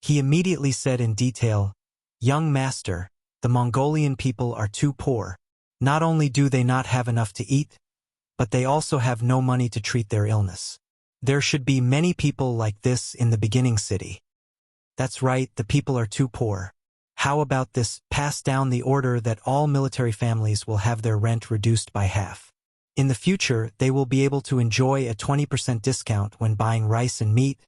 He immediately said in detail, "Young master, the Mongolian people are too poor. Not only do they not have enough to eat, but they also have no money to treat their illness. There should be many people like this in the beginning city." "That's right, the people are too poor. How about this? Pass down the order that all military families will have their rent reduced by half. In the future, they will be able to enjoy a 20% discount when buying rice and meat,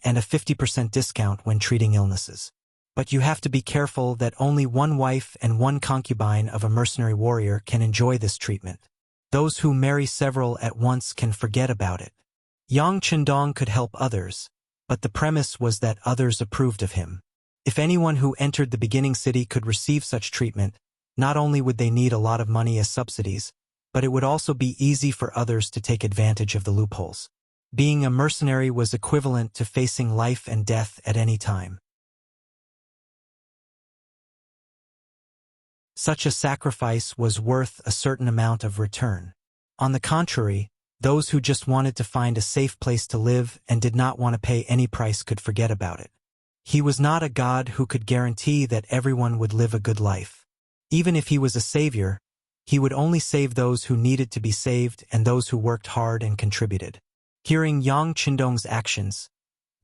and a 50% discount when treating illnesses. But you have to be careful that only 1 wife and 1 concubine of a mercenary warrior can enjoy this treatment. Those who marry several at once can forget about it." Yang Qindong could help others, but the premise was that others approved of him. If anyone who entered the beginning city could receive such treatment, not only would they need a lot of money as subsidies, but it would also be easy for others to take advantage of the loopholes. Being a mercenary was equivalent to facing life and death at any time. Such a sacrifice was worth a certain amount of return. On the contrary, those who just wanted to find a safe place to live and did not want to pay any price could forget about it. He was not a god who could guarantee that everyone would live a good life. Even if he was a savior, he would only save those who needed to be saved and those who worked hard and contributed. Hearing Yang Qindong's actions,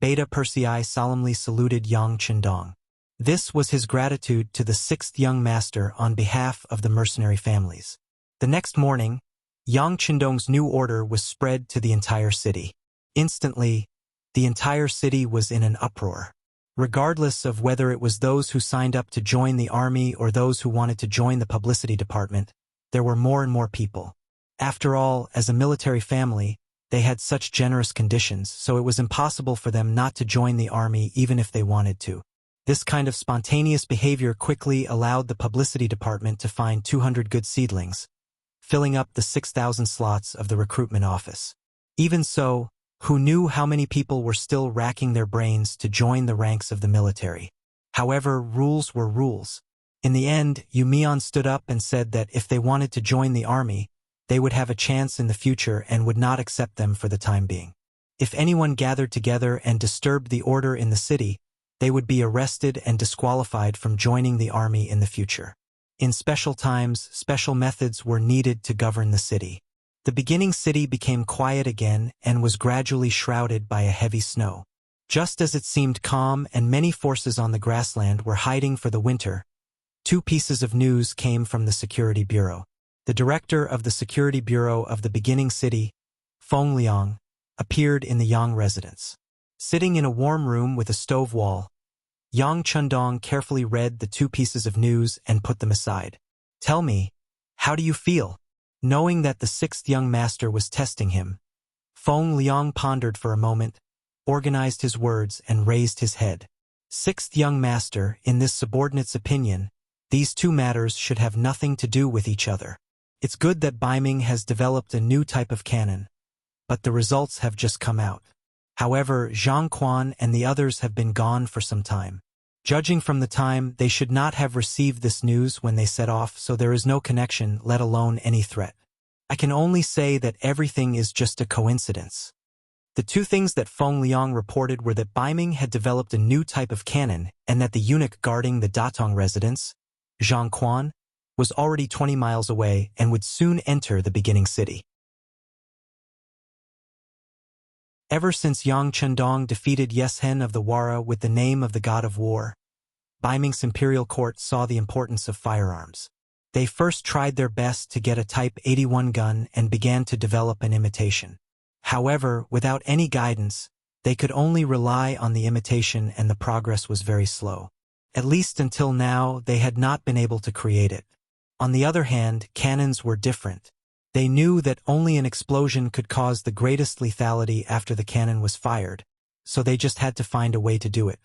Beta Persei solemnly saluted Yang Qindong. This was his gratitude to the 6th young master on behalf of the mercenary families. The next morning, Yang Qindong's new order was spread to the entire city. Instantly, the entire city was in an uproar. Regardless of whether it was those who signed up to join the army or those who wanted to join the publicity department, there were more and more people. After all, as a military family, they had such generous conditions, so it was impossible for them not to join the army even if they wanted to. This kind of spontaneous behavior quickly allowed the publicity department to find 200 good seedlings, filling up the 6,000 slots of the recruitment office. Even so, who knew how many people were still racking their brains to join the ranks of the military? However, rules were rules. In the end, Yu Mian stood up and said that if they wanted to join the army, they would have a chance in the future and would not accept them for the time being. If anyone gathered together and disturbed the order in the city, they would be arrested and disqualified from joining the army in the future. In special times, special methods were needed to govern the city. The beginning city became quiet again and was gradually shrouded by a heavy snow. Just as it seemed calm and many forces on the grassland were hiding for the winter, 2 pieces of news came from the Security Bureau. The director of the Security Bureau of the beginning city, Feng Liang, appeared in the Yang residence. Sitting in a warm room with a stove wall, Yang Qindong carefully read the 2 pieces of news and put them aside. "Tell me, how do you feel?" Knowing that the 6th young master was testing him, Feng Liang pondered for a moment, organized his words, and raised his head. Sixth young master, in this subordinate's opinion, these two matters should have nothing to do with each other. It's good that Baiming has developed a new type of cannon, but the results have just come out. However, Zhang Quan and the others have been gone for some time. Judging from the time, they should not have received this news when they set off, so there is no connection, let alone any threat. I can only say that everything is just a coincidence. The two things that Feng Liang reported were that Baiming had developed a new type of cannon and that the eunuch guarding the Datong residence, Zhang Quan, was already 20 miles away and would soon enter the beginning city. Ever since Yang Chendong defeated Yeshen of the Wara with the name of the god of war, Baiming's imperial court saw the importance of firearms. They first tried their best to get a Type 81 gun and began to develop an imitation. However, without any guidance, they could only rely on the imitation and the progress was very slow. At least until now, they had not been able to create it. On the other hand, cannons were different. They knew that only an explosion could cause the greatest lethality after the cannon was fired, so they just had to find a way to do it.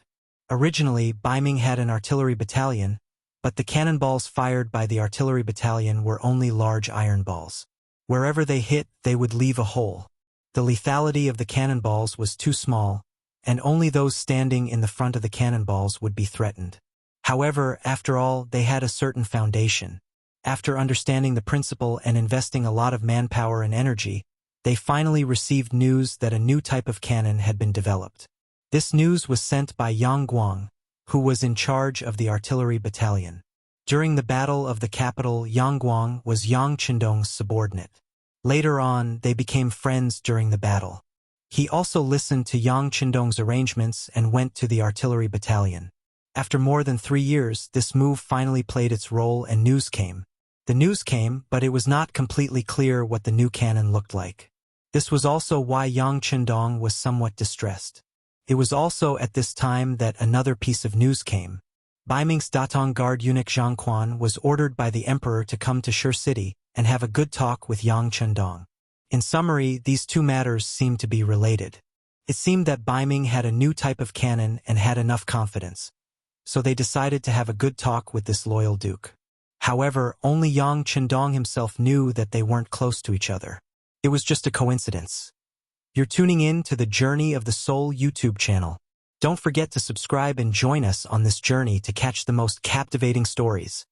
Originally, Baiming had an artillery battalion, but the cannonballs fired by the artillery battalion were only large iron balls. Wherever they hit, they would leave a hole. The lethality of the cannonballs was too small, and only those standing in the front of the cannonballs would be threatened. However, after all, they had a certain foundation. After understanding the principle and investing a lot of manpower and energy, they finally received news that a new type of cannon had been developed. This news was sent by Yang Guang, who was in charge of the artillery battalion. During the Battle of the Capital, Yang Guang was Yang Chendong's subordinate. Later on, they became friends during the battle. He also listened to Yang Chendong's arrangements and went to the artillery battalion. After more than 3 years, this move finally played its role and news came. The news came, but it was not completely clear what the new cannon looked like. This was also why Yang Chendong was somewhat distressed. It was also at this time that another piece of news came. Baiming's Datong guard eunuch Zhang Quan was ordered by the emperor to come to Shi City and have a good talk with Yang Chendong. In summary, these two matters seemed to be related. It seemed that Baiming had a new type of cannon and had enough confidence, so they decided to have a good talk with this loyal duke. However, only Yang Chendong himself knew that they weren't close to each other. It was just a coincidence. You're tuning in to the Journey of the Soul YouTube channel. Don't forget to subscribe and join us on this journey to catch the most captivating stories.